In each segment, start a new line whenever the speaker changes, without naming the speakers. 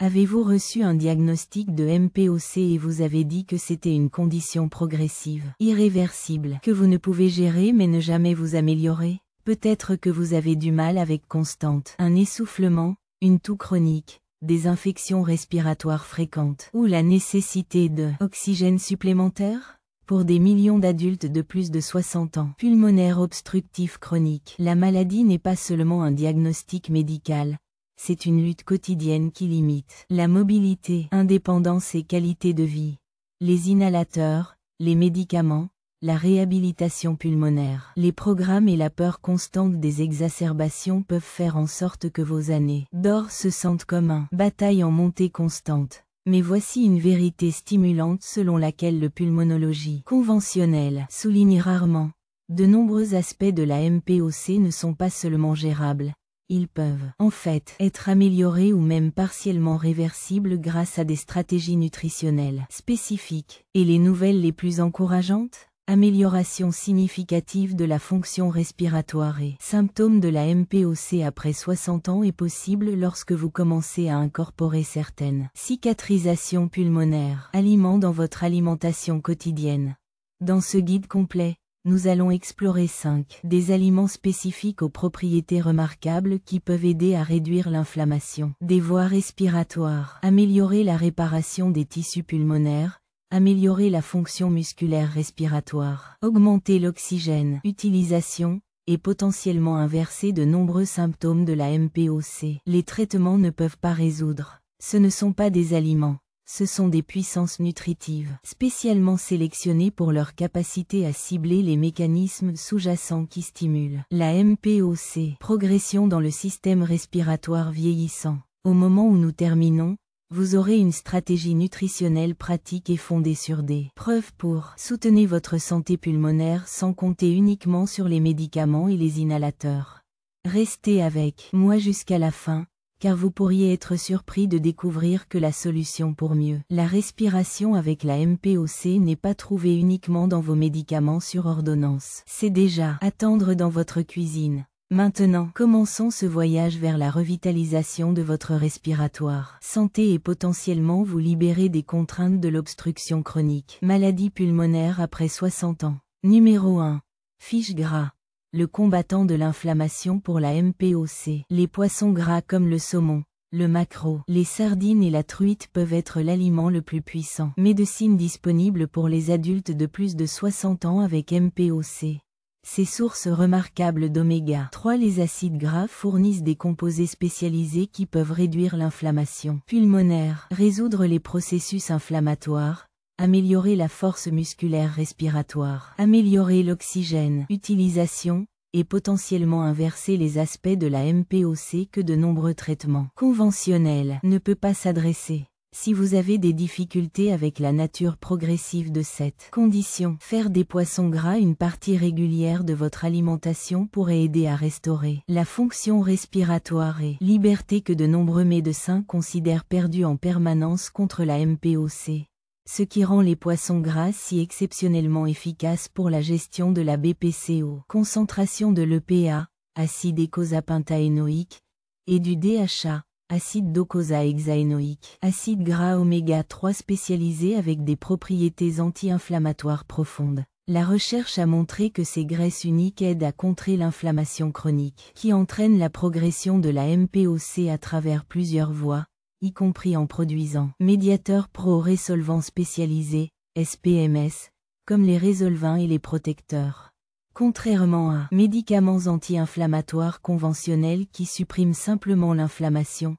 Avez-vous reçu un diagnostic de MPOC et vous avez dit que c'était une condition progressive, irréversible, que vous ne pouvez gérer mais ne jamais vous améliorer? Peut-être que vous avez du mal avec constante, un essoufflement, une toux chronique, des infections respiratoires fréquentes, ou la nécessité de oxygène supplémentaire? Pour des millions d'adultes de plus de 60 ans, pulmonaire obstructif chronique, la maladie n'est pas seulement un diagnostic médical. C'est une lutte quotidienne qui limite la mobilité, indépendance et qualité de vie. Les inhalateurs, les médicaments, la réhabilitation pulmonaire, les programmes et la peur constante des exacerbations peuvent faire en sorte que vos années d'or se sentent comme un bataille en montée constante. Mais voici une vérité stimulante selon laquelle le pulmonologie conventionnelle souligne rarement. De nombreux aspects de la MPOC ne sont pas seulement gérables. Ils peuvent, en fait, être améliorés ou même partiellement réversibles grâce à des stratégies nutritionnelles spécifiques. Et les nouvelles les plus encourageantes? Amélioration significative de la fonction respiratoire et symptômes de la MPOC après 60 ans est possible lorsque vous commencez à incorporer certaines cicatrisations pulmonaires, aliments dans votre alimentation quotidienne. Dans ce guide complet, nous allons explorer 5 des aliments spécifiques aux propriétés remarquables qui peuvent aider à réduire l'inflammation des voies respiratoires, améliorer la réparation des tissus pulmonaires, améliorer la fonction musculaire respiratoire, augmenter l'oxygène, utilisation, et potentiellement inverser de nombreux symptômes de la MPOC. Les traitements ne peuvent pas résoudre. Ce ne sont pas des aliments. Ce sont des puissances nutritives, spécialement sélectionnées pour leur capacité à cibler les mécanismes sous-jacents qui stimulent la MPOC. Progression dans le système respiratoire vieillissant. Au moment où nous terminons, vous aurez une stratégie nutritionnelle pratique et fondée sur des preuves pour soutenir votre santé pulmonaire sans compter uniquement sur les médicaments et les inhalateurs. Restez avec moi jusqu'à la fin, car vous pourriez être surpris de découvrir que la solution pour mieux la respiration avec la MPOC n'est pas trouvée uniquement dans vos médicaments sur ordonnance. C'est déjà attendre dans votre cuisine. Maintenant, commençons ce voyage vers la revitalisation de votre respiratoire. Santé et potentiellement vous libérer des contraintes de l'obstruction chronique. Maladie pulmonaire après 60 ans. Numéro 1. Fiche gras. Le combattant de l'inflammation pour la MPOC. Les poissons gras comme le saumon, le maquereau, les sardines et la truite peuvent être l'aliment le plus puissant. Médecine disponible pour les adultes de plus de 60 ans avec MPOC. Ces sources remarquables d'oméga 3, les acides gras fournissent des composés spécialisés qui peuvent réduire l'inflammation pulmonaire, résoudre les processus inflammatoires, améliorer la force musculaire respiratoire, améliorer l'oxygène, utilisation, et potentiellement inverser les aspects de la MPOC que de nombreux traitements conventionnels ne peuvent pas s'adresser. Si vous avez des difficultés avec la nature progressive de cette condition, faire des poissons gras une partie régulière de votre alimentation pourrait aider à restaurer la fonction respiratoire et liberté que de nombreux médecins considèrent perdue en permanence contre la MPOC. Ce qui rend les poissons gras si exceptionnellement efficaces pour la gestion de la BPCO, concentration de l'EPA, acide eicosapentaénoïque, et du DHA, acide docosahexaénoïque, acide gras oméga 3 spécialisé avec des propriétés anti-inflammatoires profondes. La recherche a montré que ces graisses uniques aident à contrer l'inflammation chronique, qui entraîne la progression de la MPOC à travers plusieurs voies, y compris en produisant médiateurs pro-résolvants spécialisés, SPMS, comme les résolvins et les protecteurs. Contrairement à médicaments anti-inflammatoires conventionnels qui suppriment simplement l'inflammation,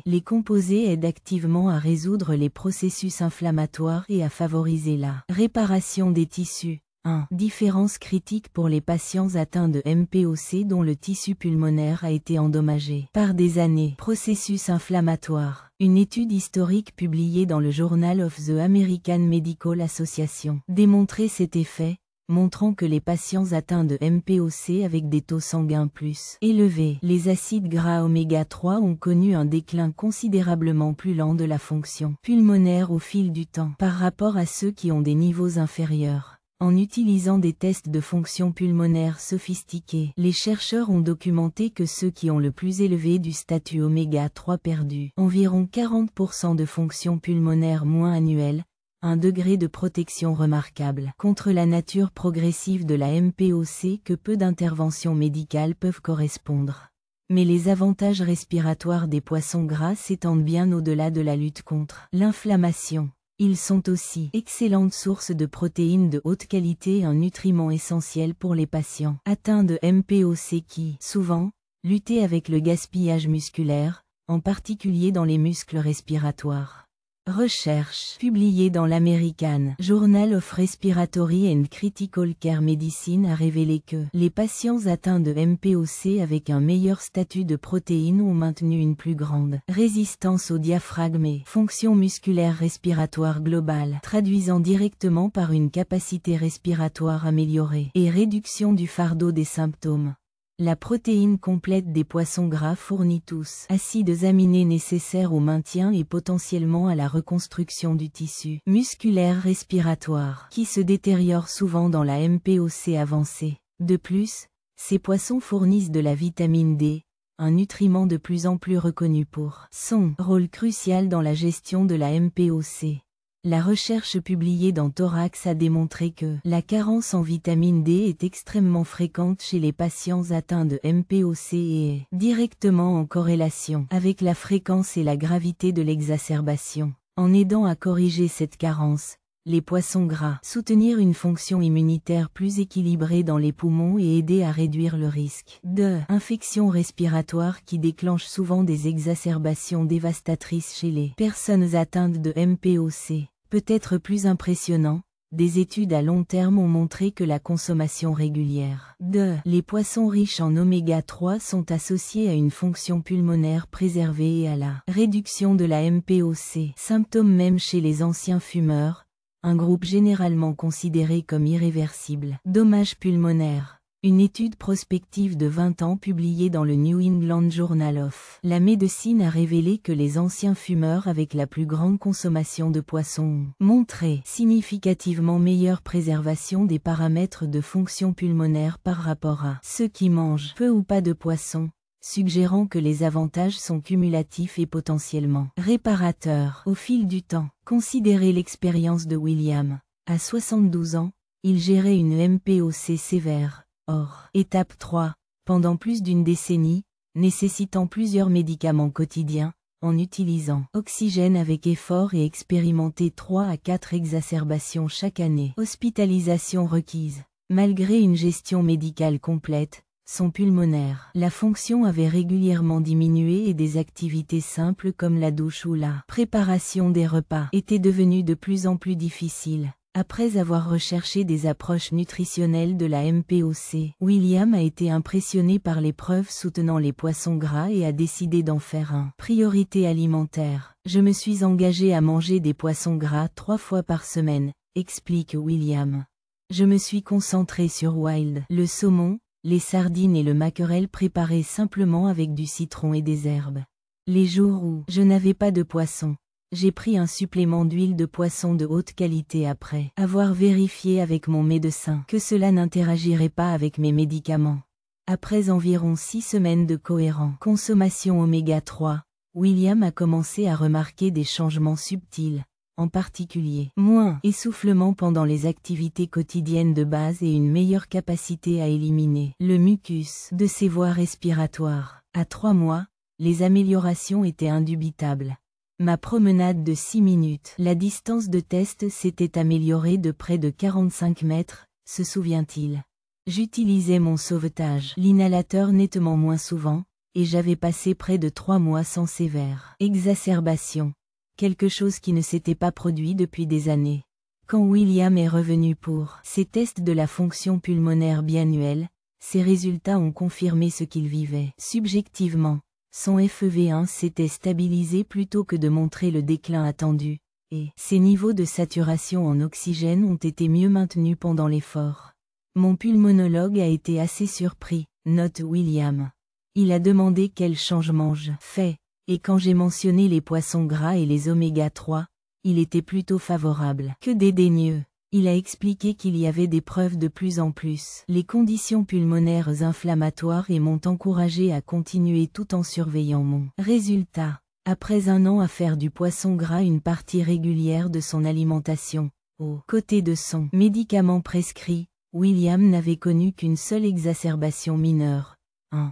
les composés aident activement à résoudre les processus inflammatoires et à favoriser la réparation des tissus. 1. Différence critique pour les patients atteints de MPOC dont le tissu pulmonaire a été endommagé par des années. Processus inflammatoire. Une étude historique publiée dans le Journal of the American Medical Association démontrait cet effet, montrant que les patients atteints de MPOC avec des taux sanguins plus élevés, les acides gras oméga 3 ont connu un déclin considérablement plus lent de la fonction pulmonaire au fil du temps par rapport à ceux qui ont des niveaux inférieurs. En utilisant des tests de fonction pulmonaire sophistiqués, les chercheurs ont documenté que ceux qui ont le plus élevé du statut oméga 3 perdu environ 40% de fonction pulmonaire moins annuelle, un degré de protection remarquable contre la nature progressive de la MPOC que peu d'interventions médicales peuvent correspondre. Mais les avantages respiratoires des poissons gras s'étendent bien au-delà de la lutte contre l'inflammation. Ils sont aussi excellentes sources de protéines de haute qualité et un nutriment essentiel pour les patients atteints de MPOC qui, souvent, luttent avec le gaspillage musculaire, en particulier dans les muscles respiratoires. Recherche publiée dans l'American Journal of Respiratory and Critical Care Medicine a révélé que les patients atteints de MPOC avec un meilleur statut de protéines ont maintenu une plus grande résistance au diaphragme et fonction musculaire respiratoire globale, traduisant directement par une capacité respiratoire améliorée et réduction du fardeau des symptômes. La protéine complète des poissons gras fournit tous acides aminés nécessaires au maintien et potentiellement à la reconstruction du tissu musculaire respiratoire, qui se détériore souvent dans la MPOC avancée. De plus, ces poissons fournissent de la vitamine D, un nutriment de plus en plus reconnu pour son rôle crucial dans la gestion de la MPOC. La recherche publiée dans Thorax a démontré que la carence en vitamine D est extrêmement fréquente chez les patients atteints de MPOC et est directement en corrélation avec la fréquence et la gravité de l'exacerbation. En aidant à corriger cette carence, les poissons gras soutenir une fonction immunitaire plus équilibrée dans les poumons et aider à réduire le risque d'infections respiratoires qui déclenchent souvent des exacerbations dévastatrices chez les personnes atteintes de MPOC. Peut-être plus impressionnant, des études à long terme ont montré que la consommation régulière de les poissons riches en oméga 3 sont associés à une fonction pulmonaire préservée et à la réduction de la MPOC, symptôme même chez les anciens fumeurs, un groupe généralement considéré comme irréversible. Dommages pulmonaires. Une étude prospective de 20 ans publiée dans le New England Journal of la Medicine a révélé que les anciens fumeurs avec la plus grande consommation de poissons ont montré significativement meilleure préservation des paramètres de fonction pulmonaire par rapport à ceux qui mangent peu ou pas de poissons, suggérant que les avantages sont cumulatifs et potentiellement réparateurs au fil du temps. Considérez l'expérience de William. À 72 ans, il gérait une MPOC sévère. Or, étape 3, pendant plus d'une décennie, nécessitant plusieurs médicaments quotidiens, en utilisant oxygène avec effort et expérimenté 3 à 4 exacerbations chaque année. Hospitalisation requise. Malgré une gestion médicale complète, son pulmonaire, la fonction avait régulièrement diminué et des activités simples comme la douche ou la préparation des repas étaient devenues de plus en plus difficiles. Après avoir recherché des approches nutritionnelles de la MPOC, William a été impressionné par les preuves soutenant les poissons gras et a décidé d'en faire une priorité alimentaire. Je me suis engagé à manger des poissons gras 3 fois par semaine, explique William. Je me suis concentré sur wild, le saumon, les sardines et le maquerel préparés simplement avec du citron et des herbes. Les jours où je n'avais pas de poisson, j'ai pris un supplément d'huile de poisson de haute qualité après avoir vérifié avec mon médecin que cela n'interagirait pas avec mes médicaments. Après environ 6 semaines de cohérente consommation oméga 3, William a commencé à remarquer des changements subtils, en particulier moins essoufflement pendant les activités quotidiennes de base et une meilleure capacité à éliminer le mucus de ses voies respiratoires. À 3 mois, les améliorations étaient indubitables. Ma promenade de 6 minutes. La distance de test s'était améliorée de près de 45 mètres, se souvient-il. J'utilisais mon sauvetage, l'inhalateur nettement moins souvent, et j'avais passé près de 3 mois sans sévère exacerbation. Quelque chose qui ne s'était pas produit depuis des années. Quand William est revenu pour ses tests de la fonction pulmonaire biannuelle, ses résultats ont confirmé ce qu'il vivait subjectivement. Son FEV1 s'était stabilisé plutôt que de montrer le déclin attendu, et ses niveaux de saturation en oxygène ont été mieux maintenus pendant l'effort. Mon pulmonologue a été assez surpris, note William. Il a demandé quel changement je fais, et quand j'ai mentionné les poissons gras et les oméga 3, il était plutôt favorable que dédaigneux. Il a expliqué qu'il y avait des preuves de plus en plus. Les conditions pulmonaires inflammatoires et m'ont encouragé à continuer tout en surveillant mon résultat. Après 1 an à faire du poisson gras une partie régulière de son alimentation, aux côtés de son médicament prescrit, William n'avait connu qu'une seule exacerbation mineure.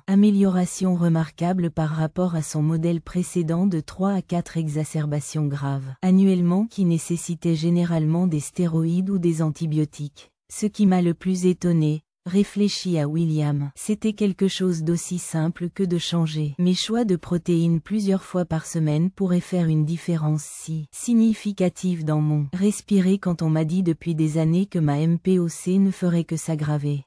Amélioration remarquable par rapport à son modèle précédent de 3 à 4 exacerbations graves annuellement qui nécessitaient généralement des stéroïdes ou des antibiotiques. Ce qui m'a le plus étonné, réfléchit à William, c'était quelque chose d'aussi simple que de changer mes choix de protéines plusieurs fois par semaine pourrait faire une différence si significative dans mon respirer quand on m'a dit depuis des années que ma MPOC ne ferait que s'aggraver.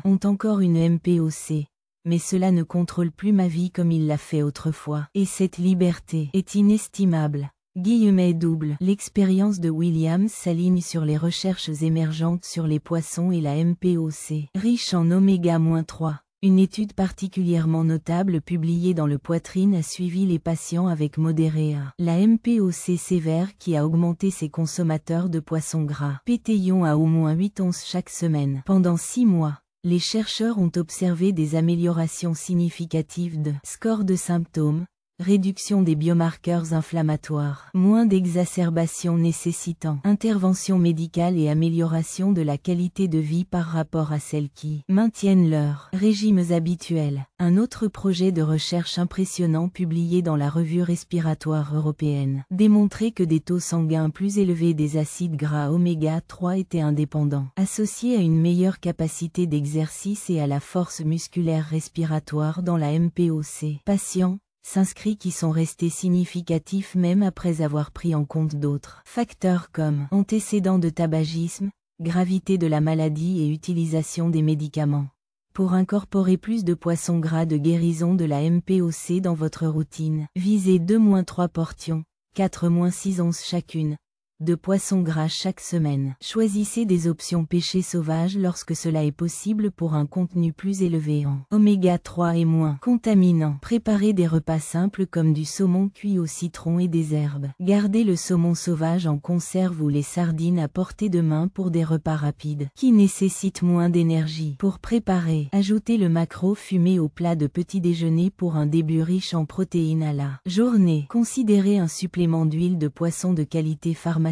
Ont encore une MPOC, mais cela ne contrôle plus ma vie comme il l'a fait autrefois. Et cette liberté est inestimable. L'expérience de Williams s'aligne sur les recherches émergentes sur les poissons et la MPOC, riche en oméga-3. Une étude particulièrement notable publiée dans le Poitrine a suivi les patients avec modéré à la MPOC sévère qui a augmenté ses consommateurs de poissons gras pétillons à au moins 8 onces chaque semaine. Pendant 6 mois, les chercheurs ont observé des améliorations significatives de score de symptômes, réduction des biomarqueurs inflammatoires, moins d'exacerbations nécessitant intervention médicale et amélioration de la qualité de vie par rapport à celles qui maintiennent leurs régimes habituels. Un autre projet de recherche impressionnant publié dans la revue respiratoire européenne démontrait que des taux sanguins plus élevés des acides gras oméga 3 étaient indépendants, associés à une meilleure capacité d'exercice et à la force musculaire respiratoire dans la MPOC. Patients s'inscrits qui sont restés significatifs même après avoir pris en compte d'autres facteurs comme antécédents de tabagisme, gravité de la maladie et utilisation des médicaments. Pour incorporer plus de poissons gras de guérison de la MPOC dans votre routine, visez 2-3 portions, 4-6 onces chacune, de poissons gras chaque semaine. Choisissez des options pêchées sauvages lorsque cela est possible pour un contenu plus élevé en oméga 3 et moins contaminant. Préparez des repas simples comme du saumon cuit au citron et des herbes. Gardez le saumon sauvage en conserve ou les sardines à portée de main pour des repas rapides qui nécessitent moins d'énergie. Pour préparer, ajoutez le maquereau fumé au plat de petit déjeuner pour un début riche en protéines à la journée. Considérez un supplément d'huile de poisson de qualité pharmaceutique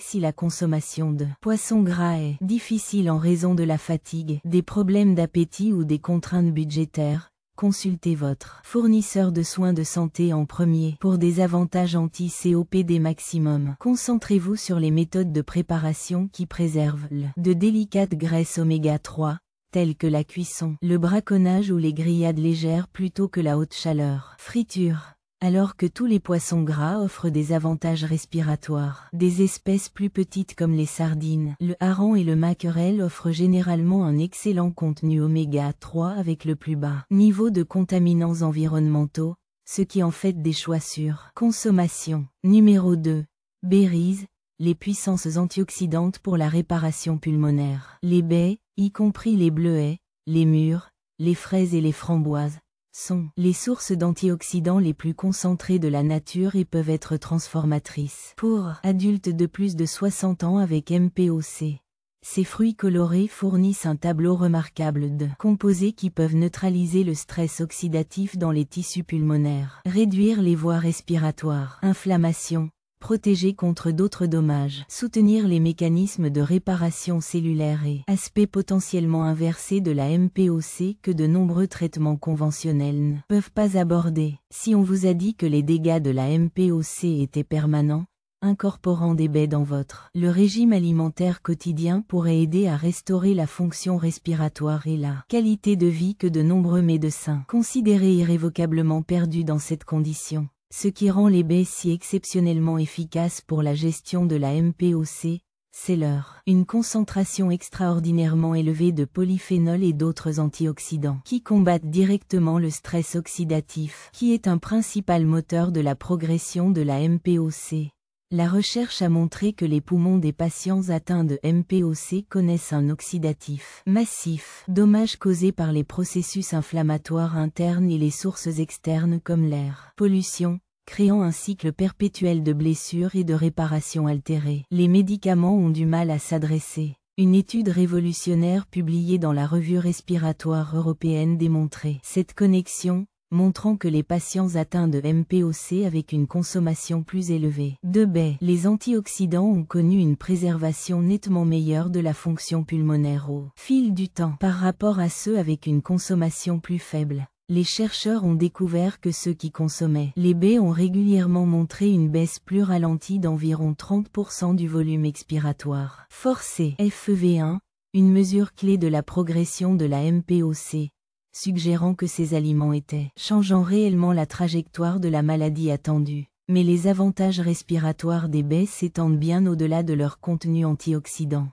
si la consommation de poissons gras est difficile en raison de la fatigue, des problèmes d'appétit ou des contraintes budgétaires. Consultez votre fournisseur de soins de santé en premier pour des avantages anti-COPD maximum. Concentrez-vous sur les méthodes de préparation qui préservent de délicates graisses oméga 3, telles que la cuisson, le braconnage ou les grillades légères plutôt que la haute chaleur. Friture. Alors que tous les poissons gras offrent des avantages respiratoires, des espèces plus petites comme les sardines, le hareng et le maquerel offrent généralement un excellent contenu oméga 3 avec le plus bas niveau de contaminants environnementaux, ce qui en fait des choix sûrs. Consommation. Numéro 2. Berries, les puissances antioxydantes pour la réparation pulmonaire. Les baies, y compris les bleuets, les mûres, les fraises et les framboises, sont les sources d'antioxydants les plus concentrées de la nature et peuvent être transformatrices. Pour adultes de plus de 60 ans avec MPOC, ces fruits colorés fournissent un tableau remarquable de composés qui peuvent neutraliser le stress oxydatif dans les tissus pulmonaires, réduire les voies respiratoires, inflammation, protéger contre d'autres dommages, soutenir les mécanismes de réparation cellulaire et aspects potentiellement inversés de la MPOC que de nombreux traitements conventionnels ne peuvent pas aborder. Si on vous a dit que les dégâts de la MPOC étaient permanents, incorporant des baies dans le régime alimentaire quotidien pourrait aider à restaurer la fonction respiratoire et la qualité de vie que de nombreux médecins considéraient irrévocablement perdus dans cette condition. Ce qui rend les baies si exceptionnellement efficaces pour la gestion de la MPOC, c'est une concentration extraordinairement élevée de polyphénols et d'autres antioxydants qui combattent directement le stress oxydatif, qui est un principal moteur de la progression de la MPOC. La recherche a montré que les poumons des patients atteints de MPOC connaissent un oxydatif massif, dommages causés par les processus inflammatoires internes et les sources externes comme l'air, pollution, créant un cycle perpétuel de blessures et de réparations altérées. Les médicaments ont du mal à s'adresser. Une étude révolutionnaire publiée dans la revue respiratoire européenne démontrait cette connexion, montrant que les patients atteints de MPOC avec une consommation plus élevée de baies, les antioxydants ont connu une préservation nettement meilleure de la fonction pulmonaire au fil du temps par rapport à ceux avec une consommation plus faible. Les chercheurs ont découvert que ceux qui consommaient les baies ont régulièrement montré une baisse plus ralentie d'environ 30% du volume expiratoire forcé, FEV1, une mesure clé de la progression de la MPOC, suggérant que ces aliments étaient changeant réellement la trajectoire de la maladie attendue. Mais les avantages respiratoires des baies s'étendent bien au-delà de leur contenu antioxydant.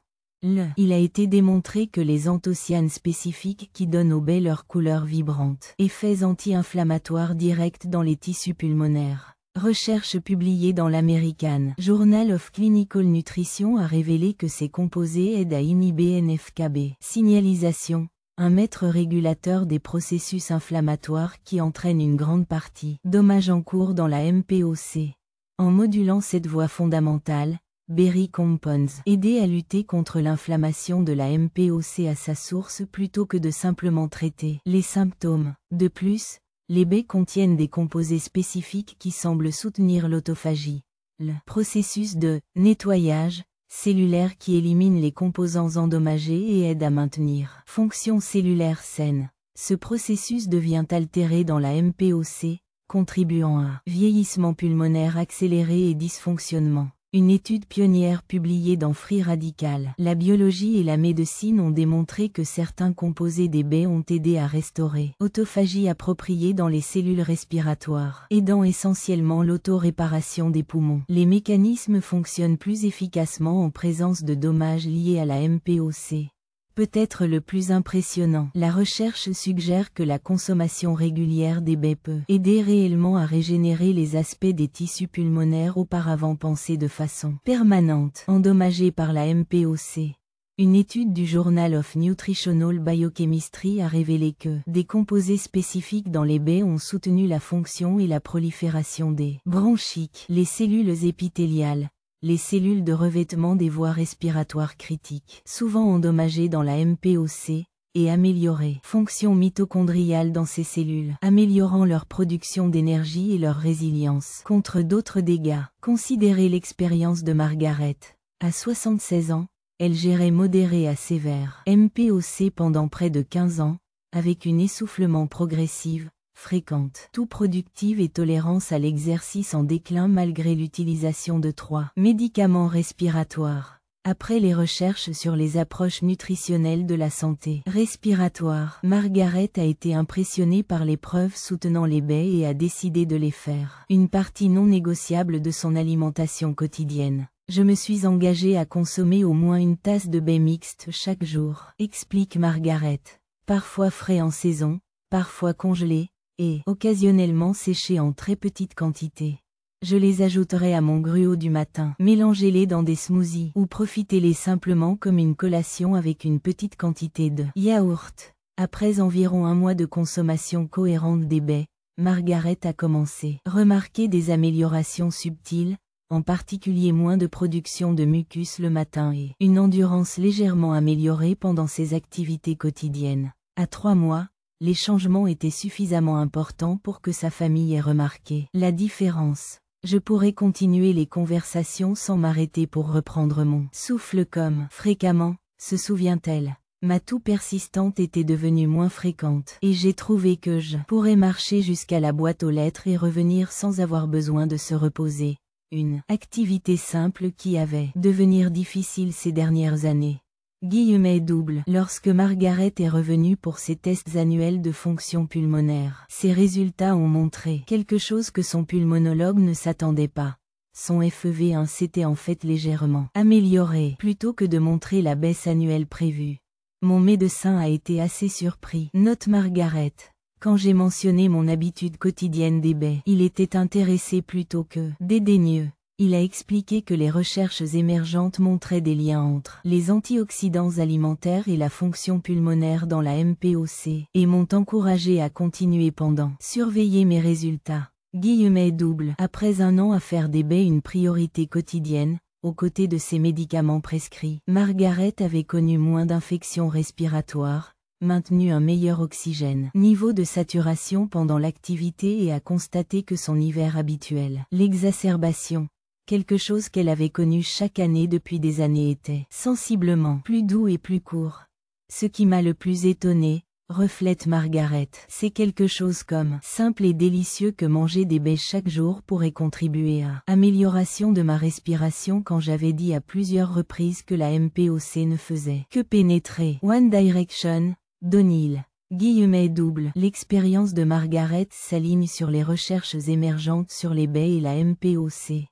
Il a été démontré que les anthocyanes spécifiques qui donnent aux baies leur couleur vibrante, effets anti-inflammatoires directs dans les tissus pulmonaires. Recherche publiée dans l'American Journal of Clinical Nutrition a révélé que ces composés aident à inhiber NF-κB signalisation, un maître régulateur des processus inflammatoires qui entraîne une grande partie dommages en cours dans la MPOC. En modulant cette voie fondamentale, Berry Compounds aider à lutter contre l'inflammation de la MPOC à sa source plutôt que de simplement traiter les symptômes. De plus, les baies contiennent des composés spécifiques qui semblent soutenir l'autophagie, le processus de nettoyage cellulaire qui élimine les composants endommagés et aide à maintenir fonction cellulaire saine. Ce processus devient altéré dans la MPOC, contribuant à vieillissement pulmonaire accéléré et dysfonctionnement. Une étude pionnière publiée dans Free Radical, la biologie et la médecine ont démontré que certains composés des baies ont aidé à restaurer l'autophagie appropriée dans les cellules respiratoires, aidant essentiellement l'auto-réparation des poumons. Les mécanismes fonctionnent plus efficacement en présence de dommages liés à la MPOC. Peut-être le plus impressionnant, la recherche suggère que la consommation régulière des baies peut aider réellement à régénérer les aspects des tissus pulmonaires auparavant pensés de façon permanente, endommagés par la MPOC. Une étude du Journal of Nutritional Biochemistry a révélé que des composés spécifiques dans les baies ont soutenu la fonction et la prolifération des bronchiques, les cellules épithéliales, les cellules de revêtement des voies respiratoires critiques, souvent endommagées dans la MPOC, et améliorer fonction mitochondriale dans ces cellules, améliorant leur production d'énergie et leur résilience contre d'autres dégâts. Considérez l'expérience de Margaret. À 76 ans, elle gérait modéré à sévère MPOC pendant près de 15 ans, avec une essoufflement progressive, fréquente, tout productive et tolérance à l'exercice en déclin malgré l'utilisation de 3 médicaments respiratoires. Après les recherches sur les approches nutritionnelles de la santé respiratoire, Margaret a été impressionnée par les preuves soutenant les baies et a décidé de les faire une partie non négociable de son alimentation quotidienne. Je me suis engagée à consommer au moins une tasse de baies mixtes chaque jour, explique Margaret. Parfois frais en saison, parfois congelés, et occasionnellement séchés en très petite quantité. Je les ajouterai à mon gruau du matin. Mélangez-les dans des smoothies ou profitez-les simplement comme une collation avec une petite quantité de yaourt. Après environ un mois de consommation cohérente des baies, Margaret a commencé à remarquer des améliorations subtiles, en particulier moins de production de mucus le matin et une endurance légèrement améliorée pendant ses activités quotidiennes. À 3 mois, les changements étaient suffisamment importants pour que sa famille ait remarqué la différence. Je pourrais continuer les conversations sans m'arrêter pour reprendre mon souffle comme fréquemment, se souvient-elle. Ma toux persistante était devenue moins fréquente et j'ai trouvé que je pourrais marcher jusqu'à la boîte aux lettres et revenir sans avoir besoin de se reposer. Une activité simple qui avait devenir difficile ces dernières années. Double. Lorsque Margaret est revenue pour ses tests annuels de fonction pulmonaire, ses résultats ont montré quelque chose que son pulmonologue ne s'attendait pas. Son FEV1 s'était en fait légèrement amélioré plutôt que de montrer la baisse annuelle prévue. Mon médecin a été assez surpris, note Margaret. Quand j'ai mentionné mon habitude quotidienne des baies, il était intéressé plutôt que dédaigneux. Il a expliqué que les recherches émergentes montraient des liens entre les antioxydants alimentaires et la fonction pulmonaire dans la MPOC, et m'ont encouragé à continuer pendant surveiller mes résultats. Double. Après un an à faire des baies une priorité quotidienne, aux côtés de ses médicaments prescrits, Margaret avait connu moins d'infections respiratoires, maintenu un meilleur oxygène, niveau de saturation pendant l'activité et a constaté que son hiver habituel, l'exacerbation, quelque chose qu'elle avait connu chaque année depuis des années, était sensiblement plus doux et plus court. Ce qui m'a le plus étonné, reflète Margaret, c'est quelque chose comme simple et délicieux que manger des baies chaque jour pourrait contribuer à amélioration de ma respiration quand j'avais dit à plusieurs reprises que la MPOC ne faisait que pénétrer One Direction, Donil. Double. L'expérience de Margaret s'aligne sur les recherches émergentes sur les baies et la MPOC.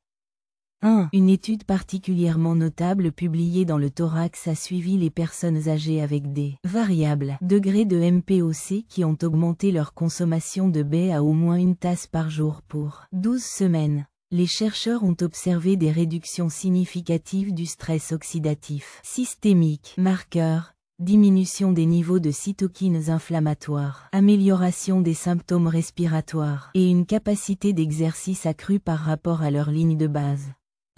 1. Une étude particulièrement notable publiée dans le Thorax a suivi les personnes âgées avec des variables degrés de MPOC qui ont augmenté leur consommation de baies à au moins une tasse par jour pour 12 semaines. Les chercheurs ont observé des réductions significatives du stress oxydatif systémique, marqueur, diminution des niveaux de cytokines inflammatoires, amélioration des symptômes respiratoires et une capacité d'exercice accrue par rapport à leur ligne de base.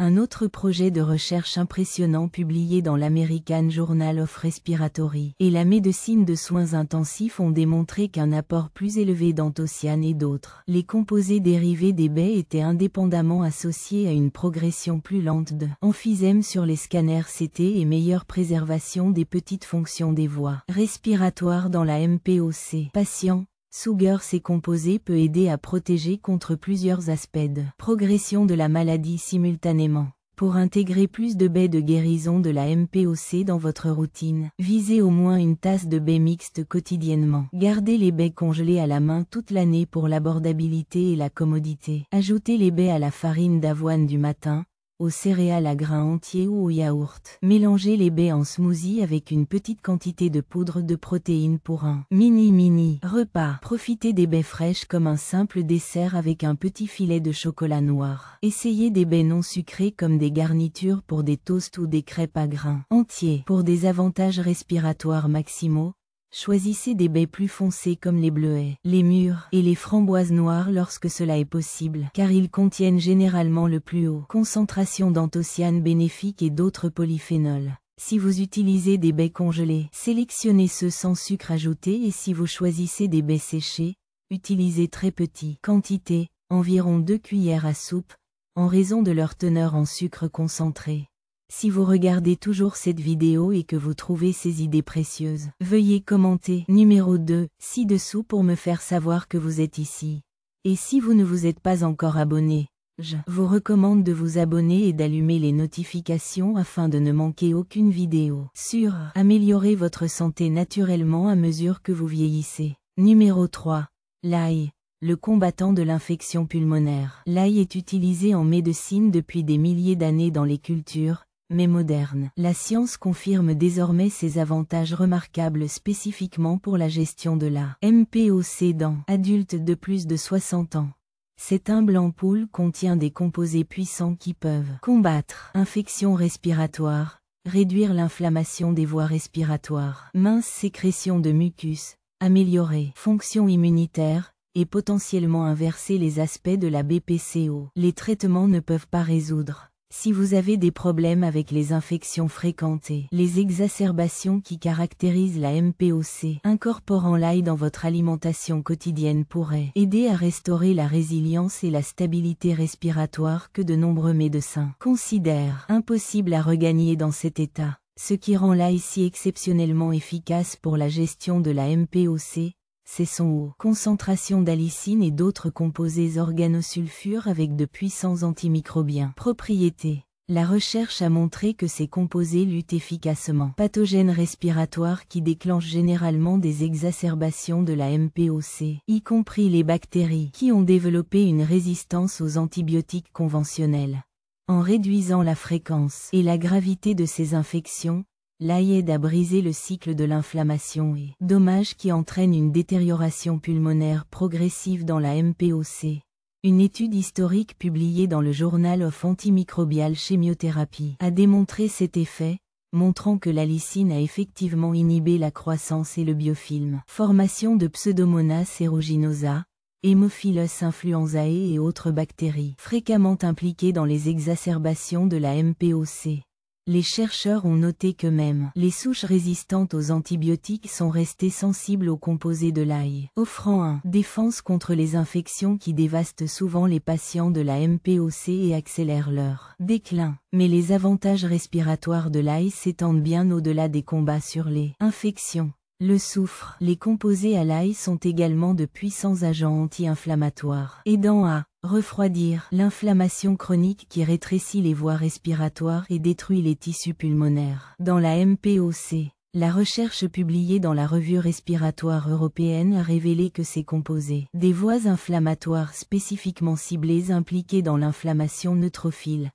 Un autre projet de recherche impressionnant publié dans l'American Journal of Respiratory et la médecine de soins intensifs ont démontré qu'un apport plus élevé d'anthocyanes et d'autres, les composés dérivés des baies étaient indépendamment associés à une progression plus lente de emphysème sur les scanners CT et meilleure préservation des petites fonctions des voies respiratoires dans la MPOC. Patient. Ces composés peut aider à protéger contre plusieurs aspects de progression de la maladie simultanément. Pour intégrer plus de baies de guérison de la MPOC dans votre routine, visez au moins une tasse de baies mixtes quotidiennement. Gardez les baies congelées à la main toute l'année pour l'abordabilité et la commodité. Ajoutez les baies à la farine d'avoine du matin, aux céréales à grains entiers ou au yaourt. Mélangez les baies en smoothie avec une petite quantité de poudre de protéines pour un mini repas. Profitez des baies fraîches comme un simple dessert avec un petit filet de chocolat noir. Essayez des baies non sucrées comme des garnitures pour des toasts ou des crêpes à grains entiers. Pour des avantages respiratoires maximaux, choisissez des baies plus foncées comme les bleuets, les mûres et les framboises noires lorsque cela est possible, car ils contiennent généralement le plus haut concentration d'anthocyanes bénéfiques et d'autres polyphénols. Si vous utilisez des baies congelées, sélectionnez ceux sans sucre ajouté et si vous choisissez des baies séchées, utilisez très petite quantité, environ 2 cuillères à soupe, en raison de leur teneur en sucre concentré. Si vous regardez toujours cette vidéo et que vous trouvez ces idées précieuses, veuillez commenter numéro 2 ci-dessous pour me faire savoir que vous êtes ici. Et si vous ne vous êtes pas encore abonné, je vous recommande de vous abonner et d'allumer les notifications afin de ne manquer aucune vidéo sur améliorer votre santé naturellement à mesure que vous vieillissez. Numéro 3. L'ail. Le combattant de l'infection pulmonaire. L'ail est utilisé en médecine depuis des milliers d'années dans les cultures, mais moderne. La science confirme désormais ses avantages remarquables spécifiquement pour la gestion de la MPOC dans adultes de plus de 60 ans. Cette humble ampoule contient des composés puissants qui peuvent combattre infections respiratoires, réduire l'inflammation des voies respiratoires, mince sécrétion de mucus, améliorer fonction immunitaire, et potentiellement inverser les aspects de la BPCO. Les traitements ne peuvent pas résoudre. Si vous avez des problèmes avec les infections fréquentes et les exacerbations qui caractérisent la MPOC, incorporant l'ail dans votre alimentation quotidienne pourrait aider à restaurer la résilience et la stabilité respiratoire que de nombreux médecins considèrent impossible à regagner dans cet état, ce qui rend l'ail si exceptionnellement efficace pour la gestion de la MPOC. C'est son haut concentration d'allicine et d'autres composés organosulfures avec de puissants antimicrobiens. Propriétés. La recherche a montré que ces composés luttent efficacement pathogènes respiratoires qui déclenchent généralement des exacerbations de la MPOC, y compris les bactéries qui ont développé une résistance aux antibiotiques conventionnels. En réduisant la fréquence et la gravité de ces infections, l'ail aide à briser le cycle de l'inflammation et dommages qui entraînent une détérioration pulmonaire progressive dans la MPOC. Une étude historique publiée dans le Journal of Antimicrobial Chemotherapy a démontré cet effet, montrant que l'allicine a effectivement inhibé la croissance et le biofilm, formation de Pseudomonas aeruginosa, Haemophilus influenzae et autres bactéries fréquemment impliquées dans les exacerbations de la MPOC. Les chercheurs ont noté que même les souches résistantes aux antibiotiques sont restées sensibles aux composés de l'ail, offrant une défense contre les infections qui dévastent souvent les patients de la MPOC et accélèrent leur déclin. Mais les avantages respiratoires de l'ail s'étendent bien au-delà des combats sur les infections. Le soufre. Les composés à l'ail sont également de puissants agents anti-inflammatoires, aidant à refroidir l'inflammation chronique qui rétrécit les voies respiratoires et détruit les tissus pulmonaires. Dans la MPOC, la recherche publiée dans la revue respiratoire européenne a révélé que ces composés, des voies inflammatoires spécifiquement ciblées impliquées dans l'inflammation neutrophile,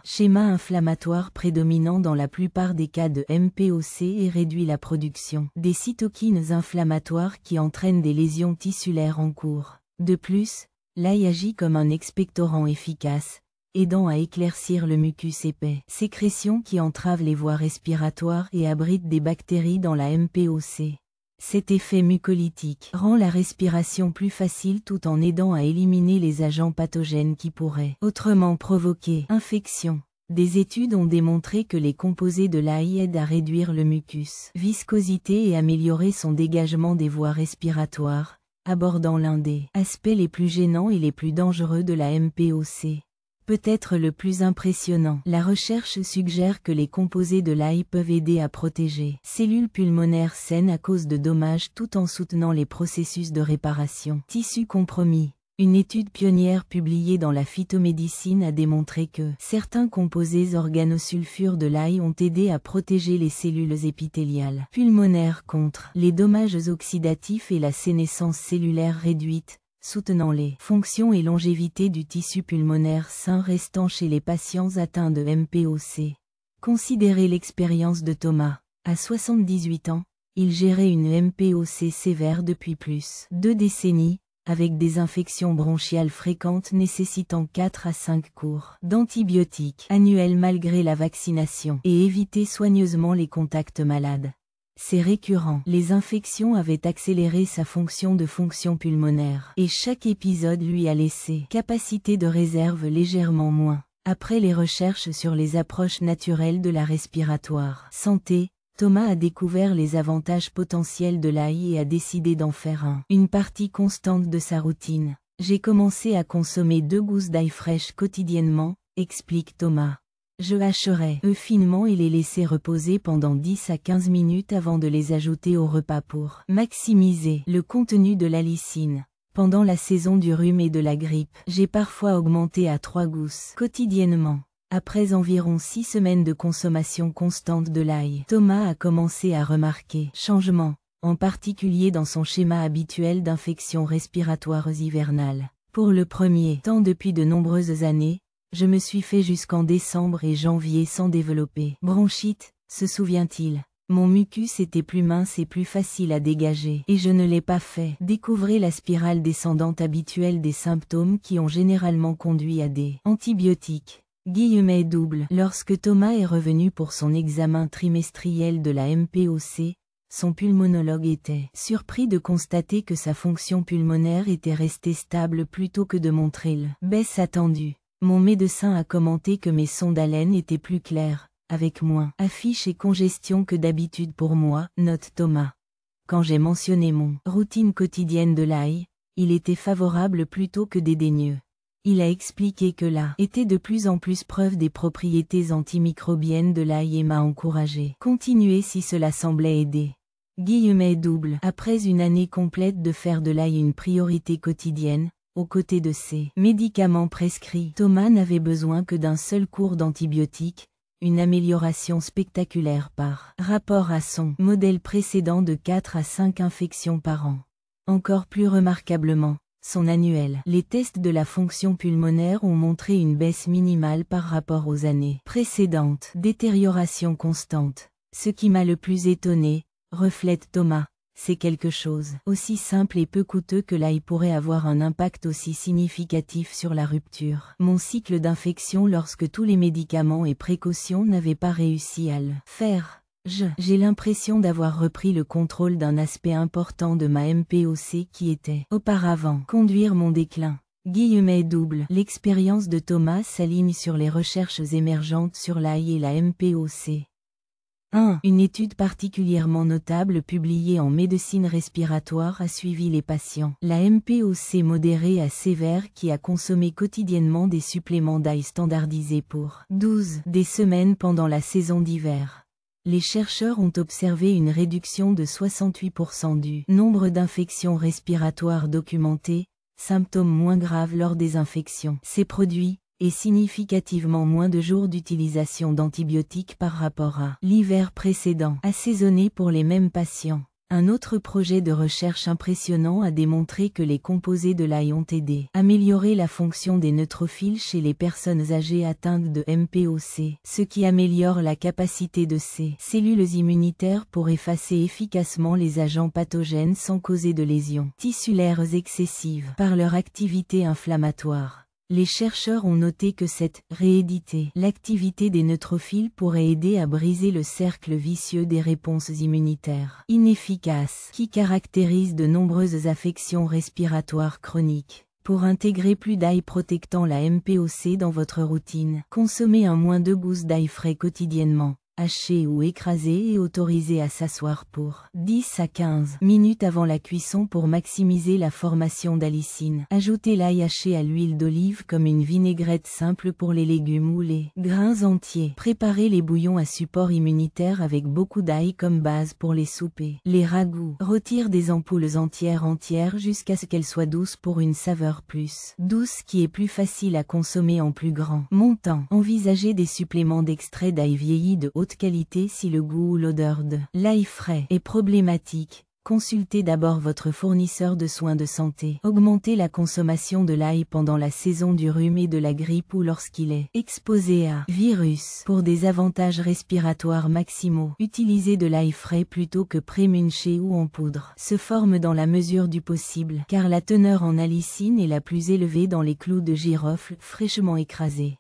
schéma inflammatoire prédominant dans la plupart des cas de MPOC et réduit la production des cytokines inflammatoires qui entraînent des lésions tissulaires en cours. De plus, l'ail agit comme un expectorant efficace, aidant à éclaircir le mucus épais, sécrétion qui entrave les voies respiratoires et abrite des bactéries dans la MPOC. Cet effet mucolytique rend la respiration plus facile tout en aidant à éliminer les agents pathogènes qui pourraient autrement provoquer infection. Des études ont démontré que les composés de l'ail aident à réduire le mucus, viscosité et améliorer son dégagement des voies respiratoires, abordant l'un des aspects les plus gênants et les plus dangereux de la MPOC. Peut-être le plus impressionnant, la recherche suggère que les composés de l'ail peuvent aider à protéger cellules pulmonaires saines à cause de dommages tout en soutenant les processus de réparation. Tissus compromis. Une étude pionnière publiée dans la phytomédecine a démontré que certains composés organosulfures de l'ail ont aidé à protéger les cellules épithéliales pulmonaires contre les dommages oxydatifs et la sénescence cellulaire réduite, soutenant les fonctions et longévité du tissu pulmonaire sain restant chez les patients atteints de MPOC. Considérez l'expérience de Thomas. À 78 ans, il gérait une MPOC sévère depuis plus de 2 décennies, avec des infections bronchiales fréquentes nécessitant 4 à 5 cours d'antibiotiques annuels malgré la vaccination et éviter soigneusement les contacts malades. C'est récurrent. Les infections avaient accéléré sa fonction pulmonaire et chaque épisode lui a laissé capacité de réserve légèrement moins. Après les recherches sur les approches naturelles de la respiratoire santé, Thomas a découvert les avantages potentiels de l'ail et a décidé d'en faire une partie constante de sa routine. J'ai commencé à consommer 2 gousses d'ail fraîche quotidiennement, explique Thomas. Je hacherai finement et les laisser reposer pendant 10 à 15 minutes avant de les ajouter au repas pour maximiser le contenu de l'allicine. Pendant la saison du rhume et de la grippe, j'ai parfois augmenté à 3 gousses quotidiennement. Après environ 6 semaines de consommation constante de l'ail, Thomas a commencé à remarquer changement, en particulier dans son schéma habituel d'infections respiratoires hivernales. Pour le premier temps depuis de nombreuses années, je me suis fait jusqu'en décembre et janvier sans développer bronchite, se souvient-il. Mon mucus était plus mince et plus facile à dégager et je ne l'ai pas fait. Découvrez la spirale descendante habituelle des symptômes qui ont généralement conduit à des antibiotiques. _. Lorsque Thomas est revenu pour son examen trimestriel de la MPOC, son pulmonologue était surpris de constater que sa fonction pulmonaire était restée stable plutôt que de montrer le baisse attendue. Mon médecin a commenté que mes sons d'haleine étaient plus clairs, avec moins affiche et congestion que d'habitude pour moi, note Thomas. Quand j'ai mentionné mon routine quotidienne de l'ail, il était favorable plutôt que dédaigneux. Il a expliqué que là était de plus en plus preuve des propriétés antimicrobiennes de l'ail et m'a encouragé. Continuez si cela semblait aider. _. Après une année complète de faire de l'ail une priorité quotidienne, aux côtés de ses médicaments prescrits, Thomas n'avait besoin que d'un seul cours d'antibiotiques, une amélioration spectaculaire par rapport à son modèle précédent de 4 à 5 infections par an. Encore plus remarquablement, son annuel. Les tests de la fonction pulmonaire ont montré une baisse minimale par rapport aux années précédentes. Détérioration constante. Ce qui m'a le plus étonné, reflète Thomas, c'est quelque chose aussi simple et peu coûteux que l'ail pourrait avoir un impact aussi significatif sur la rupture. Mon cycle d'infection lorsque tous les médicaments et précautions n'avaient pas réussi à le faire. J'ai l'impression d'avoir repris le contrôle d'un aspect important de ma MPOC qui était, auparavant, conduire mon déclin. Double. L'expérience de Thomas s'aligne sur les recherches émergentes sur l'AI et la MPOC. 1. Une étude particulièrement notable publiée en médecine respiratoire a suivi les patients. La MPOC modérée à sévère qui a consommé quotidiennement des suppléments d'AI standardisés pour 12 des semaines pendant la saison d'hiver. Les chercheurs ont observé une réduction de 68% du nombre d'infections respiratoires documentées, symptômes moins graves lors des infections. Ces produits, et significativement moins de jours d'utilisation d'antibiotiques par rapport à l'hiver précédent, assaisonné pour les mêmes patients. Un autre projet de recherche impressionnant a démontré que les composés de l'AI ont aidé à améliorer la fonction des neutrophiles chez les personnes âgées atteintes de MPOC, ce qui améliore la capacité de ces cellules immunitaires pour effacer efficacement les agents pathogènes sans causer de lésions tissulaires excessives par leur activité inflammatoire. Les chercheurs ont noté que cette réédité, l'activité des neutrophiles pourrait aider à briser le cercle vicieux des réponses immunitaires inefficaces qui caractérisent de nombreuses affections respiratoires chroniques. Pour intégrer plus d'ail protectant la MPOC dans votre routine, consommez un moins 2 gousses d'ail frais quotidiennement. Haché ou écrasé et autorisé à s'asseoir pour 10 à 15 minutes avant la cuisson pour maximiser la formation d'allicine. Ajoutez l'ail haché à l'huile d'olive comme une vinaigrette simple pour les légumes ou les grains entiers. Préparez les bouillons à support immunitaire avec beaucoup d'ail comme base pour les soupers. Les ragoûts. Retire des ampoules entières jusqu'à ce qu'elles soient douces pour une saveur plus douce qui est plus facile à consommer en plus grand montant. Envisagez des suppléments d'extrait d'ail vieilli de haute qualité si le goût ou l'odeur de l'ail frais est problématique. Consultez d'abord votre fournisseur de soins de santé. Augmentez la consommation de l'ail pendant la saison du rhume et de la grippe ou lorsqu'il est exposé à virus. Pour des avantages respiratoires maximaux, utilisez de l'ail frais plutôt que pré-munché ou en poudre. Se forme dans la mesure du possible, car la teneur en allicine est la plus élevée dans les clous de girofle fraîchement écrasés.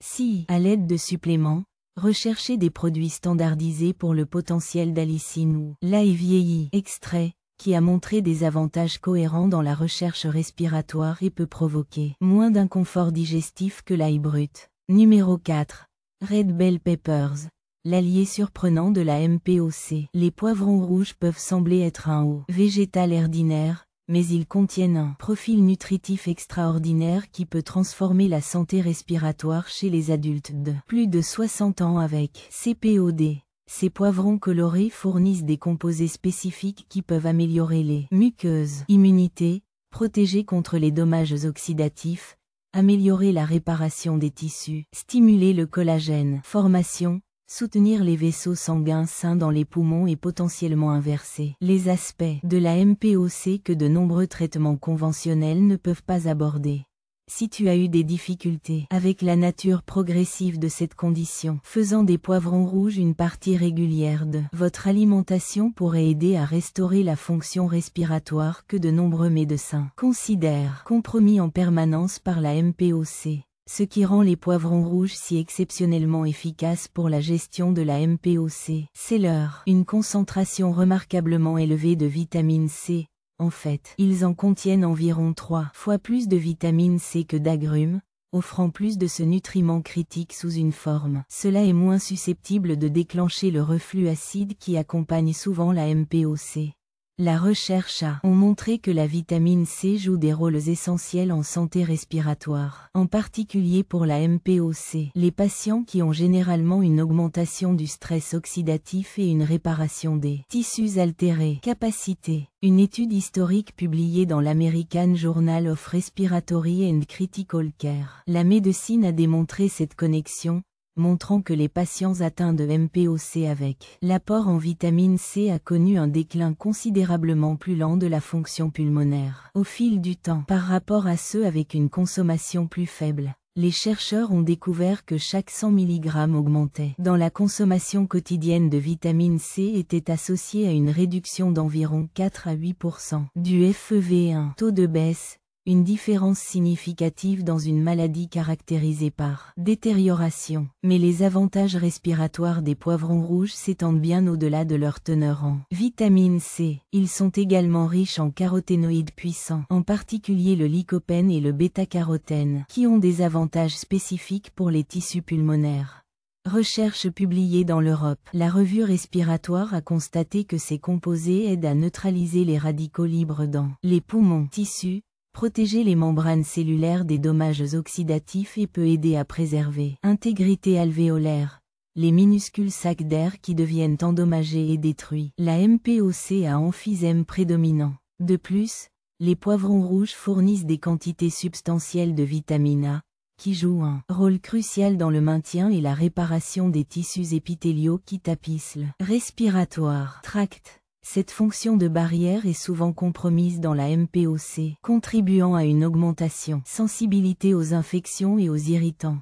Si, à l'aide de suppléments, recherchez des produits standardisés pour le potentiel d'allicine ou l'ail vieilli extrait, qui a montré des avantages cohérents dans la recherche respiratoire et peut provoquer moins d'inconfort digestif que l'ail brut. Numéro 4. Red Bell Peppers. L'allié surprenant de la MPOC. Les poivrons rouges peuvent sembler être un haut végétal ordinaire, mais ils contiennent un profil nutritif extraordinaire qui peut transformer la santé respiratoire chez les adultes de plus de 60 ans avec CPOD. Ces poivrons colorés fournissent des composés spécifiques qui peuvent améliorer les muqueuses, immunité, protéger contre les dommages oxydatifs, améliorer la réparation des tissus, stimuler le collagène, formation, soutenir les vaisseaux sanguins sains dans les poumons et potentiellement inverser les aspects de la MPOC que de nombreux traitements conventionnels ne peuvent pas aborder. Si tu as eu des difficultés avec la nature progressive de cette condition, faisant des poivrons rouges une partie régulière de votre alimentation pourrait aider à restaurer la fonction respiratoire que de nombreux médecins considèrent compromis en permanence par la MPOC. Ce qui rend les poivrons rouges si exceptionnellement efficaces pour la gestion de la MPOC, c'est une concentration remarquablement élevée de vitamine C. En fait, ils en contiennent environ 3 fois plus de vitamine C que d'agrumes, offrant plus de ce nutriment critique sous une forme. Cela est moins susceptible de déclencher le reflux acide qui accompagne souvent la MPOC. La recherche a montré que la vitamine C joue des rôles essentiels en santé respiratoire, en particulier pour la MPOC. Les patients qui ont généralement une augmentation du stress oxydatif et une réparation des tissus altérés. Capacité. Une étude historique publiée dans l'American Journal of Respiratory and Critical Care. La médecine a démontré cette connexion, montrant que les patients atteints de MPOC avec l'apport en vitamine C a connu un déclin considérablement plus lent de la fonction pulmonaire au fil du temps par rapport à ceux avec une consommation plus faible. Les chercheurs ont découvert que chaque 100 mg augmenté dans la consommation quotidienne de vitamine C était associé à une réduction d'environ 4 à 8% du FEV1, taux de baisse, une différence significative dans une maladie caractérisée par détérioration. Mais les avantages respiratoires des poivrons rouges s'étendent bien au-delà de leur teneur en vitamine C. Ils sont également riches en caroténoïdes puissants, en particulier le lycopène et le bêta-carotène, qui ont des avantages spécifiques pour les tissus pulmonaires. Recherche publiée dans l'Europe. La revue respiratoire a constaté que ces composés aident à neutraliser les radicaux libres dans les poumons, tissus, protéger les membranes cellulaires des dommages oxydatifs et peut aider à préserver intégrité alvéolaire, les minuscules sacs d'air qui deviennent endommagés et détruits. La MPOC a emphysème prédominant. De plus, les poivrons rouges fournissent des quantités substantielles de vitamine A, qui joue un rôle crucial dans le maintien et la réparation des tissus épithéliaux qui tapissent le respiratoire tract. Cette fonction de barrière est souvent compromise dans la MPOC, contribuant à une augmentation sensibilité aux infections et aux irritants.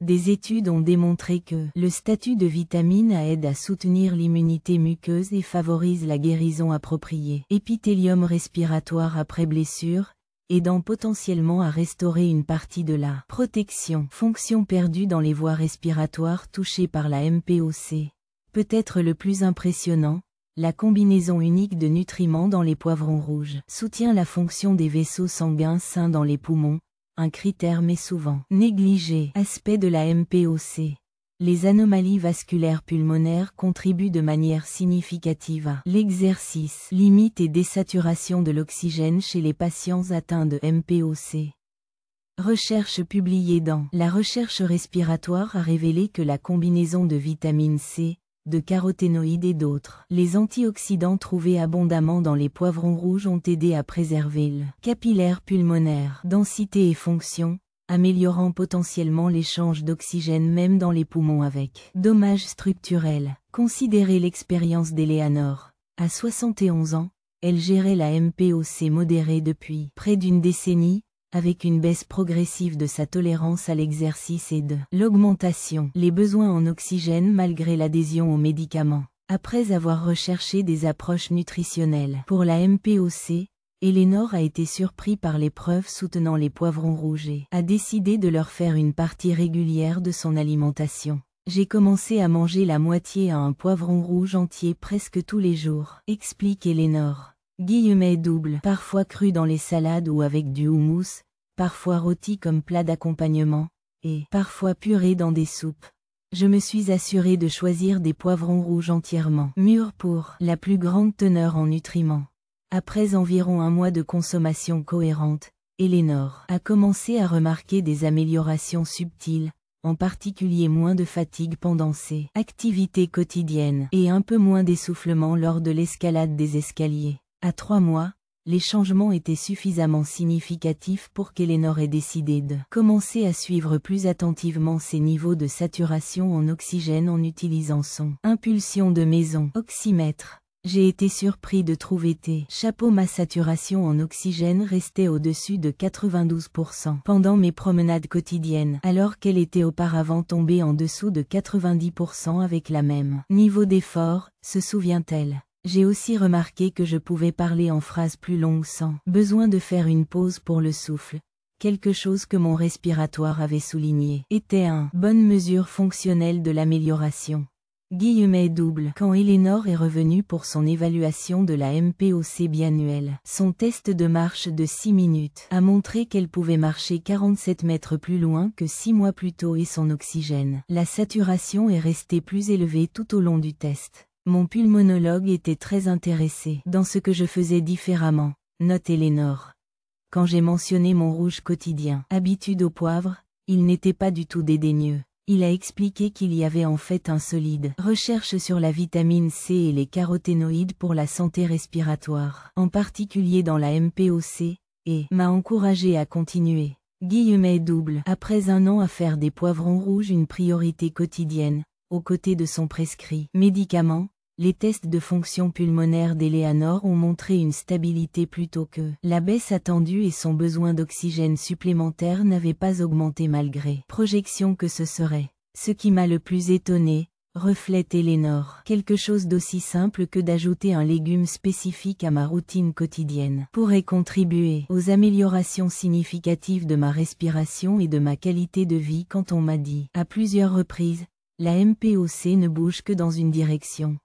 Des études ont démontré que le statut de vitamine A aide à soutenir l'immunité muqueuse et favorise la guérison appropriée. Épithélium respiratoire après blessure, aidant potentiellement à restaurer une partie de la protection. Fonction perdue dans les voies respiratoires touchées par la MPOC. Peut-être le plus impressionnant, la combinaison unique de nutriments dans les poivrons rouges soutient la fonction des vaisseaux sanguins sains dans les poumons, un critère mais souvent négligé. Aspect de la MPOC. Les anomalies vasculaires pulmonaires contribuent de manière significative à l'exercice, limite et désaturation de l'oxygène chez les patients atteints de MPOC. Recherche publiée dans La recherche respiratoire a révélé que la combinaison de vitamine C, de caroténoïdes et d'autres, les antioxydants trouvés abondamment dans les poivrons rouges ont aidé à préserver le capillaire pulmonaire, densité et fonction, améliorant potentiellement l'échange d'oxygène même dans les poumons avec dommages structurels. Considérez l'expérience d'Eleanor. À 71 ans, elle gérait la MPOC modérée depuis près d'une décennie, avec une baisse progressive de sa tolérance à l'exercice et de l'augmentation des besoins en oxygène malgré l'adhésion aux médicaments. Après avoir recherché des approches nutritionnelles pour la MPOC, Eleanor a été surpris par les preuves soutenant les poivrons rouges et a décidé de leur faire une partie régulière de son alimentation. J'ai commencé à manger la moitié à un poivron rouge entier presque tous les jours, explique Eleanor. Double, parfois cru dans les salades ou avec du houmous, parfois rôti comme plat d'accompagnement, et parfois puré dans des soupes. Je me suis assuré de choisir des poivrons rouges entièrement mûrs pour la plus grande teneur en nutriments. Après environ un mois de consommation cohérente, Eleanor a commencé à remarquer des améliorations subtiles, en particulier moins de fatigue pendant ses activités quotidiennes et un peu moins d'essoufflement lors de l'escalade des escaliers. À 3 mois, les changements étaient suffisamment significatifs pour qu'Eleanor ait décidé de commencer à suivre plus attentivement ses niveaux de saturation en oxygène en utilisant son impulsion de maison oxymètre. J'ai été surpris de trouver ma saturation en oxygène restait au-dessus de 92% pendant mes promenades quotidiennes, alors qu'elle était auparavant tombée en dessous de 90% avec la même niveau d'effort, se souvient-elle. J'ai aussi remarqué que je pouvais parler en phrases plus longues sans besoin de faire une pause pour le souffle. Quelque chose que mon respiratoire avait souligné était une bonne mesure fonctionnelle de l'amélioration. Double. Quand Eleanor est revenue pour son évaluation de la MPOC biannuelle, son test de marche de 6 minutes a montré qu'elle pouvait marcher 47 mètres plus loin que 6 mois plus tôt et son oxygène. La saturation est restée plus élevée tout au long du test. Mon pulmonologue était très intéressé dans ce que je faisais différemment, note Eleanor. Quand j'ai mentionné mon rouge quotidien, habitude au poivre, il n'était pas du tout dédaigneux. Il a expliqué qu'il y avait en fait un solide recherche sur la vitamine C et les caroténoïdes pour la santé respiratoire, en particulier dans la MPOC, et m'a encouragé à continuer. Double. Après un an à faire des poivrons rouges une priorité quotidienne, aux côtés de son prescrit médicament, les tests de fonction pulmonaire d'Eleanor ont montré une stabilité plutôt que la baisse attendue et son besoin d'oxygène supplémentaire n'avait pas augmenté malgré projection que ce serait. Ce qui m'a le plus étonné, reflète Eleanor. Quelque chose d'aussi simple que d'ajouter un légume spécifique à ma routine quotidienne pourrait contribuer aux améliorations significatives de ma respiration et de ma qualité de vie quand on m'a dit, à plusieurs reprises, la MPOC ne bouge que dans une direction.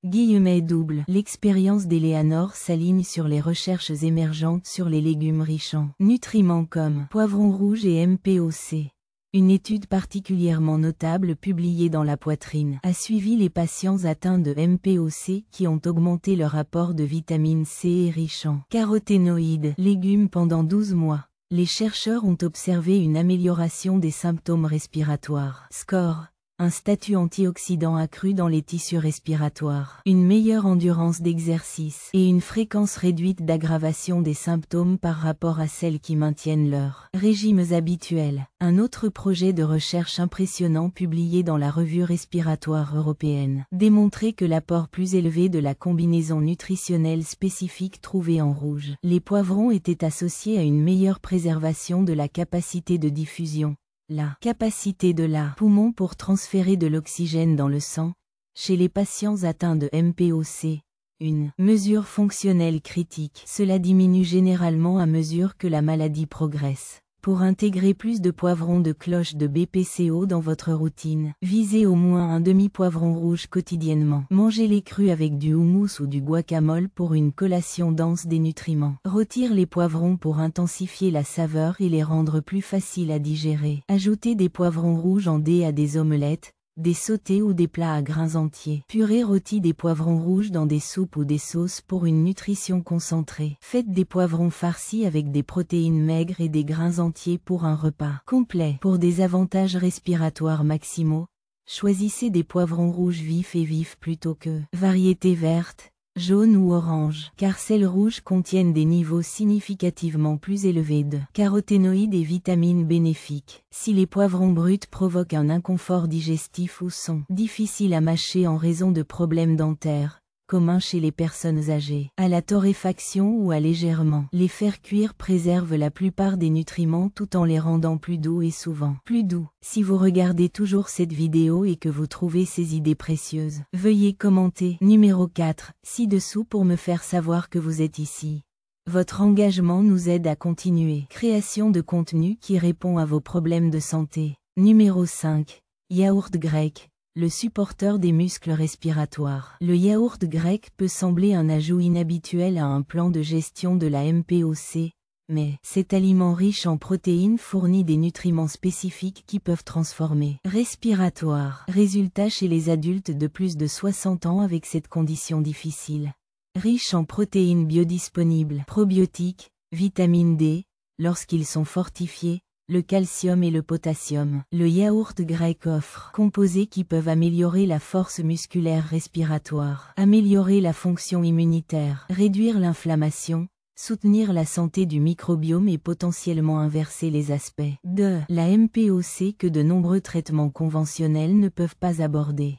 Guillemets double. L'expérience d'Eleanor s'aligne sur les recherches émergentes sur les légumes riches en nutriments comme poivron rouge et MPOC. Une étude particulièrement notable publiée dans La Poitrine a suivi les patients atteints de MPOC qui ont augmenté leur apport de vitamine C et riche en caroténoïdes légumes pendant 12 mois. Les chercheurs ont observé une amélioration des symptômes respiratoires. Score. Un statut antioxydant accru dans les tissus respiratoires, une meilleure endurance d'exercice et une fréquence réduite d'aggravation des symptômes par rapport à celles qui maintiennent leurs régimes habituels. Un autre projet de recherche impressionnant publié dans la revue respiratoire européenne démontrait que l'apport plus élevé de la combinaison nutritionnelle spécifique trouvée en rouge, les poivrons, était associé à une meilleure préservation de la capacité de diffusion. La capacité de la poumon pour transférer de l'oxygène dans le sang, chez les patients atteints de MPOC, une mesure fonctionnelle critique. Cela diminue généralement à mesure que la maladie progresse. Pour intégrer plus de poivrons de cloche de BPCO dans votre routine, visez au moins un demi-poivron rouge quotidiennement. Mangez-les crus avec du houmous ou du guacamole pour une collation dense des nutriments. Retire les poivrons pour intensifier la saveur et les rendre plus faciles à digérer. Ajoutez des poivrons rouges en dés à des omelettes, des sautés ou des plats à grains entiers. Purée rôtie des poivrons rouges dans des soupes ou des sauces pour une nutrition concentrée. Faites des poivrons farcis avec des protéines maigres et des grains entiers pour un repas complet. Pour des avantages respiratoires maximaux, choisissez des poivrons rouges vifs et vifs plutôt que variétés vertes, jaunes ou oranges, car celles rouges contiennent des niveaux significativement plus élevés de caroténoïdes et vitamines bénéfiques. Si les poivrons bruts provoquent un inconfort digestif ou sont difficiles à mâcher en raison de problèmes dentaires, communs chez les personnes âgées, à la torréfaction ou à légèrement les faire cuire préserve la plupart des nutriments tout en les rendant plus doux et souvent plus doux. Si vous regardez toujours cette vidéo et que vous trouvez ces idées précieuses, veuillez commenter numéro 4 ci-dessous pour me faire savoir que vous êtes ici. Votre engagement nous aide à continuer. Création de contenu qui répond à vos problèmes de santé. Numéro 5. Yaourt grec. Le supporteur des muscles respiratoires. Le yaourt grec peut sembler un ajout inhabituel à un plan de gestion de la MPOC, mais cet aliment riche en protéines fournit des nutriments spécifiques qui peuvent transformer respiratoire. Résultat chez les adultes de plus de 60 ans avec cette condition difficile. Riche en protéines biodisponibles, probiotiques, vitamine D, lorsqu'ils sont fortifiés, le calcium et le potassium. Le yaourt grec offre composés qui peuvent améliorer la force musculaire respiratoire, améliorer la fonction immunitaire, réduire l'inflammation, soutenir la santé du microbiome et potentiellement inverser les aspects de la MPOC que de nombreux traitements conventionnels ne peuvent pas aborder.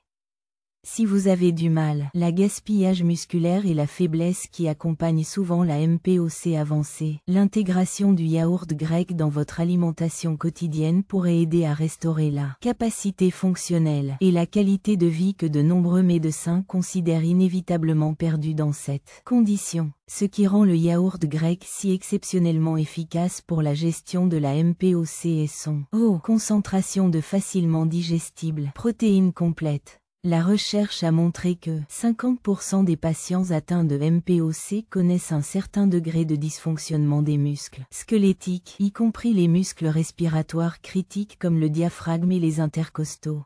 Si vous avez du mal, le gaspillage musculaire et la faiblesse qui accompagnent souvent la MPOC avancée, l'intégration du yaourt grec dans votre alimentation quotidienne pourrait aider à restaurer la capacité fonctionnelle et la qualité de vie que de nombreux médecins considèrent inévitablement perdue dans cette condition. Ce qui rend le yaourt grec si exceptionnellement efficace pour la gestion de la MPOC est son haute concentration de facilement digestibles protéines complètes. La recherche a montré que 50% des patients atteints de MPOC connaissent un certain degré de dysfonctionnement des muscles squelettiques, y compris les muscles respiratoires critiques comme le diaphragme et les intercostaux.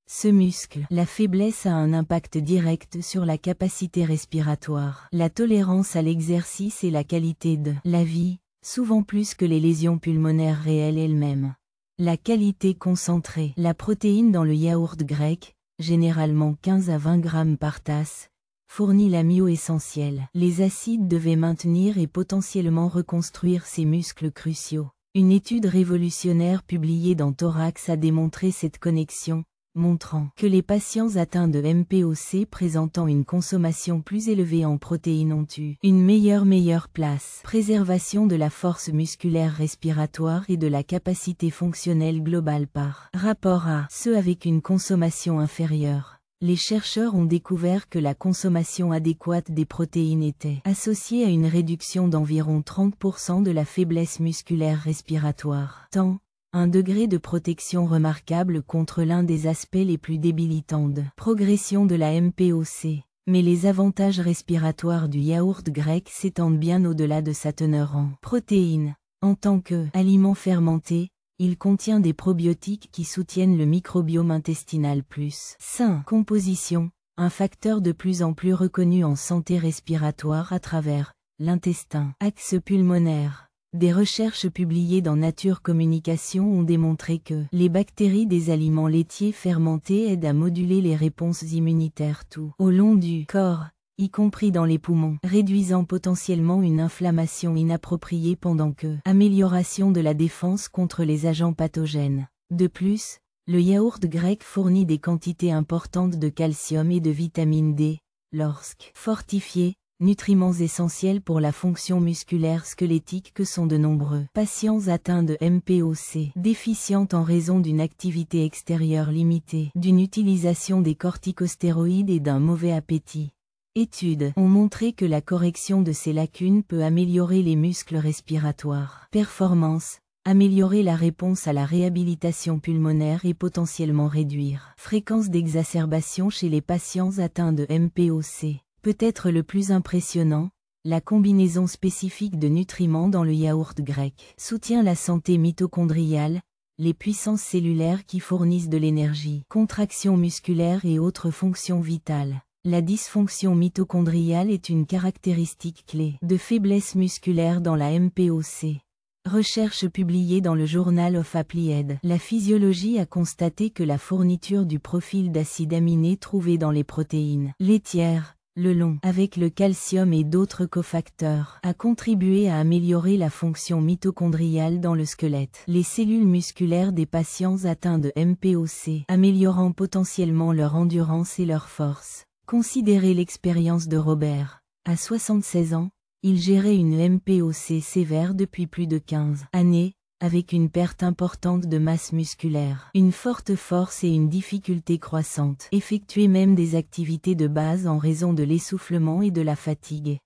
Ce muscle, la faiblesse a un impact direct sur la capacité respiratoire, la tolérance à l'exercice et la qualité de la vie, souvent plus que les lésions pulmonaires réelles elles-mêmes. La qualité concentrée, la protéine dans le yaourt grec, généralement 15 à 20 grammes par tasse, fournit l'amidon essentiel. Les acides devaient maintenir et potentiellement reconstruire ces muscles cruciaux. Une étude révolutionnaire publiée dans Thorax a démontré cette connexion, montrant que les patients atteints de MPOC présentant une consommation plus élevée en protéines ont eu une meilleure place. Préservation de la force musculaire respiratoire et de la capacité fonctionnelle globale par rapport à ceux avec une consommation inférieure. Les chercheurs ont découvert que la consommation adéquate des protéines était associée à une réduction d'environ 30% de la faiblesse musculaire respiratoire. Tant un degré de protection remarquable contre l'un des aspects les plus débilitants de progression de la MPOC. Mais les avantages respiratoires du yaourt grec s'étendent bien au-delà de sa teneur en protéines. En tant qu'aliment fermenté, il contient des probiotiques qui soutiennent le microbiome intestinal plus sain. Composition, un facteur de plus en plus reconnu en santé respiratoire à travers l'intestin. Axe pulmonaire. Des recherches publiées dans Nature Communication ont démontré que les bactéries des aliments laitiers fermentés aident à moduler les réponses immunitaires tout au long du corps, y compris dans les poumons, réduisant potentiellement une inflammation inappropriée pendant que amélioration de la défense contre les agents pathogènes. De plus, le yaourt grec fournit des quantités importantes de calcium et de vitamine D, lorsque fortifié, nutriments essentiels pour la fonction musculaire squelettique que sont de nombreux patients atteints de MPOC, déficientes en raison d'une activité extérieure limitée, d'une utilisation des corticostéroïdes et d'un mauvais appétit. Études ont montré que la correction de ces lacunes peut améliorer les muscles respiratoires, performance, améliorer la réponse à la réhabilitation pulmonaire et potentiellement réduire fréquence d'exacerbation chez les patients atteints de MPOC. Peut-être le plus impressionnant, la combinaison spécifique de nutriments dans le yaourt grec soutient la santé mitochondriale, les puissances cellulaires qui fournissent de l'énergie, contraction musculaire et autres fonctions vitales. La dysfonction mitochondriale est une caractéristique clé de faiblesse musculaire dans la MPOC. Recherche publiée dans le Journal of Applied. La physiologie a constaté que la fourniture du profil d'acides aminés trouvé dans les protéines laitières, le long avec le calcium et d'autres cofacteurs, a contribué à améliorer la fonction mitochondriale dans le squelette. Les cellules musculaires des patients atteints de MPOC, améliorant potentiellement leur endurance et leur force. Considérez l'expérience de Robert. À 76 ans, il gérait une MPOC sévère depuis plus de 15 années, avec une perte importante de masse musculaire, une forte force et une difficulté croissante, effectuer même des activités de base en raison de l'essoufflement et de la fatigue.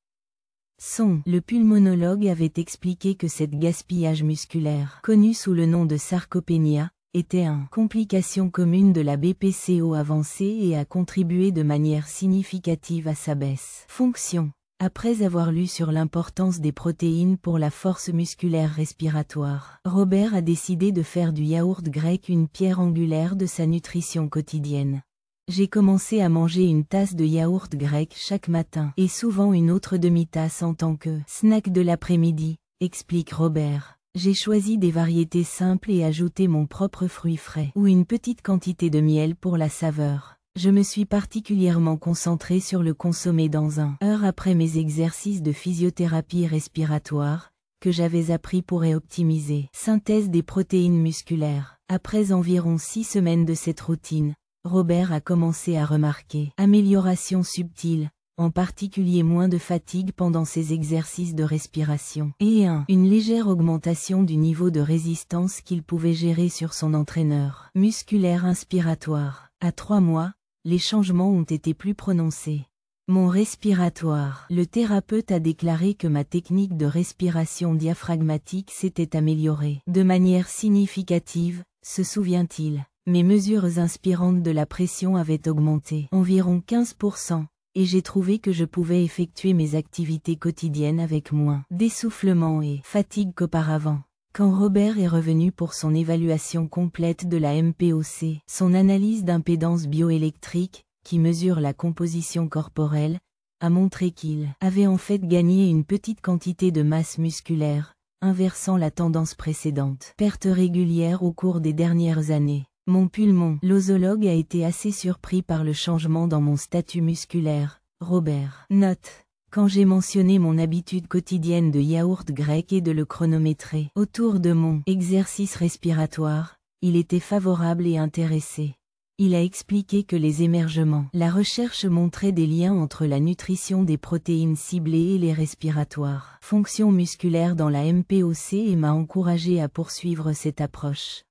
Le pulmonologue avait expliqué que cette gaspillage musculaire, connu sous le nom de sarcopénia, était une complication commune de la BPCO avancée et a contribué de manière significative à sa baisse. Fonction. Après avoir lu sur l'importance des protéines pour la force musculaire respiratoire, Robert a décidé de faire du yaourt grec une pierre angulaire de sa nutrition quotidienne. J'ai commencé à manger une tasse de yaourt grec chaque matin et souvent une autre demi-tasse en tant que snack de l'après-midi, explique Robert. J'ai choisi des variétés simples et ajouté mon propre fruit frais ou une petite quantité de miel pour la saveur. Je me suis particulièrement concentré sur le consommer dans un heure après mes exercices de physiothérapie respiratoire, que j'avais appris pour optimiser synthèse des protéines musculaires. Après environ 6 semaines de cette routine, Robert a commencé à remarquer amélioration subtile, en particulier moins de fatigue pendant ses exercices de respiration, et une légère augmentation du niveau de résistance qu'il pouvait gérer sur son entraîneur musculaire inspiratoire. À 3 mois, les changements ont été plus prononcés. Mon respiratoire. Le thérapeute a déclaré que ma technique de respiration diaphragmatique s'était améliorée de manière significative, se souvient-il. Mes mesures inspirantes de la pression avaient augmenté environ 15%, et j'ai trouvé que je pouvais effectuer mes activités quotidiennes avec moins d'essoufflement et fatigue qu'auparavant. Quand Robert est revenu pour son évaluation complète de la MPOC, son analyse d'impédance bioélectrique, qui mesure la composition corporelle, a montré qu'il avait en fait gagné une petite quantité de masse musculaire, inversant la tendance précédente. Perte régulière au cours des dernières années. Mon pulmon. L'osologue a été assez surpris par le changement dans mon statut musculaire. Robert note. Quand j'ai mentionné mon habitude quotidienne de yaourt grec et de le chronométrer autour de mon exercice respiratoire, il était favorable et intéressé. Il a expliqué que les émergements, la recherche montrait des liens entre la nutrition des protéines ciblées et les respiratoires, fonctions musculaires dans la MPOC et m'a encouragé à poursuivre cette approche.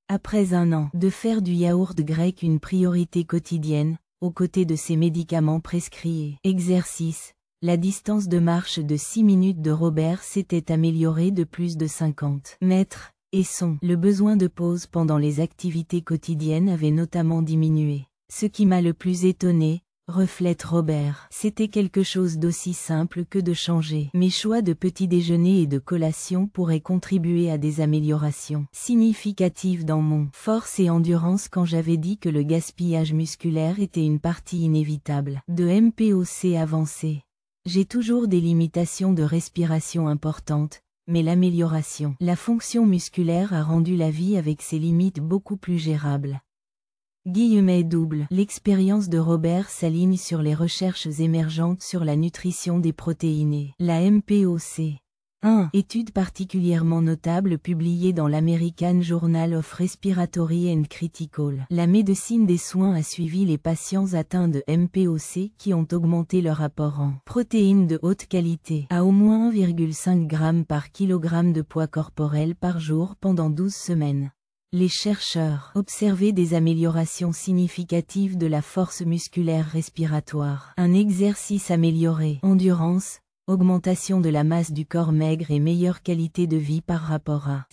Après un an de faire du yaourt grec une priorité quotidienne, aux côtés de ses médicaments prescrits et exercices, la distance de marche de 6 minutes de Robert s'était améliorée de plus de 50 mètres, et le besoin de pause pendant les activités quotidiennes avait notamment diminué. Ce qui m'a le plus étonné, reflète Robert, c'était quelque chose d'aussi simple que de changer. Mes choix de petit déjeuner et de collation pourraient contribuer à des améliorations significatives dans mon force et endurance quand j'avais dit que le gaspillage musculaire était une partie inévitable de MPOC avancée. J'ai toujours des limitations de respiration importantes, mais l'amélioration, la fonction musculaire a rendu la vie avec ses limites beaucoup plus gérable. L'expérience de Robert s'aligne sur les recherches émergentes sur la nutrition des protéines, la MPOC. Étude particulièrement notable publiée dans l'American Journal of Respiratory and Critical. La médecine des soins a suivi les patients atteints de MPOC qui ont augmenté leur apport en protéines de haute qualité à au moins 1,5 g par kilogramme de poids corporel par jour pendant 12 semaines. Les chercheurs observaient des améliorations significatives de la force musculaire respiratoire, un exercice amélioré, endurance, augmentation de la masse du corps maigre et meilleure qualité de vie par rapport à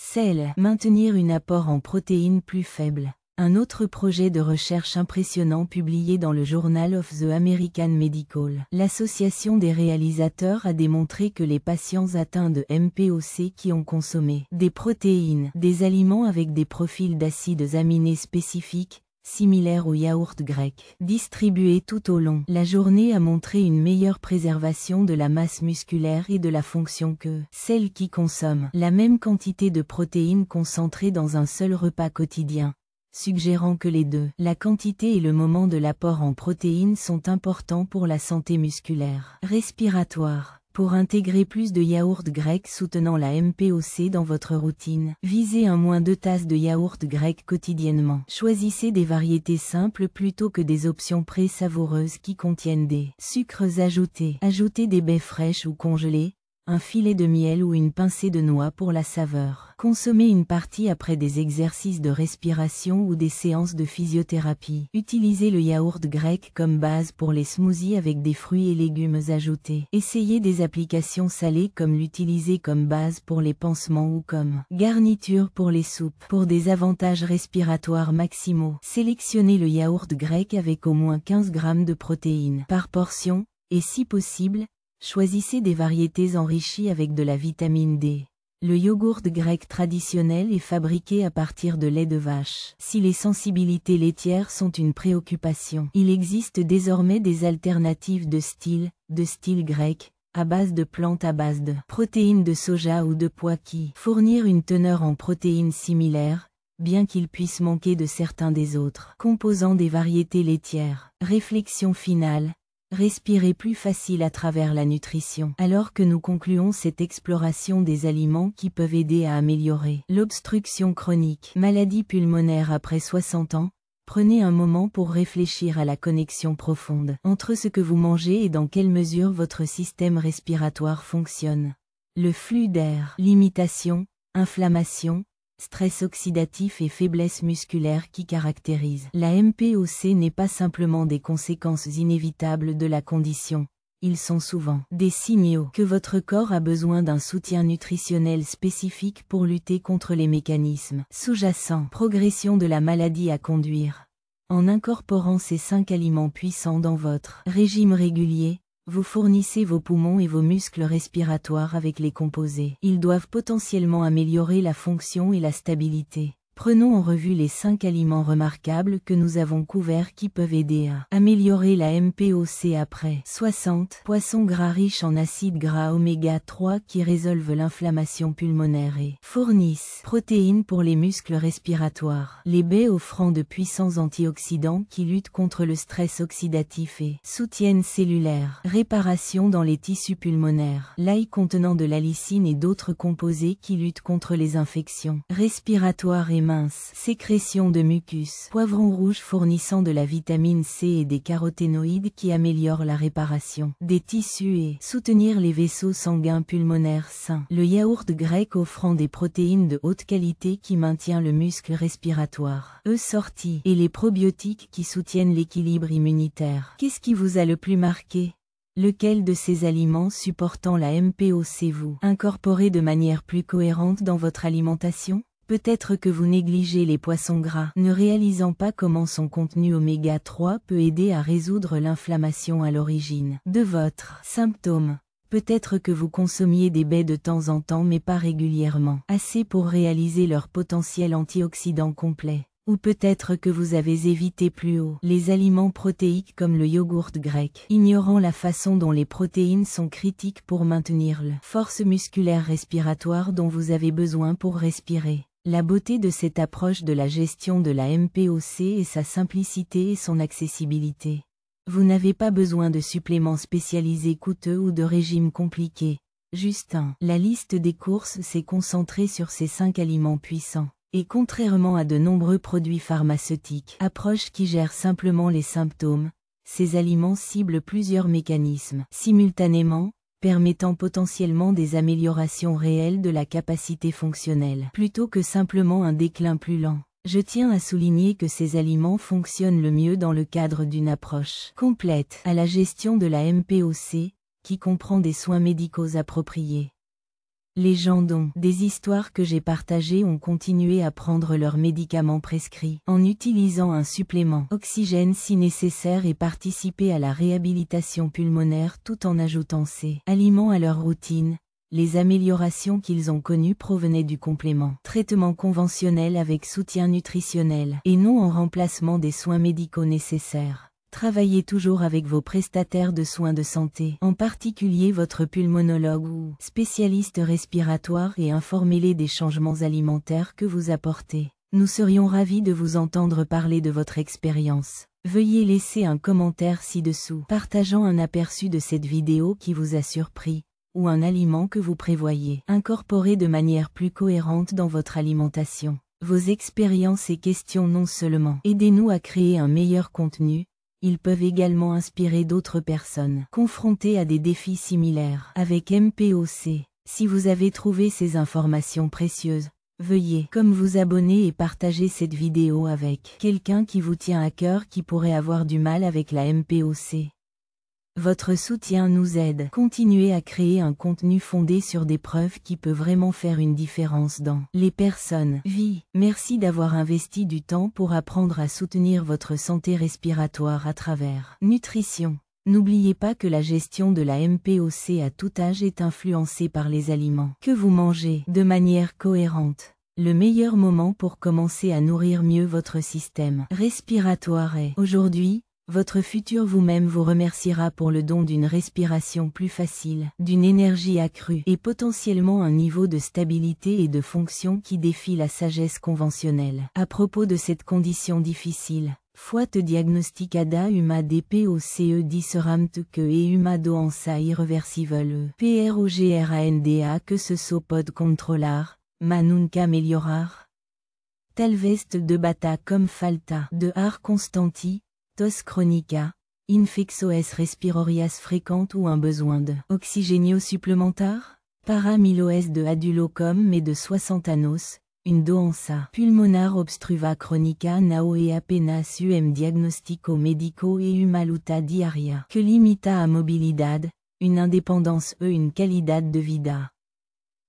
maintenir un apport en protéines plus faible. Un autre projet de recherche impressionnant publié dans le Journal of the American Medical. L'Association des réalisateurs a démontré que les patients atteints de MPOC qui ont consommé des protéines, des aliments avec des profils d'acides aminés spécifiques, similaires au yaourt grec, distribués tout au long la journée a montré une meilleure préservation de la masse musculaire et de la fonction que celles qui consomment la même quantité de protéines concentrées dans un seul repas quotidien, suggérant que les deux, la quantité et le moment de l'apport en protéines sont importants pour la santé musculaire, respiratoire. Pour intégrer plus de yaourt grec soutenant la MPOC dans votre routine, visez moins 2 tasses de yaourt grec quotidiennement. Choisissez des variétés simples plutôt que des options pré-savoureuses qui contiennent des sucres ajoutés. Ajoutez des baies fraîches ou congelées, un filet de miel ou une pincée de noix pour la saveur. Consommez une partie après des exercices de respiration ou des séances de physiothérapie. Utilisez le yaourt grec comme base pour les smoothies avec des fruits et légumes ajoutés. Essayez des applications salées comme l'utiliser comme base pour les pansements ou comme garniture pour les soupes. Pour des avantages respiratoires maximaux, sélectionnez le yaourt grec avec au moins 15 g de protéines par portion, et si possible, choisissez des variétés enrichies avec de la vitamine D. Le yogourt grec traditionnel est fabriqué à partir de lait de vache. Si les sensibilités laitières sont une préoccupation, il existe désormais des alternatives de style grec, à base de plantes à base de protéines de soja ou de pois qui fournissent une teneur en protéines similaire, bien qu'ils puissent manquer de certains des autres composants des variétés laitières. Réflexion finale. Respirer plus facile à travers la nutrition. Alors que nous concluons cette exploration des aliments qui peuvent aider à améliorer l'obstruction chronique, maladie pulmonaire après 60 ans, prenez un moment pour réfléchir à la connexion profonde entre ce que vous mangez et dans quelle mesure votre système respiratoire fonctionne. Le flux d'air, limitation, inflammation, stress oxydatif et faiblesse musculaire qui caractérisent la MPOC n'est pas simplement des conséquences inévitables de la condition, ils sont souvent des signaux que votre corps a besoin d'un soutien nutritionnel spécifique pour lutter contre les mécanismes sous-jacents. Progression de la maladie à conduire. En incorporant ces 5 aliments puissants dans votre régime régulier, vous fournissez vos poumons et vos muscles respiratoires avec les composés. Ils doivent potentiellement améliorer la fonction et la stabilité. Prenons en revue les 5 aliments remarquables que nous avons couverts qui peuvent aider à améliorer la MPOC après 60. Poissons gras riches en acides gras oméga 3 qui résolvent l'inflammation pulmonaire et fournissent protéines pour les muscles respiratoires. Les baies offrant de puissants antioxydants qui luttent contre le stress oxydatif et soutiennent cellulaire. Réparation dans les tissus pulmonaires. L'ail contenant de l'allicine et d'autres composés qui luttent contre les infections respiratoires et mince. Sécrétion de mucus. Poivron rouge fournissant de la vitamine C et des caroténoïdes qui améliorent la réparation des tissus et soutenir les vaisseaux sanguins pulmonaires sains. Le yaourt grec offrant des protéines de haute qualité qui maintient le muscle respiratoire. Sorties et les probiotiques qui soutiennent l'équilibre immunitaire. Qu'est-ce qui vous a le plus marqué? Lequel de ces aliments supportant la MPOC vous incorporez de manière plus cohérente dans votre alimentation? Peut-être que vous négligez les poissons gras, ne réalisant pas comment son contenu oméga 3 peut aider à résoudre l'inflammation à l'origine de votre symptôme. Peut-être que vous consommiez des baies de temps en temps mais pas régulièrement, assez pour réaliser leur potentiel antioxydant complet. Ou peut-être que vous avez évité plus haut les aliments protéiques comme le yogourt grec, ignorant la façon dont les protéines sont critiques pour maintenir la force musculaire respiratoire dont vous avez besoin pour respirer. La beauté de cette approche de la gestion de la MPOC est sa simplicité et son accessibilité. Vous n'avez pas besoin de suppléments spécialisés coûteux ou de régimes compliqués. Juste la liste des courses s'est concentrée sur ces 5 aliments puissants. Et contrairement à de nombreux produits pharmaceutiques, approche qui gère simplement les symptômes, ces aliments ciblent plusieurs mécanismes simultanément, permettant potentiellement des améliorations réelles de la capacité fonctionnelle, plutôt que simplement un déclin plus lent. Je tiens à souligner que ces aliments fonctionnent le mieux dans le cadre d'une approche complète à la gestion de la MPOC, qui comprend des soins médicaux appropriés. Les gens dont des histoires que j'ai partagées ont continué à prendre leurs médicaments prescrits en utilisant un supplément oxygène si nécessaire et participer à la réhabilitation pulmonaire tout en ajoutant ces aliments à leur routine. Les améliorations qu'ils ont connues provenaient du complément traitement conventionnel avec soutien nutritionnel et non en remplacement des soins médicaux nécessaires. Travaillez toujours avec vos prestataires de soins de santé, en particulier votre pulmonologue ou spécialiste respiratoire et informez-les des changements alimentaires que vous apportez. Nous serions ravis de vous entendre parler de votre expérience. Veuillez laisser un commentaire ci-dessous, partageant un aperçu de cette vidéo qui vous a surpris, ou un aliment que vous prévoyez incorporer de manière plus cohérente dans votre alimentation. Vos expériences et questions non seulement aidez-nous à créer un meilleur contenu, ils peuvent également inspirer d'autres personnes confrontées à des défis similaires avec MPOC. Si vous avez trouvé ces informations précieuses, veuillez vous abonner et partager cette vidéo avec quelqu'un qui vous tient à cœur qui pourrait avoir du mal avec la MPOC. Votre soutien nous aide. Continuez à créer un contenu fondé sur des preuves qui peut vraiment faire une différence dans les personnes. Merci d'avoir investi du temps pour apprendre à soutenir votre santé respiratoire à travers nutrition. N'oubliez pas que la gestion de la MPOC à tout âge est influencée par les aliments que vous mangez de manière cohérente. Le meilleur moment pour commencer à nourrir mieux votre système respiratoire est aujourd'hui. Votre futur vous-même vous remerciera pour le don d'une respiration plus facile, d'une énergie accrue et potentiellement un niveau de stabilité et de fonction qui défie la sagesse conventionnelle. À propos de cette condition difficile, Fuat diagnostic ada uma DPOCE disseramte que e uma doença irreversible PROGRANDA que ce so pod controlar, ma nunca melhorar. Talvez de bata comme falta de ar constanti, tos chronica, infecções respirorias fréquentes ou un besoin de oxygénio supplémentaire, paramiloès de adulocom mais de 60 anos, une doença pulmonar obstruva chronica nao e apenas diagnostico médico e uma luta diaria que limita a mobilidad, une indépendance une calidad de vida.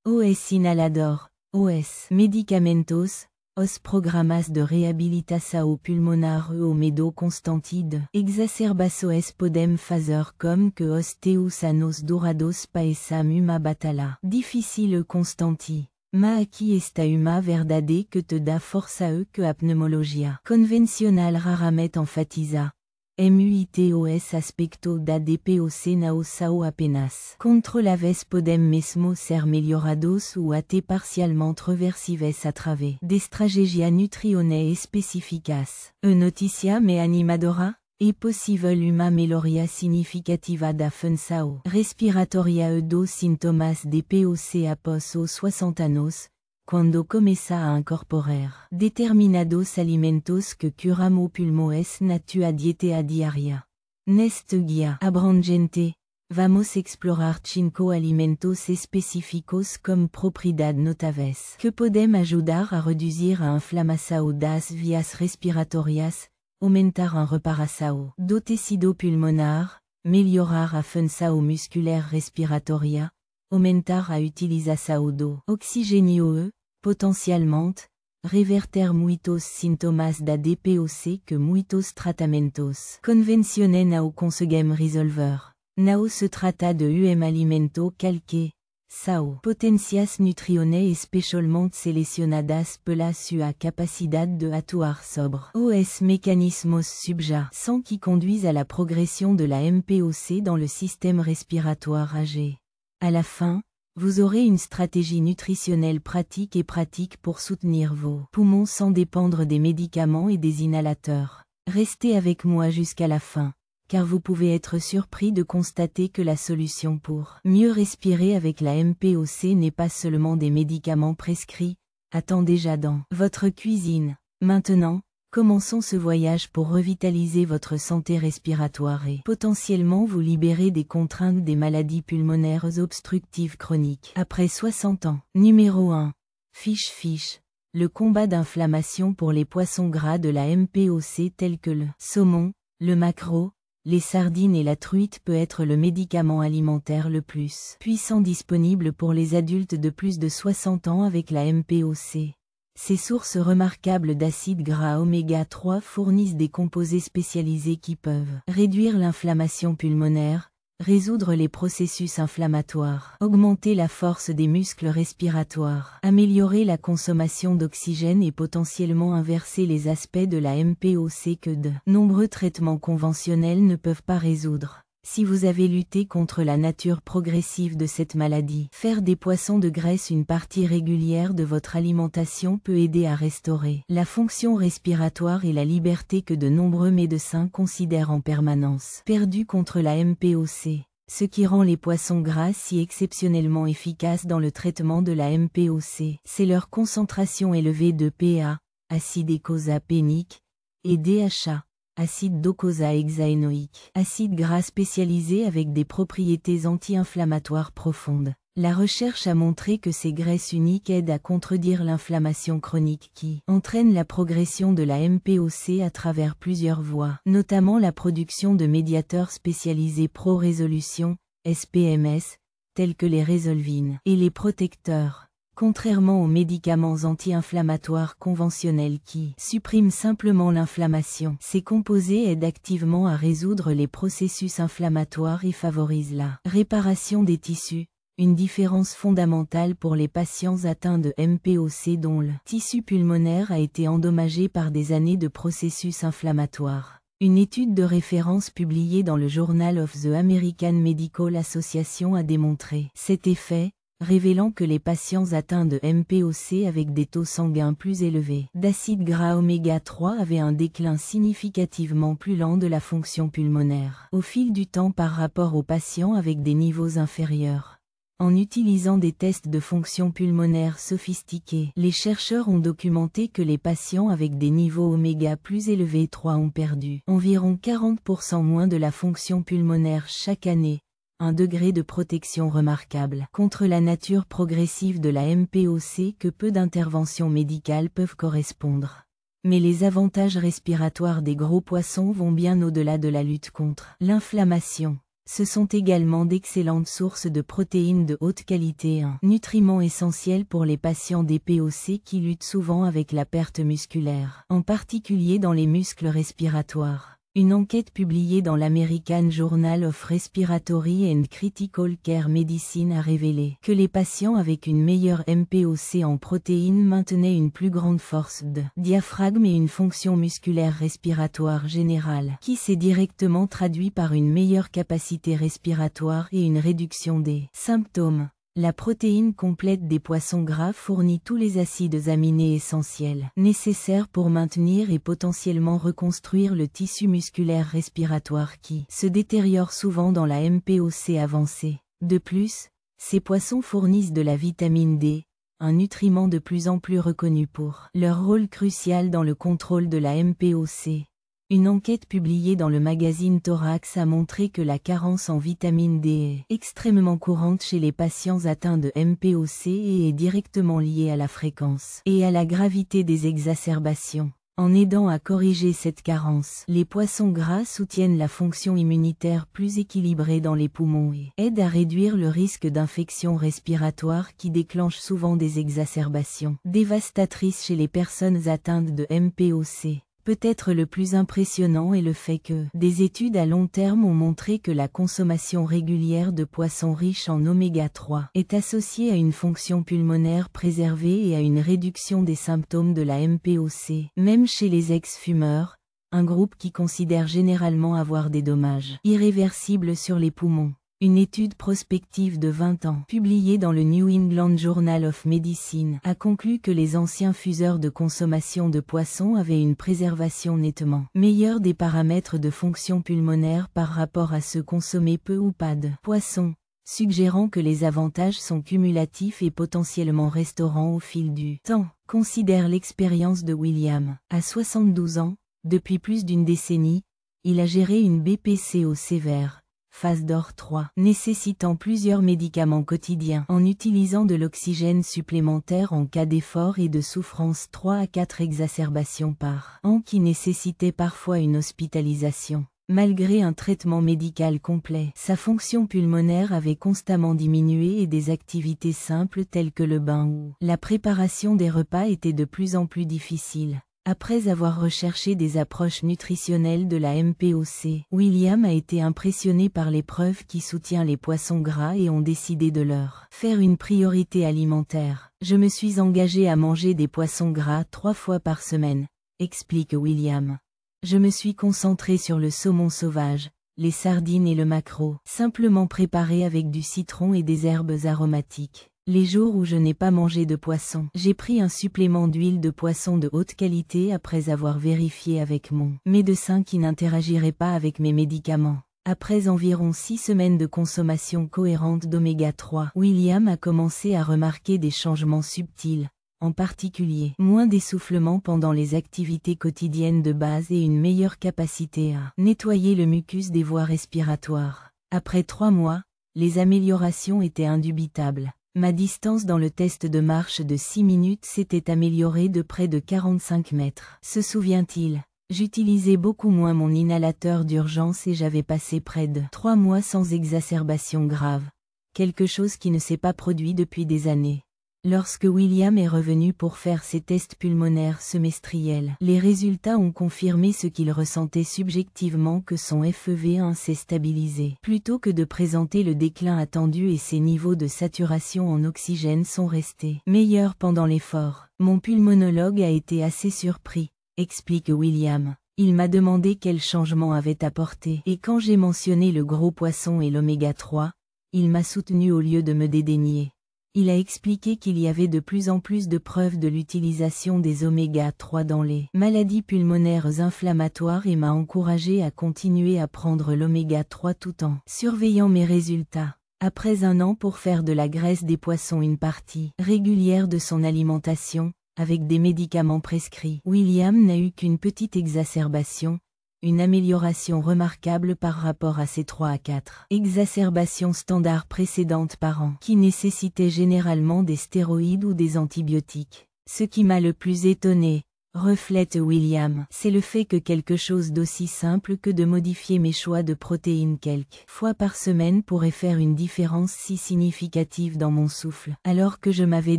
Os inhalador, os medicamentos, os programas de rehabilitação pulmonar o medo constantide, exacerbações podem fazer comme que os teus anos dourados paesam uma batalha difficile constanti, ma aqui está uma verdade que te dá força que a pneumologia convencional raramente enfatiza. MUITOS aspecto da DPOC nao sao apenas. Controlaves podem mesmo ser melhorados ou até parcialmente reversives a través de estratégias nutricionais específicas. Notícia me animadora? É possível uma melhoria significativa da função respiratória dos sintomas DPOC após os 60 anos, Cuando começa a incorporer determinados alimentos que curamo pulmoes natu a diete a diaria. Neste guia abrangente, vamos explorar 5 alimentos específicos como propriedade notáveis que podem ajudar a reduzir a inflamação das vias respiratórias, aumentar a reparação do tecido pulmonar, melhorar a função muscular respiratória, aumentar a utilização do oxigênio e, potencialmente, reverter muitos sintomas da DPOC que muitos tratamentos convencionais não conseguem resolver. Não se trata de alimento qualquer, são potências nutricionais especialmente selecionadas pela sua capacidade de atuar sobre os mécanismos subjacents qui conduisent à la progression de la MPOC dans le système respiratoire âgé. À la fin, vous aurez une stratégie nutritionnelle pratique pour soutenir vos poumons sans dépendre des médicaments et des inhalateurs. Restez avec moi jusqu'à la fin, car vous pouvez être surpris de constater que la solution pour mieux respirer avec la MPOC n'est pas seulement des médicaments prescrits, attend déjà dans votre cuisine. Maintenant, commençons ce voyage pour revitaliser votre santé respiratoire et potentiellement vous libérer des contraintes des maladies pulmonaires obstructives chroniques. Après 60 ans. Numéro 1. Fiche. Le combat d'inflammation pour les poissons gras de la MPOC tels que le saumon, le maquereau, les sardines et la truite peut être le médicament alimentaire le plus puissant disponible pour les adultes de plus de 60 ans avec la MPOC. Ces sources remarquables d'acides gras oméga 3 fournissent des composés spécialisés qui peuvent réduire l'inflammation pulmonaire, résoudre les processus inflammatoires, augmenter la force des muscles respiratoires, améliorer la consommation d'oxygène et potentiellement inverser les aspects de la MPOC que de nombreux traitements conventionnels ne peuvent pas résoudre. Si vous avez lutté contre la nature progressive de cette maladie, faire des poissons de graisse une partie régulière de votre alimentation peut aider à restaurer la fonction respiratoire et la liberté que de nombreux médecins considèrent en permanence perdue contre la MPOC, ce qui rend les poissons gras si exceptionnellement efficaces dans le traitement de la MPOC. C'est leur concentration élevée de PA, acide eicosapénique, et DHA, acide docosahexaénoïque, acide gras spécialisé avec des propriétés anti-inflammatoires profondes. La recherche a montré que ces graisses uniques aident à contredire l'inflammation chronique qui entraîne la progression de la MPOC à travers plusieurs voies, notamment la production de médiateurs spécialisés pro-résolution, SPMS, tels que les résolvines, et les protecteurs. Contrairement aux médicaments anti-inflammatoires conventionnels qui suppriment simplement l'inflammation, ces composés aident activement à résoudre les processus inflammatoires et favorisent la réparation des tissus, une différence fondamentale pour les patients atteints de MPOC dont le tissu pulmonaire a été endommagé par des années de processus inflammatoires. Une étude de référence publiée dans le Journal of the American Medical Association a démontré cet effet, révélant que les patients atteints de MPOC avec des taux sanguins plus élevés d'acide gras oméga 3 avaient un déclin significativement plus lent de la fonction pulmonaire au fil du temps par rapport aux patients avec des niveaux inférieurs. En utilisant des tests de fonction pulmonaire sophistiqués, les chercheurs ont documenté que les patients avec des niveaux oméga plus élevés 3 ont perdu environ 40% moins de la fonction pulmonaire chaque année. Un degré de protection remarquable contre la nature progressive de la MPOC que peu d'interventions médicales peuvent correspondre. Mais les avantages respiratoires des gros poissons vont bien au-delà de la lutte contre l'inflammation. Ce sont également d'excellentes sources de protéines de haute qualité, un nutriment essentiel pour les patients DPOC qui luttent souvent avec la perte musculaire, en particulier dans les muscles respiratoires. Une enquête publiée dans l'American Journal of Respiratory and Critical Care Medicine a révélé que les patients avec une meilleure MPOC en protéines maintenaient une plus grande force de diaphragme et une fonction musculaire respiratoire générale, qui s'est directement traduit par une meilleure capacité respiratoire et une réduction des symptômes. La protéine complète des poissons gras fournit tous les acides aminés essentiels nécessaires pour maintenir et potentiellement reconstruire le tissu musculaire respiratoire qui se détériore souvent dans la MPOC avancée. De plus, ces poissons fournissent de la vitamine D, un nutriment de plus en plus reconnu pour leur rôle crucial dans le contrôle de la MPOC. Une enquête publiée dans le magazine Thorax a montré que la carence en vitamine D est extrêmement courante chez les patients atteints de MPOC et est directement liée à la fréquence et à la gravité des exacerbations. En aidant à corriger cette carence, les poissons gras soutiennent la fonction immunitaire plus équilibrée dans les poumons et aident à réduire le risque d'infections respiratoires qui déclenchent souvent des exacerbations dévastatrices chez les personnes atteintes de MPOC. Peut-être le plus impressionnant est le fait que des études à long terme ont montré que la consommation régulière de poissons riches en oméga 3 est associée à une fonction pulmonaire préservée et à une réduction des symptômes de la MPOC, même chez les ex-fumeurs, un groupe qui considère généralement avoir des dommages irréversibles sur les poumons. Une étude prospective de 20 ans, publiée dans le New England Journal of Medicine, a conclu que les anciens fuseurs de consommation de poissons avaient une préservation nettement meilleure des paramètres de fonction pulmonaire par rapport à ceux consommés peu ou pas de poissons, suggérant que les avantages sont cumulatifs et potentiellement restaurants au fil du temps. Considère l'expérience de William. À 72 ans, depuis plus d'une décennie, il a géré une BPCO sévère. Phase d'or 3, nécessitant plusieurs médicaments quotidiens en utilisant de l'oxygène supplémentaire en cas d'effort et de souffrance 3 à 4 exacerbations par an qui nécessitaient parfois une hospitalisation. Malgré un traitement médical complet, sa fonction pulmonaire avait constamment diminué et des activités simples telles que le bain ou la préparation des repas étaient de plus en plus difficiles. Après avoir recherché des approches nutritionnelles de la MPOC, William a été impressionné par les preuves qui soutient les poissons gras et ont décidé de leur faire une priorité alimentaire. Je me suis engagé à manger des poissons gras 3 fois par semaine, explique William. Je me suis concentré sur le saumon sauvage, les sardines et le maquereau, simplement préparés avec du citron et des herbes aromatiques. Les jours où je n'ai pas mangé de poisson, j'ai pris un supplément d'huile de poisson de haute qualité après avoir vérifié avec mon médecin qui n'interagirait pas avec mes médicaments. Après environ 6 semaines de consommation cohérente d'oméga 3, William a commencé à remarquer des changements subtils, en particulier moins d'essoufflement pendant les activités quotidiennes de base et une meilleure capacité à nettoyer le mucus des voies respiratoires. Après 3 mois, les améliorations étaient indubitables. Ma distance dans le test de marche de 6 minutes s'était améliorée de près de 45 mètres. Se souvient-il? J'utilisais beaucoup moins mon inhalateur d'urgence et j'avais passé près de 3 mois sans exacerbation grave. Quelque chose qui ne s'est pas produit depuis des années. Lorsque William est revenu pour faire ses tests pulmonaires semestriels, les résultats ont confirmé ce qu'il ressentait subjectivement que son FEV1 s'est stabilisé. Plutôt que de présenter le déclin attendu et ses niveaux de saturation en oxygène sont restés meilleurs pendant l'effort. Mon pulmonologue a été assez surpris, explique William. Il m'a demandé quel changement avait apporté et quand j'ai mentionné le gros poisson et l'oméga 3, il m'a soutenu au lieu de me dédaigner. Il a expliqué qu'il y avait de plus en plus de preuves de l'utilisation des oméga 3 dans les maladies pulmonaires inflammatoires et m'a encouragé à continuer à prendre l'oméga 3 tout en surveillant mes résultats. Après 1 an pour faire de la graisse des poissons une partie régulière de son alimentation, avec des médicaments prescrits, William n'a eu qu'une petite exacerbation, une amélioration remarquable par rapport à ses 3 à 4 exacerbations standards précédentes par an, qui nécessitaient généralement des stéroïdes ou des antibiotiques. Ce qui m'a le plus étonné, reflète William, c'est le fait que quelque chose d'aussi simple que de modifier mes choix de protéines quelques fois par semaine pourrait faire une différence si significative dans mon souffle, alors que je m'avais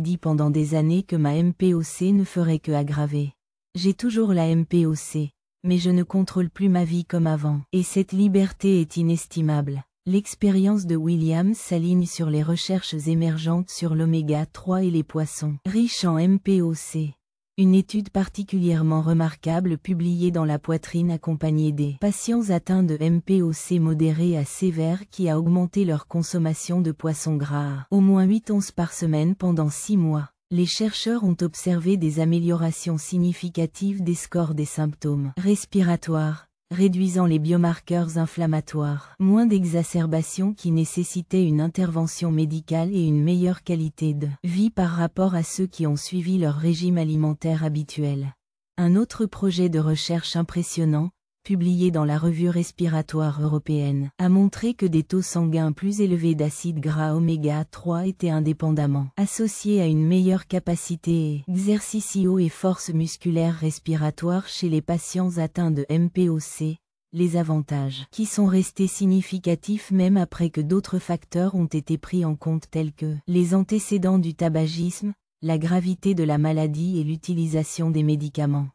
dit pendant des années que ma MPOC ne ferait que aggraver. J'ai toujours la MPOC. Mais je ne contrôle plus ma vie comme avant, et cette liberté est inestimable. L'expérience de William s'aligne sur les recherches émergentes sur l'oméga 3 et les poissons riches en MPOC. Une étude particulièrement remarquable publiée dans La Poitrine accompagnée des patients atteints de MPOC modéré à sévère qui a augmenté leur consommation de poissons gras à au moins 8 onces par semaine pendant 6 mois. Les chercheurs ont observé des améliorations significatives des scores des symptômes respiratoires, réduisant les biomarqueurs inflammatoires. Moins d'exacerbations qui nécessitaient une intervention médicale et une meilleure qualité de vie par rapport à ceux qui ont suivi leur régime alimentaire habituel. Un autre projet de recherche impressionnant, publié dans la revue respiratoire européenne, a montré que des taux sanguins plus élevés d'acides gras oméga 3 étaient indépendamment associés à une meilleure capacité exercicio et force musculaire respiratoire chez les patients atteints de MPOC, les avantages qui sont restés significatifs même après que d'autres facteurs ont été pris en compte tels que les antécédents du tabagisme, la gravité de la maladie et l'utilisation des médicaments.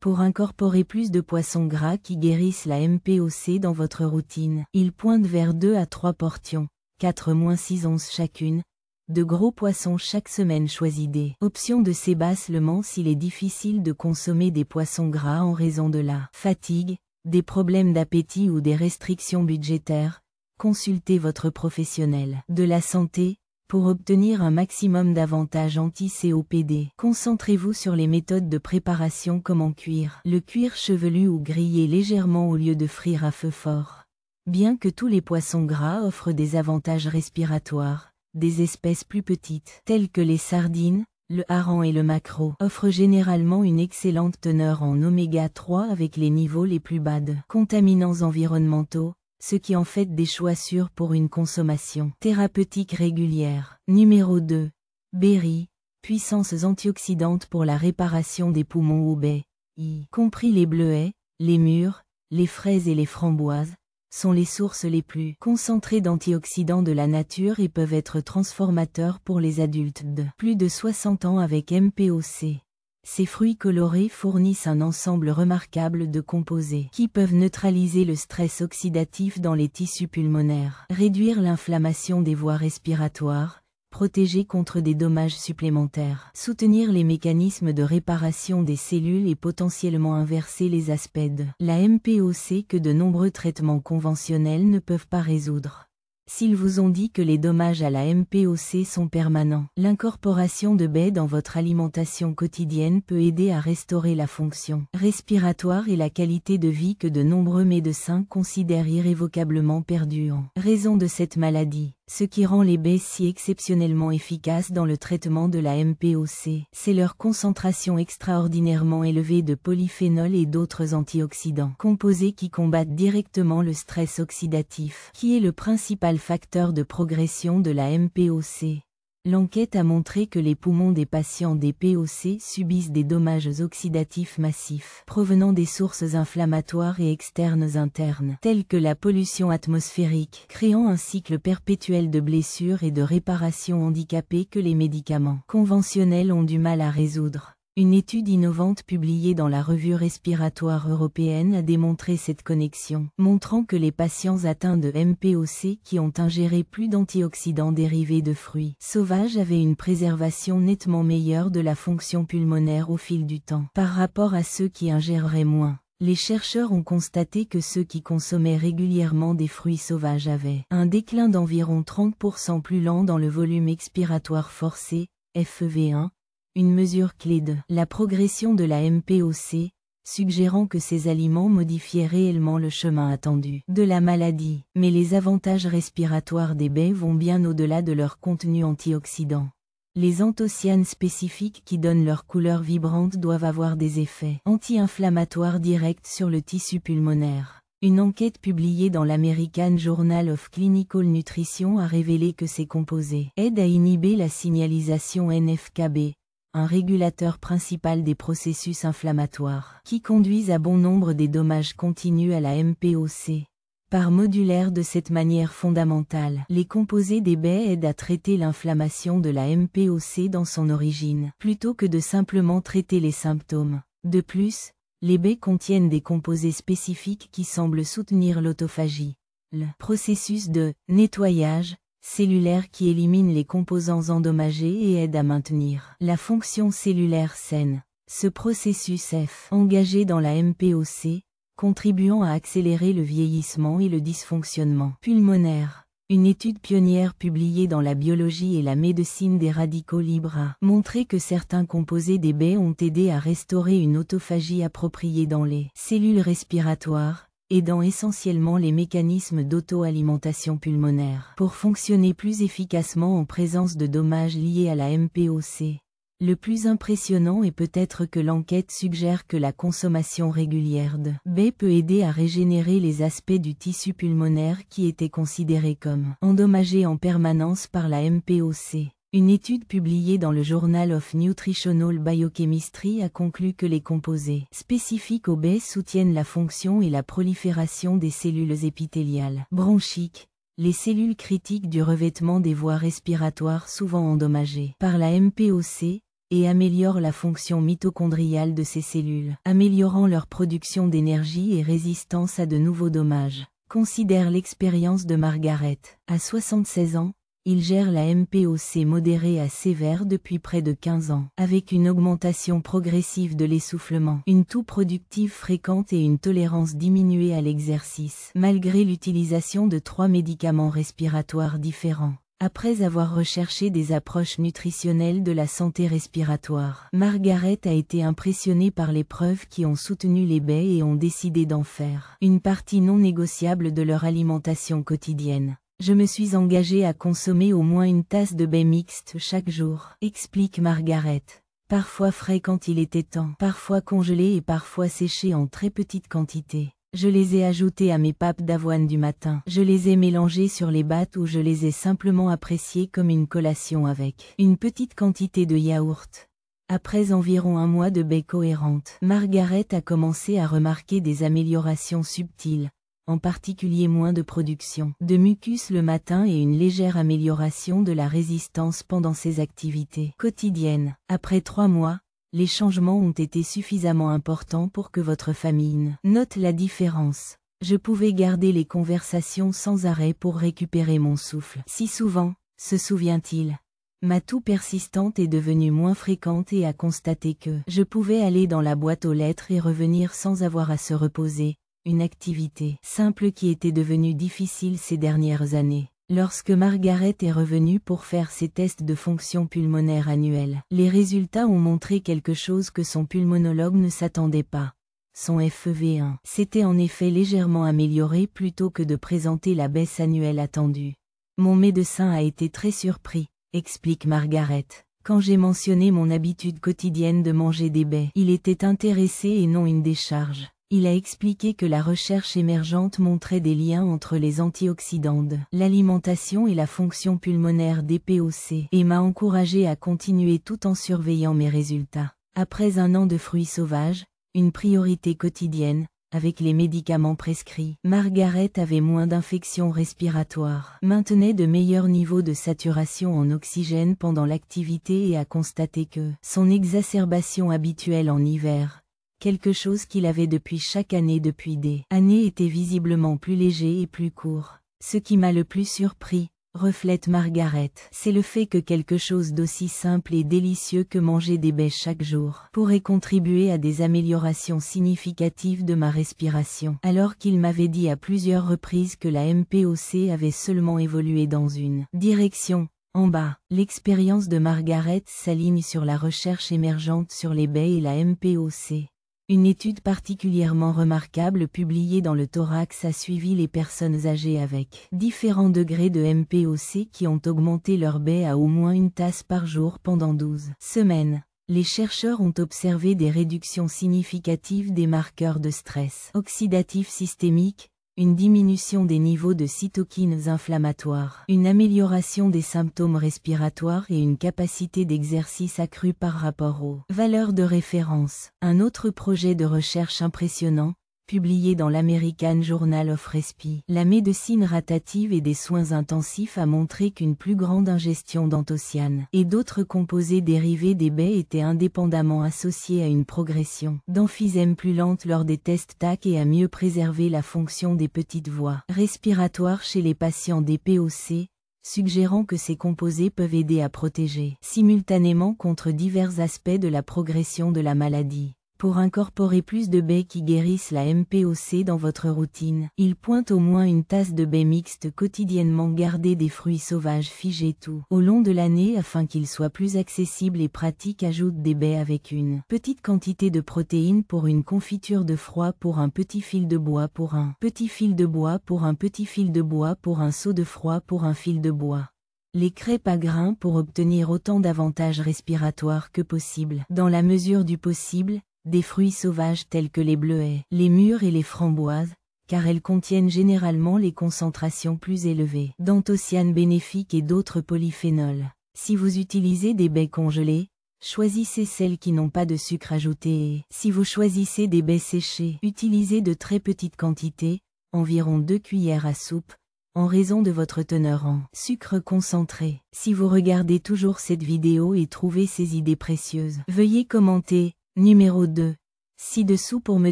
Pour incorporer plus de poissons gras qui guérissent la MPOC dans votre routine, il pointe vers 2 à 3 portions, 4-6 onces chacune, de gros poissons chaque semaine. Choisis des options de sébassement s'il est difficile de consommer des poissons gras en raison de la fatigue, des problèmes d'appétit ou des restrictions budgétaires. Consultez votre professionnel de la santé pour obtenir un maximum d'avantages anti-COPD. Concentrez-vous sur les méthodes de préparation comme cuire le cuir chevelu ou griller légèrement au lieu de frire à feu fort. Bien que tous les poissons gras offrent des avantages respiratoires, des espèces plus petites, telles que les sardines, le hareng et le maquereau, offrent généralement une excellente teneur en oméga 3 avec les niveaux les plus bas de contaminants environnementaux, ce qui en fait des choix sûrs pour une consommation thérapeutique régulière. Numéro 2. Berry, puissances antioxydantes pour la réparation des poumons ou baies, y compris les bleuets, les mûres, les fraises et les framboises, sont les sources les plus concentrées d'antioxydants de la nature et peuvent être transformateurs pour les adultes de plus de 60 ans avec MPOC. Ces fruits colorés fournissent un ensemble remarquable de composés qui peuvent neutraliser le stress oxydatif dans les tissus pulmonaires, réduire l'inflammation des voies respiratoires, protéger contre des dommages supplémentaires, soutenir les mécanismes de réparation des cellules et potentiellement inverser les aspects de la MPOC que de nombreux traitements conventionnels ne peuvent pas résoudre. S'ils vous ont dit que les dommages à la MPOC sont permanents, l'incorporation de baies dans votre alimentation quotidienne peut aider à restaurer la fonction respiratoire et la qualité de vie que de nombreux médecins considèrent irrévocablement perdue en raison de cette maladie. Ce qui rend les baies si exceptionnellement efficaces dans le traitement de la MPOC, c'est leur concentration extraordinairement élevée de polyphénols et d'autres antioxydants composés qui combattent directement le stress oxydatif, qui est le principal facteur de progression de la MPOC. L'enquête a montré que les poumons des patients DPOC subissent des dommages oxydatifs massifs provenant des sources inflammatoires et externes internes, telles que la pollution atmosphérique, créant un cycle perpétuel de blessures et de réparation handicapées que les médicaments conventionnels ont du mal à résoudre. Une étude innovante publiée dans la revue respiratoire européenne a démontré cette connexion, montrant que les patients atteints de MPOC qui ont ingéré plus d'antioxydants dérivés de fruits sauvages avaient une préservation nettement meilleure de la fonction pulmonaire au fil du temps, par rapport à ceux qui ingéreraient moins. Les chercheurs ont constaté que ceux qui consommaient régulièrement des fruits sauvages avaient un déclin d'environ 30% plus lent dans le volume expiratoire forcé, FEV1, une mesure clé de la progression de la MPOC, suggérant que ces aliments modifiaient réellement le chemin attendu de la maladie. Mais les avantages respiratoires des baies vont bien au-delà de leur contenu antioxydant. Les anthocyanes spécifiques qui donnent leur couleur vibrante doivent avoir des effets anti-inflammatoires directs sur le tissu pulmonaire. Une enquête publiée dans l'American Journal of Clinical Nutrition a révélé que ces composés aident à inhiber la signalisation NF-κB, un régulateur principal des processus inflammatoires, qui conduisent à bon nombre des dommages continus à la MPOC. Par modulaire de cette manière fondamentale, les composés des baies aident à traiter l'inflammation de la MPOC dans son origine, plutôt que de simplement traiter les symptômes. De plus, les baies contiennent des composés spécifiques qui semblent soutenir l'autophagie, le processus de nettoyage cellulaire qui élimine les composants endommagés et aide à maintenir la fonction cellulaire saine. Ce processus est engagé dans la MPOC, contribuant à accélérer le vieillissement et le dysfonctionnement pulmonaire. Une étude pionnière publiée dans la biologie et la médecine des radicaux libres a montré que certains composés des baies ont aidé à restaurer une autophagie appropriée dans les cellules respiratoires, aidant essentiellement les mécanismes d'auto-alimentation pulmonaire. Pour fonctionner plus efficacement en présence de dommages liés à la MPOC, le plus impressionnant est peut-être que l'enquête suggère que la consommation régulière de baies peut aider à régénérer les aspects du tissu pulmonaire qui étaient considérés comme endommagés en permanence par la MPOC. Une étude publiée dans le Journal of Nutritional Biochemistry a conclu que les composés spécifiques aux baies soutiennent la fonction et la prolifération des cellules épithéliales bronchiques, les cellules critiques du revêtement des voies respiratoires souvent endommagées par la MPOC, et améliorent la fonction mitochondriale de ces cellules, améliorant leur production d'énergie et résistance à de nouveaux dommages. Considère l'expérience de Margaret. À 76 ans, il gère la MPOC modérée à sévère depuis près de 15 ans, avec une augmentation progressive de l'essoufflement, une toux productive fréquente et une tolérance diminuée à l'exercice, malgré l'utilisation de 3 médicaments respiratoires différents. Après avoir recherché des approches nutritionnelles de la santé respiratoire, Margaret a été impressionnée par les preuves qui ont soutenu les baies et ont décidé d'en faire une partie non négociable de leur alimentation quotidienne. Je me suis engagée à consommer au moins une tasse de baies mixtes chaque jour, explique Margaret. Parfois frais quand il était temps, parfois congelés et parfois séchés en très petite quantité. Je les ai ajoutés à mes papes d'avoine du matin. Je les ai mélangés sur les battes ou je les ai simplement appréciés comme une collation avec une petite quantité de yaourt. Après environ un mois de baies cohérentes, Margaret a commencé à remarquer des améliorations subtiles, en particulier moins de production de mucus le matin et une légère amélioration de la résistance pendant ses activités quotidiennes. Après 3 mois, les changements ont été suffisamment importants pour que votre famille note la différence. Je pouvais garder les conversations sans arrêt pour récupérer mon souffle. Si souvent, se souvient-il. Ma toux persistante est devenue moins fréquente et a constaté que je pouvais aller dans la boîte aux lettres et revenir sans avoir à se reposer, une activité simple qui était devenue difficile ces dernières années. Lorsque Margaret est revenue pour faire ses tests de fonction pulmonaire annuels, les résultats ont montré quelque chose que son pulmonologue ne s'attendait pas. Son FEV1 s'était en effet légèrement amélioré plutôt que de présenter la baisse annuelle attendue. Mon médecin a été très surpris, explique Margaret. Quand j'ai mentionné mon habitude quotidienne de manger des baies, il était intéressé et non une décharge. Il a expliqué que la recherche émergente montrait des liens entre les antioxydants de l'alimentation et la fonction pulmonaire des POC et m'a encouragé à continuer tout en surveillant mes résultats. Après un an de fruits sauvages, une priorité quotidienne, avec les médicaments prescrits, Margaret avait moins d'infections respiratoires, maintenait de meilleurs niveaux de saturation en oxygène pendant l'activité et a constaté que son exacerbation habituelle en hiver, quelque chose qu'il avait depuis chaque année depuis des années, était visiblement plus léger et plus court. Ce qui m'a le plus surpris, reflète Margaret, c'est le fait que quelque chose d'aussi simple et délicieux que manger des baies chaque jour pourrait contribuer à des améliorations significatives de ma respiration, alors qu'il m'avait dit à plusieurs reprises que la MPOC avait seulement évolué dans une direction. En bas, l'expérience de Margaret s'aligne sur la recherche émergente sur les baies et la MPOC. Une étude particulièrement remarquable publiée dans le Thorax a suivi les personnes âgées avec différents degrés de MPOC qui ont augmenté leur baies à au moins une tasse par jour pendant 12 semaines. Les chercheurs ont observé des réductions significatives des marqueurs de stress oxydatif systémique, une diminution des niveaux de cytokines inflammatoires, une amélioration des symptômes respiratoires et une capacité d'exercice accrue par rapport aux valeurs de référence. Un autre projet de recherche impressionnant, publié dans l'American Journal of Respi, la médecine ratative et des soins intensifs a montré qu'une plus grande ingestion d'anthocyanes et d'autres composés dérivés des baies étaient indépendamment associés à une progression d'emphysème plus lente lors des tests TAC et à mieux préserver la fonction des petites voies respiratoires chez les patients des POC, suggérant que ces composés peuvent aider à protéger simultanément contre divers aspects de la progression de la maladie. Pour incorporer plus de baies qui guérissent la MPOC dans votre routine, il pointe au moins une tasse de baies mixtes quotidiennement. Gardez des fruits sauvages figés tout au long de l'année afin qu'ils soient plus accessibles et pratiques. Ajoute des baies avec une petite quantité de protéines pour une confiture de froid pour un petit fil de bois pour un petit fil de bois pour un petit fil de bois pour un seau de froid pour un fil de bois. Les crêpes à grains pour obtenir autant d'avantages respiratoires que possible. Dans la mesure du possible, des fruits sauvages tels que les bleuets, les mûres et les framboises, car elles contiennent généralement les concentrations plus élevées d'anthocyanes bénéfiques et d'autres polyphénols. Si vous utilisez des baies congelées, choisissez celles qui n'ont pas de sucre ajouté et, si vous choisissez des baies séchées, utilisez de très petites quantités, environ 2 cuillères à soupe, en raison de votre teneur en sucre concentré. Si vous regardez toujours cette vidéo et trouvez ces idées précieuses, veuillez commenter. Numéro 2. Ci-dessous pour me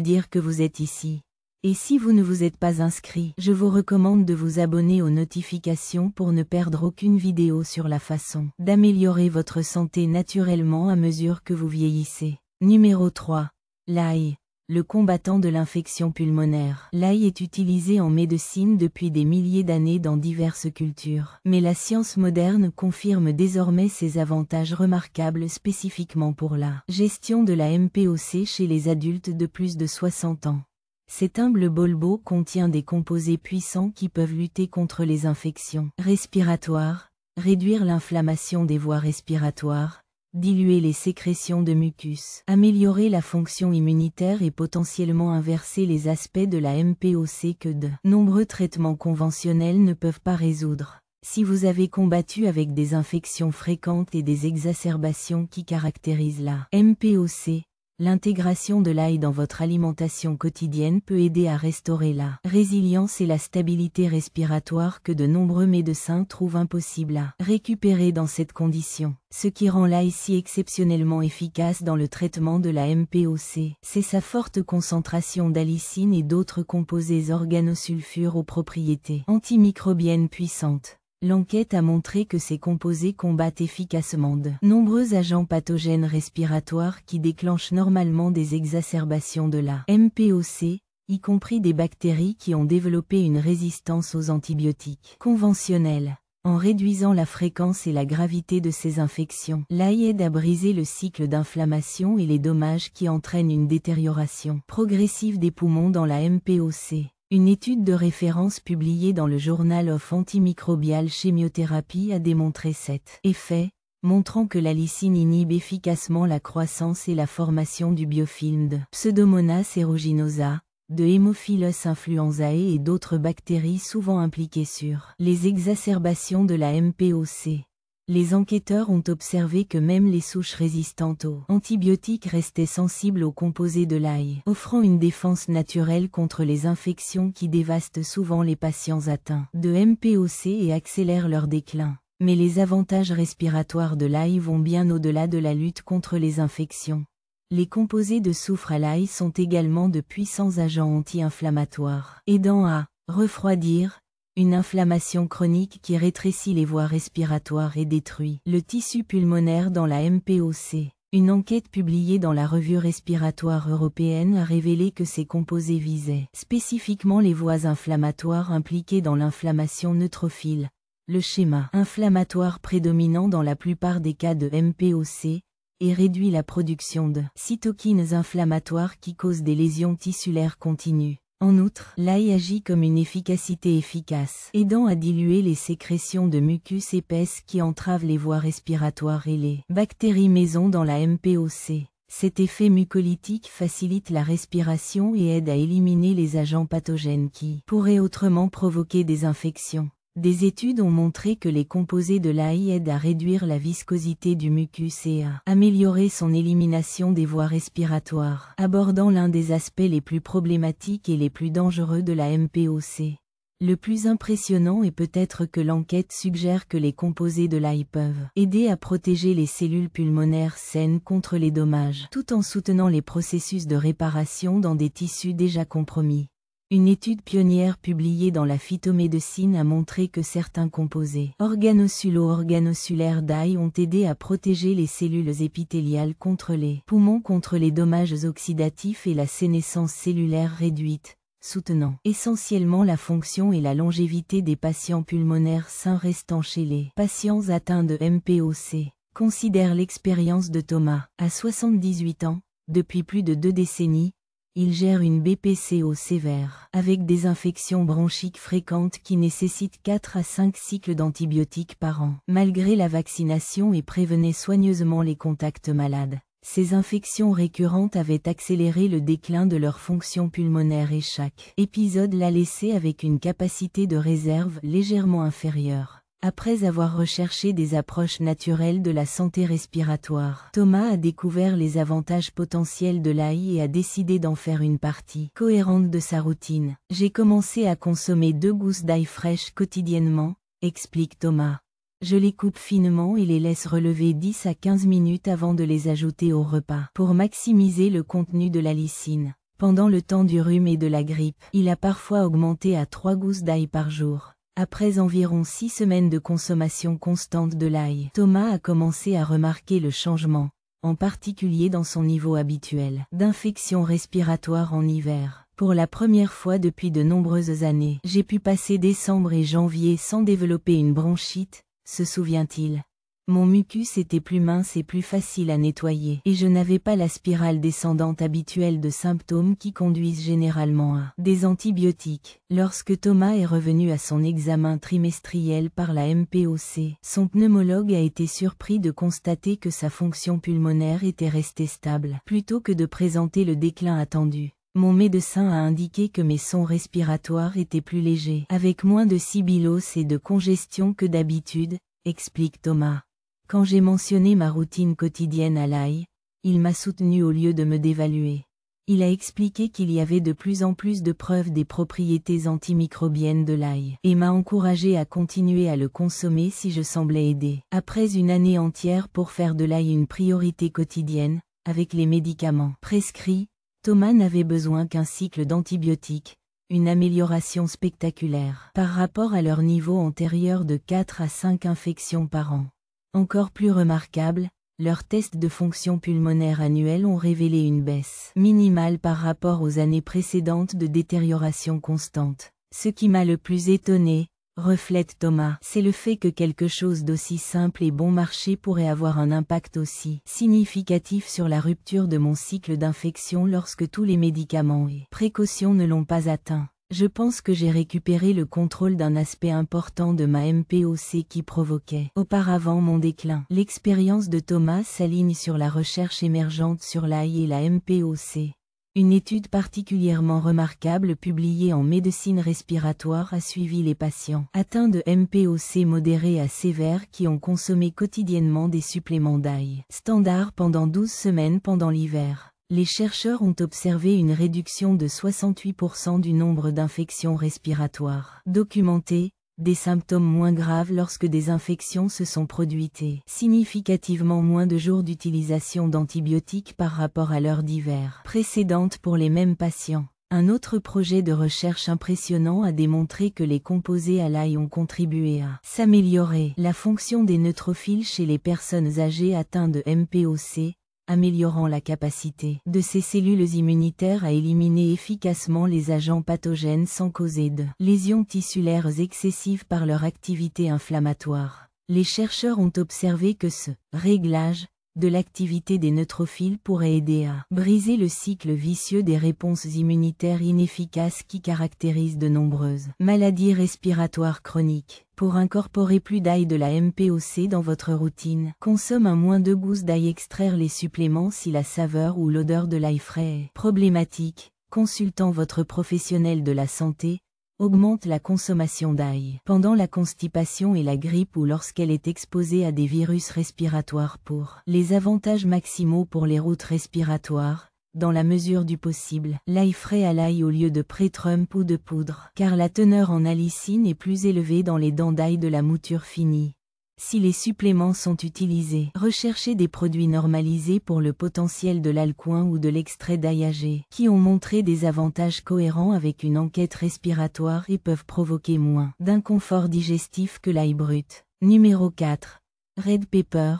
dire que vous êtes ici. Et si vous ne vous êtes pas inscrit, je vous recommande de vous abonner aux notifications pour ne perdre aucune vidéo sur la façon d'améliorer votre santé naturellement à mesure que vous vieillissez. Numéro 3. L'ail. Le combattant de l'infection pulmonaire. L'ail est utilisé en médecine depuis des milliers d'années dans diverses cultures. Mais la science moderne confirme désormais ses avantages remarquables spécifiquement pour la gestion de la MPOC chez les adultes de plus de 60 ans. Cet humble bolbo contient des composés puissants qui peuvent lutter contre les infections respiratoires, réduire l'inflammation des voies respiratoires, diluer les sécrétions de mucus, améliorer la fonction immunitaire et potentiellement inverser les aspects de la MPOC que de nombreux traitements conventionnels ne peuvent pas résoudre. Si vous avez combattu avec des infections fréquentes et des exacerbations qui caractérisent la MPOC, l'intégration de l'ail dans votre alimentation quotidienne peut aider à restaurer la résilience et la stabilité respiratoire que de nombreux médecins trouvent impossible à récupérer dans cette condition. Ce qui rend l'ail si exceptionnellement efficace dans le traitement de la MPOC, c'est sa forte concentration d'allicine et d'autres composés organosulfures aux propriétés antimicrobiennes puissantes. L'enquête a montré que ces composés combattent efficacement de nombreux agents pathogènes respiratoires qui déclenchent normalement des exacerbations de la MPOC, y compris des bactéries qui ont développé une résistance aux antibiotiques conventionnels. En réduisant la fréquence et la gravité de ces infections, l'ail aide à briser le cycle d'inflammation et les dommages qui entraînent une détérioration progressive des poumons dans la MPOC. Une étude de référence publiée dans le Journal of Antimicrobial Chemotherapy a démontré cet effet, montrant que l'allicine inhibe efficacement la croissance et la formation du biofilm de Pseudomonas aeruginosa, de Haemophilus influenzae et d'autres bactéries souvent impliquées sur les exacerbations de la MPOC. Les enquêteurs ont observé que même les souches résistantes aux antibiotiques restaient sensibles aux composés de l'ail, offrant une défense naturelle contre les infections qui dévastent souvent les patients atteints de MPOC et accélèrent leur déclin. Mais les avantages respiratoires de l'ail vont bien au-delà de la lutte contre les infections. Les composés de soufre à l'ail sont également de puissants agents anti-inflammatoires, aidant à refroidir une inflammation chronique qui rétrécit les voies respiratoires et détruit le tissu pulmonaire dans la MPOC. Une enquête publiée dans la revue respiratoire européenne a révélé que ces composés visaient spécifiquement les voies inflammatoires impliquées dans l'inflammation neutrophile, le schéma inflammatoire prédominant dans la plupart des cas de MPOC, et réduit la production de cytokines inflammatoires qui causent des lésions tissulaires continues. En outre, l'ail agit comme une efficacité efficace, aidant à diluer les sécrétions de mucus épaisses qui entravent les voies respiratoires et les bactéries maison dans la MPOC. Cet effet mucolytique facilite la respiration et aide à éliminer les agents pathogènes qui pourraient autrement provoquer des infections. Des études ont montré que les composés de l'ail aident à réduire la viscosité du mucus et à améliorer son élimination des voies respiratoires, abordant l'un des aspects les plus problématiques et les plus dangereux de la MPOC. Le plus impressionnant est peut-être que l'enquête suggère que les composés de l'ail peuvent aider à protéger les cellules pulmonaires saines contre les dommages, tout en soutenant les processus de réparation dans des tissus déjà compromis. Une étude pionnière publiée dans la phytomédecine a montré que certains composés organosulo-organosulaires d'ail ont aidé à protéger les cellules épithéliales contre les poumons contre les dommages oxydatifs et la sénescence cellulaire réduite, soutenant essentiellement la fonction et la longévité des patients pulmonaires sains restant chez les patients atteints de MPOC. Considère l'expérience de Thomas. À 78 ans, depuis plus de 2 décennies, il gère une BPCO sévère, avec des infections bronchiques fréquentes qui nécessitent 4 à 5 cycles d'antibiotiques par an. Malgré la vaccination et prévenait soigneusement les contacts malades, ces infections récurrentes avaient accéléré le déclin de leur fonction pulmonaire et chaque épisode l'a laissé avec une capacité de réserve légèrement inférieure. Après avoir recherché des approches naturelles de la santé respiratoire, Thomas a découvert les avantages potentiels de l'ail et a décidé d'en faire une partie cohérente de sa routine. J'ai commencé à consommer 2 gousses d'ail fraîches quotidiennement, explique Thomas. Je les coupe finement et les laisse relever 10 à 15 minutes avant de les ajouter au repas, pour maximiser le contenu de la lysine. Pendant le temps du rhume et de la grippe, il a parfois augmenté à 3 gousses d'ail par jour. Après environ 6 semaines de consommation constante de l'ail, Thomas a commencé à remarquer le changement, en particulier dans son niveau habituel d'infection respiratoire en hiver. Pour la première fois depuis de nombreuses années, j'ai pu passer décembre et janvier sans développer une bronchite, se souvient-il. Mon mucus était plus mince et plus facile à nettoyer, et je n'avais pas la spirale descendante habituelle de symptômes qui conduisent généralement à des antibiotiques. Lorsque Thomas est revenu à son examen trimestriel par la MPOC, son pneumologue a été surpris de constater que sa fonction pulmonaire était restée stable, plutôt que de présenter le déclin attendu. Mon médecin a indiqué que mes sons respiratoires étaient plus légers, avec moins de sibilose et de congestion que d'habitude, explique Thomas. Quand j'ai mentionné ma routine quotidienne à l'ail, il m'a soutenu au lieu de me dévaluer. Il a expliqué qu'il y avait de plus en plus de preuves des propriétés antimicrobiennes de l'ail, et m'a encouragé à continuer à le consommer si je semblais aider. Après une année entière pour faire de l'ail une priorité quotidienne, avec les médicaments prescrits, Thomas n'avait besoin qu'un cycle d'antibiotiques, une amélioration spectaculaire par rapport à leur niveau antérieur de 4 à 5 infections par an. Encore plus remarquable, leurs tests de fonction pulmonaire annuelle ont révélé une baisse minimale par rapport aux années précédentes de détérioration constante. Ce qui m'a le plus étonné, reflète Thomas, c'est le fait que quelque chose d'aussi simple et bon marché pourrait avoir un impact aussi significatif sur la rupture de mon cycle d'infection lorsque tous les médicaments et précautions ne l'ont pas atteint. Je pense que j'ai récupéré le contrôle d'un aspect important de ma MPOC qui provoquait auparavant mon déclin. L'expérience de Thomas s'aligne sur la recherche émergente sur l'ail et la MPOC. Une étude particulièrement remarquable publiée en médecine respiratoire a suivi les patients atteints de MPOC modéré à sévère qui ont consommé quotidiennement des suppléments d'ail standard pendant 12 semaines pendant l'hiver. Les chercheurs ont observé une réduction de 68% du nombre d'infections respiratoires documentées, des symptômes moins graves lorsque des infections se sont produites et significativement moins de jours d'utilisation d'antibiotiques par rapport à l'heure d'hiver précédente pour les mêmes patients. Un autre projet de recherche impressionnant a démontré que les composés à l'ail ont contribué à s'améliorer la fonction des neutrophiles chez les personnes âgées atteintes de MPOC, améliorant la capacité de ces cellules immunitaires à éliminer efficacement les agents pathogènes sans causer de lésions tissulaires excessives par leur activité inflammatoire. Les chercheurs ont observé que ce réglage de l'activité des neutrophiles pourrait aider à briser le cycle vicieux des réponses immunitaires inefficaces qui caractérisent de nombreuses maladies respiratoires chroniques. Pour incorporer plus d'ail de la MPOC dans votre routine, consomme un moins 2 gousses d'ail. Extraire les suppléments si la saveur ou l'odeur de l'ail frais est problématique, consultant votre professionnel de la santé. Augmente la consommation d'ail pendant la constipation et la grippe ou lorsqu'elle est exposée à des virus respiratoires pour les avantages maximaux pour les routes respiratoires, dans la mesure du possible, l'ail frais à l'ail au lieu de pré-Trump ou de poudre, car la teneur en allicine est plus élevée dans les dents d'ail de la mouture finie. Si les suppléments sont utilisés, recherchez des produits normalisés pour le potentiel de l'alcoin ou de l'extrait d'AIAG, qui ont montré des avantages cohérents avec une enquête respiratoire et peuvent provoquer moins d'inconfort digestif que l'ail brut. Numéro 4. Red pepper.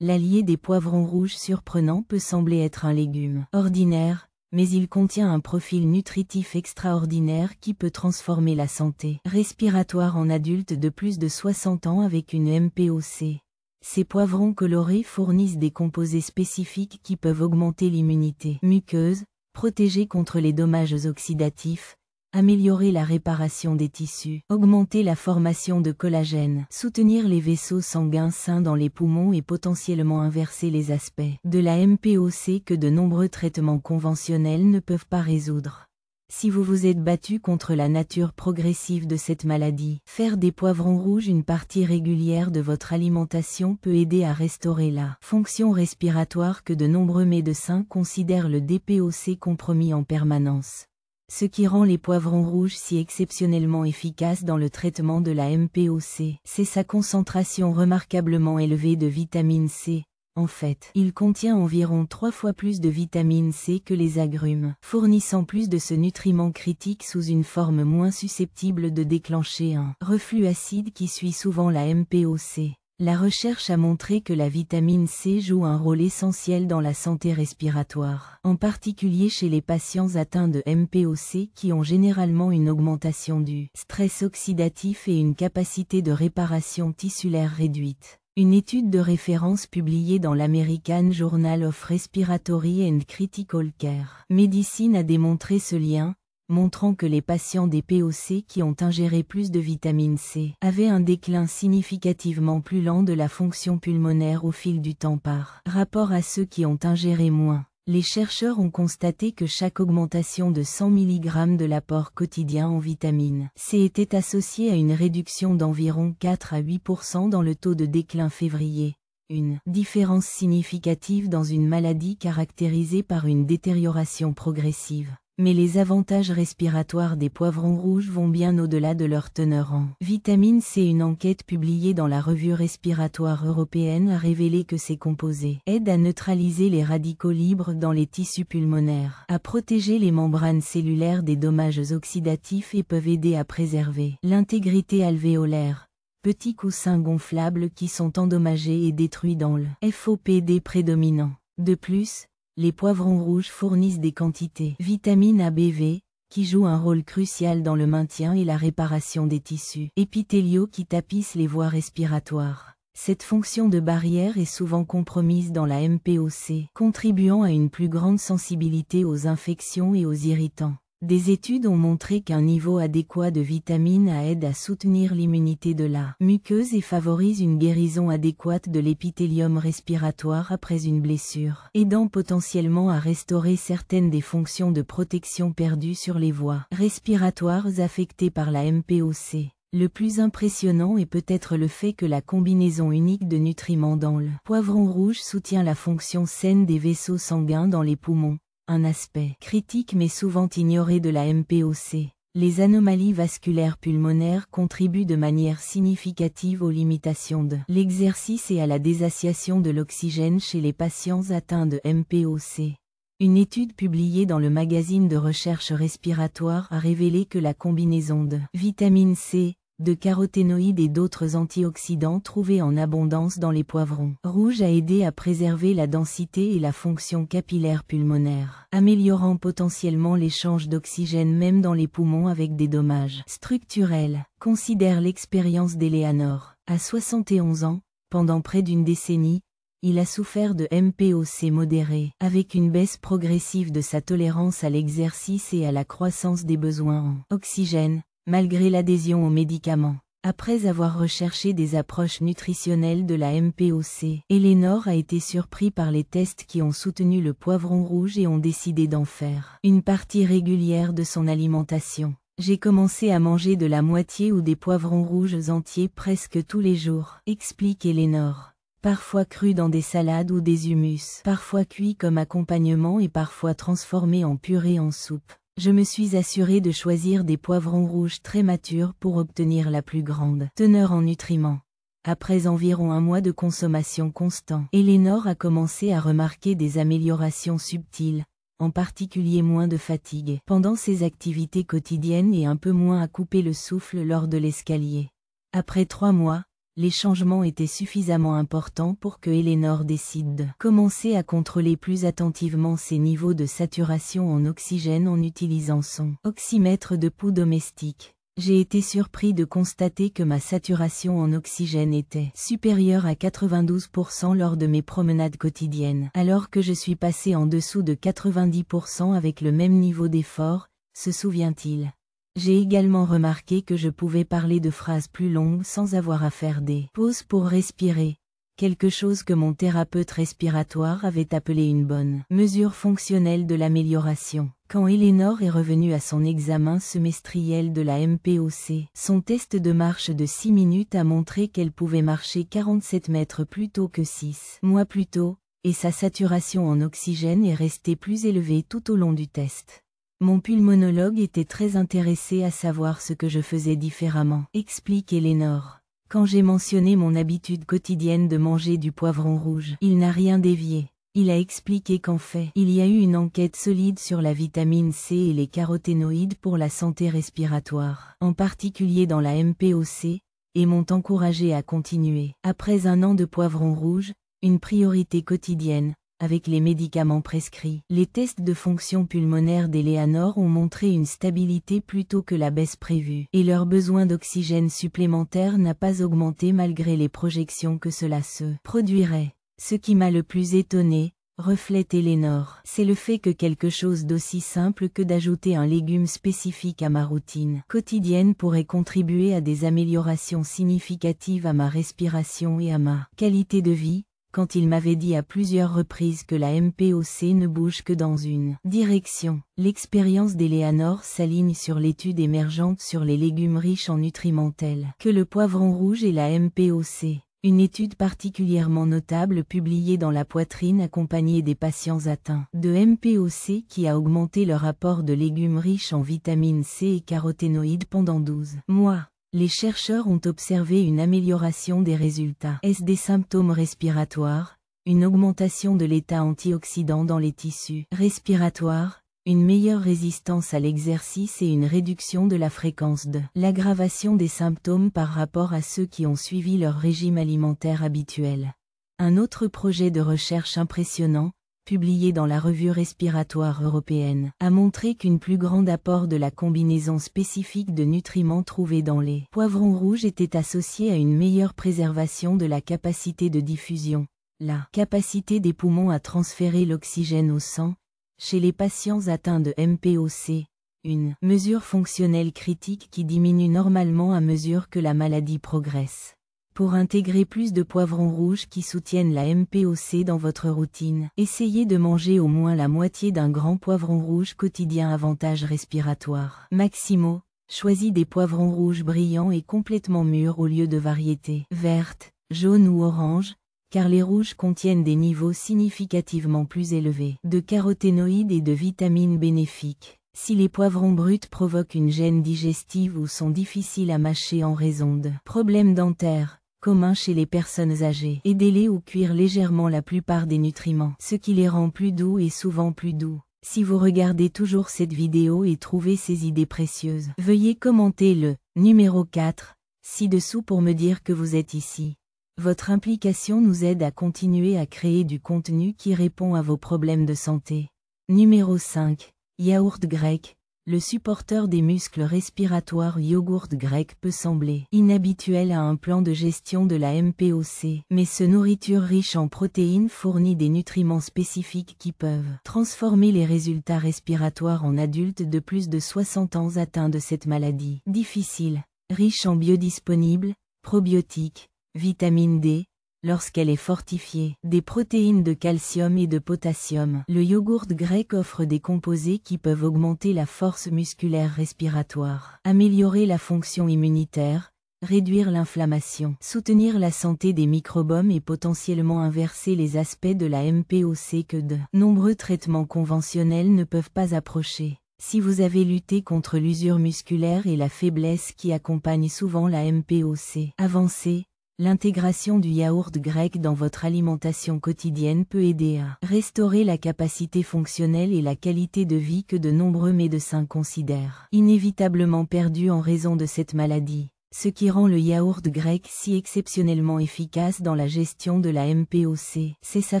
L'allié des poivrons rouges surprenant peut sembler être un légume ordinaire, mais il contient un profil nutritif extraordinaire qui peut transformer la santé respiratoire en adulte de plus de 60 ans avec une MPOC. Ces poivrons colorés fournissent des composés spécifiques qui peuvent augmenter l'immunité muqueuse, protéger contre les dommages oxydatifs, améliorer la réparation des tissus, augmenter la formation de collagène, soutenir les vaisseaux sanguins sains dans les poumons et potentiellement inverser les aspects de la MPOC que de nombreux traitements conventionnels ne peuvent pas résoudre. Si vous vous êtes battu contre la nature progressive de cette maladie, faire des poivrons rouges une partie régulière de votre alimentation peut aider à restaurer la fonction respiratoire que de nombreux médecins considèrent le DPOC compromis en permanence. Ce qui rend les poivrons rouges si exceptionnellement efficaces dans le traitement de la MPOC, c'est sa concentration remarquablement élevée de vitamine C. En fait, il contient environ 3 fois plus de vitamine C que les agrumes, fournissant plus de ce nutriment critique sous une forme moins susceptible de déclencher un reflux acide qui suit souvent la MPOC. La recherche a montré que la vitamine C joue un rôle essentiel dans la santé respiratoire, en particulier chez les patients atteints de MPOC qui ont généralement une augmentation du stress oxydatif et une capacité de réparation tissulaire réduite. Une étude de référence publiée dans l'American Journal of Respiratory and Critical Care Medicine a démontré ce lien, montrant que les patients des POC qui ont ingéré plus de vitamine C avaient un déclin significativement plus lent de la fonction pulmonaire au fil du temps par rapport à ceux qui ont ingéré moins. Les chercheurs ont constaté que chaque augmentation de 100 mg de l'apport quotidien en vitamine C était associée à une réduction d'environ 4 à 8% dans le taux de déclin février. Une différence significative dans une maladie caractérisée par une détérioration progressive. Mais les avantages respiratoires des poivrons rouges vont bien au-delà de leur teneur en vitamine C. Une enquête publiée dans la revue respiratoire européenne a révélé que ces composés aident à neutraliser les radicaux libres dans les tissus pulmonaires, à protéger les membranes cellulaires des dommages oxydatifs et peuvent aider à préserver l'intégrité alvéolaire. Petits coussins gonflables qui sont endommagés et détruits dans le FOPD prédominant. De plus, les poivrons rouges fournissent des quantités vitamine ABV, qui jouent un rôle crucial dans le maintien et la réparation des tissus épithéliaux qui tapissent les voies respiratoires. Cette fonction de barrière est souvent compromise dans la MPOC, contribuant à une plus grande sensibilité aux infections et aux irritants. Des études ont montré qu'un niveau adéquat de vitamine A aide à soutenir l'immunité de la muqueuse et favorise une guérison adéquate de l'épithélium respiratoire après une blessure, aidant potentiellement à restaurer certaines des fonctions de protection perdues sur les voies respiratoires affectées par la MPOC. Le plus impressionnant est peut-être le fait que la combinaison unique de nutriments dans le poivron rouge soutient la fonction saine des vaisseaux sanguins dans les poumons. Un aspect critique mais souvent ignoré de la MPOC. Les anomalies vasculaires pulmonaires contribuent de manière significative aux limitations de l'exercice et à la désatiation de l'oxygène chez les patients atteints de MPOC. Une étude publiée dans le magazine de recherche respiratoire a révélé que la combinaison de vitamine C, de caroténoïdes et d'autres antioxydants trouvés en abondance dans les poivrons rouges a aidé à préserver la densité et la fonction capillaire pulmonaire, améliorant potentiellement l'échange d'oxygène même dans les poumons avec des dommages structurels. Considère l'expérience d'Eleanor. À 71 ans, pendant près d'une décennie, il a souffert de MPOC modéré, avec une baisse progressive de sa tolérance à l'exercice et à la croissance des besoins en oxygène, malgré l'adhésion aux médicaments. Après avoir recherché des approches nutritionnelles de la MPOC, Eleanor a été surpris par les tests qui ont soutenu le poivron rouge et ont décidé d'en faire une partie régulière de son alimentation. J'ai commencé à manger de la moitié ou des poivrons rouges entiers presque tous les jours, explique Eleanor. Parfois crus dans des salades ou des hummus, parfois cuits comme accompagnement et parfois transformés en purée en soupe. Je me suis assuré de choisir des poivrons rouges très matures pour obtenir la plus grande teneur en nutriments. Après environ un mois de consommation constant, Eleanor a commencé à remarquer des améliorations subtiles, en particulier moins de fatigue pendant ses activités quotidiennes et un peu moins à couper le souffle lors de l'escalier. Après 3 mois, les changements étaient suffisamment importants pour que Eleanor décide de commencer à contrôler plus attentivement ses niveaux de saturation en oxygène en utilisant son oxymètre de pouls domestique. J'ai été surpris de constater que ma saturation en oxygène était supérieure à 92% lors de mes promenades quotidiennes, alors que je suis passé en dessous de 90% avec le même niveau d'effort, se souvient-il. J'ai également remarqué que je pouvais parler de phrases plus longues sans avoir à faire des pauses pour respirer, quelque chose que mon thérapeute respiratoire avait appelé une bonne mesure fonctionnelle de l'amélioration. Quand Eleanor est revenue à son examen semestriel de la MPOC, son test de marche de 6 minutes a montré qu'elle pouvait marcher 47 mètres plus tôt que 6 mois plus tôt, et sa saturation en oxygène est restée plus élevée tout au long du test. Mon pulmonologue était très intéressé à savoir ce que je faisais différemment, explique Eleanor. Quand j'ai mentionné mon habitude quotidienne de manger du poivron rouge, il n'a rien dévié. Il a expliqué qu'en fait, il y a eu une enquête solide sur la vitamine C et les caroténoïdes pour la santé respiratoire, en particulier dans la MPOC, et m'ont encouragé à continuer. Après 1 an de poivron rouge, une priorité quotidienne, avec les médicaments prescrits, les tests de fonction pulmonaire d'Eleanor ont montré une stabilité plutôt que la baisse prévue, et leur besoin d'oxygène supplémentaire n'a pas augmenté malgré les projections que cela se produirait. Ce qui m'a le plus étonné, reflète Eleanor, c'est le fait que quelque chose d'aussi simple que d'ajouter un légume spécifique à ma routine quotidienne pourrait contribuer à des améliorations significatives à ma respiration et à ma qualité de vie, quand il m'avait dit à plusieurs reprises que la MPOC ne bouge que dans une direction. L'expérience d'Eleanor s'aligne sur l'étude émergente sur les légumes riches en nutriments tels que le poivron rouge et la MPOC. Une étude particulièrement notable publiée dans La Poitrine accompagnée des patients atteints de MPOC qui a augmenté leur apport de légumes riches en vitamine C et caroténoïdes pendant 12 mois. Les chercheurs ont observé une amélioration des résultats des symptômes respiratoires, une augmentation de l'état antioxydant dans les tissus respiratoires, une meilleure résistance à l'exercice et une réduction de la fréquence de l'aggravation des symptômes par rapport à ceux qui ont suivi leur régime alimentaire habituel. Un autre projet de recherche impressionnant, publié dans la revue respiratoire européenne, a montré qu'une plus grande apport de la combinaison spécifique de nutriments trouvés dans les poivrons rouges était associé à une meilleure préservation de la capacité de diffusion, la capacité des poumons à transférer l'oxygène au sang, chez les patients atteints de MPOC, une mesure fonctionnelle critique qui diminue normalement à mesure que la maladie progresse. Pour intégrer plus de poivrons rouges qui soutiennent la MPOC dans votre routine, essayez de manger au moins la moitié d'un grand poivron rouge quotidien. Avantage respiratoire Maximo, choisis des poivrons rouges brillants et complètement mûrs au lieu de variétés vertes, jaunes ou oranges, car les rouges contiennent des niveaux significativement plus élevés de caroténoïdes et de vitamines bénéfiques. Si les poivrons bruts provoquent une gêne digestive ou sont difficiles à mâcher en raison de problèmes dentaires, communs chez les personnes âgées, aidez-les ou cuire légèrement la plupart des nutriments, ce qui les rend plus doux et souvent plus doux. Si vous regardez toujours cette vidéo et trouvez ces idées précieuses, veuillez commenter le numéro 4 ci-dessous pour me dire que vous êtes ici. Votre implication nous aide à continuer à créer du contenu qui répond à vos problèmes de santé. Numéro 5. Yaourt grec. Le supporteur des muscles respiratoires yogourt grec peut sembler inhabituel à un plan de gestion de la MPOC, mais ce nourriture riche en protéines fournit des nutriments spécifiques qui peuvent transformer les résultats respiratoires en adultes de plus de 60 ans atteints de cette maladie difficile. Riche en biodisponibles, probiotiques, vitamine D, lorsqu'elle est fortifiée, des protéines de calcium et de potassium. Le yogourt grec offre des composés qui peuvent augmenter la force musculaire respiratoire, améliorer la fonction immunitaire, réduire l'inflammation, soutenir la santé des microbiomes et potentiellement inverser les aspects de la MPOC que de nombreux traitements conventionnels ne peuvent pas approcher. Si vous avez lutté contre l'usure musculaire et la faiblesse qui accompagnent souvent la MPOC avancée, L'intégration du yaourt grec dans votre alimentation quotidienne peut aider à restaurer la capacité fonctionnelle et la qualité de vie que de nombreux médecins considèrent inévitablement perdue en raison de cette maladie, ce qui rend le yaourt grec si exceptionnellement efficace dans la gestion de la MPOC. C'est sa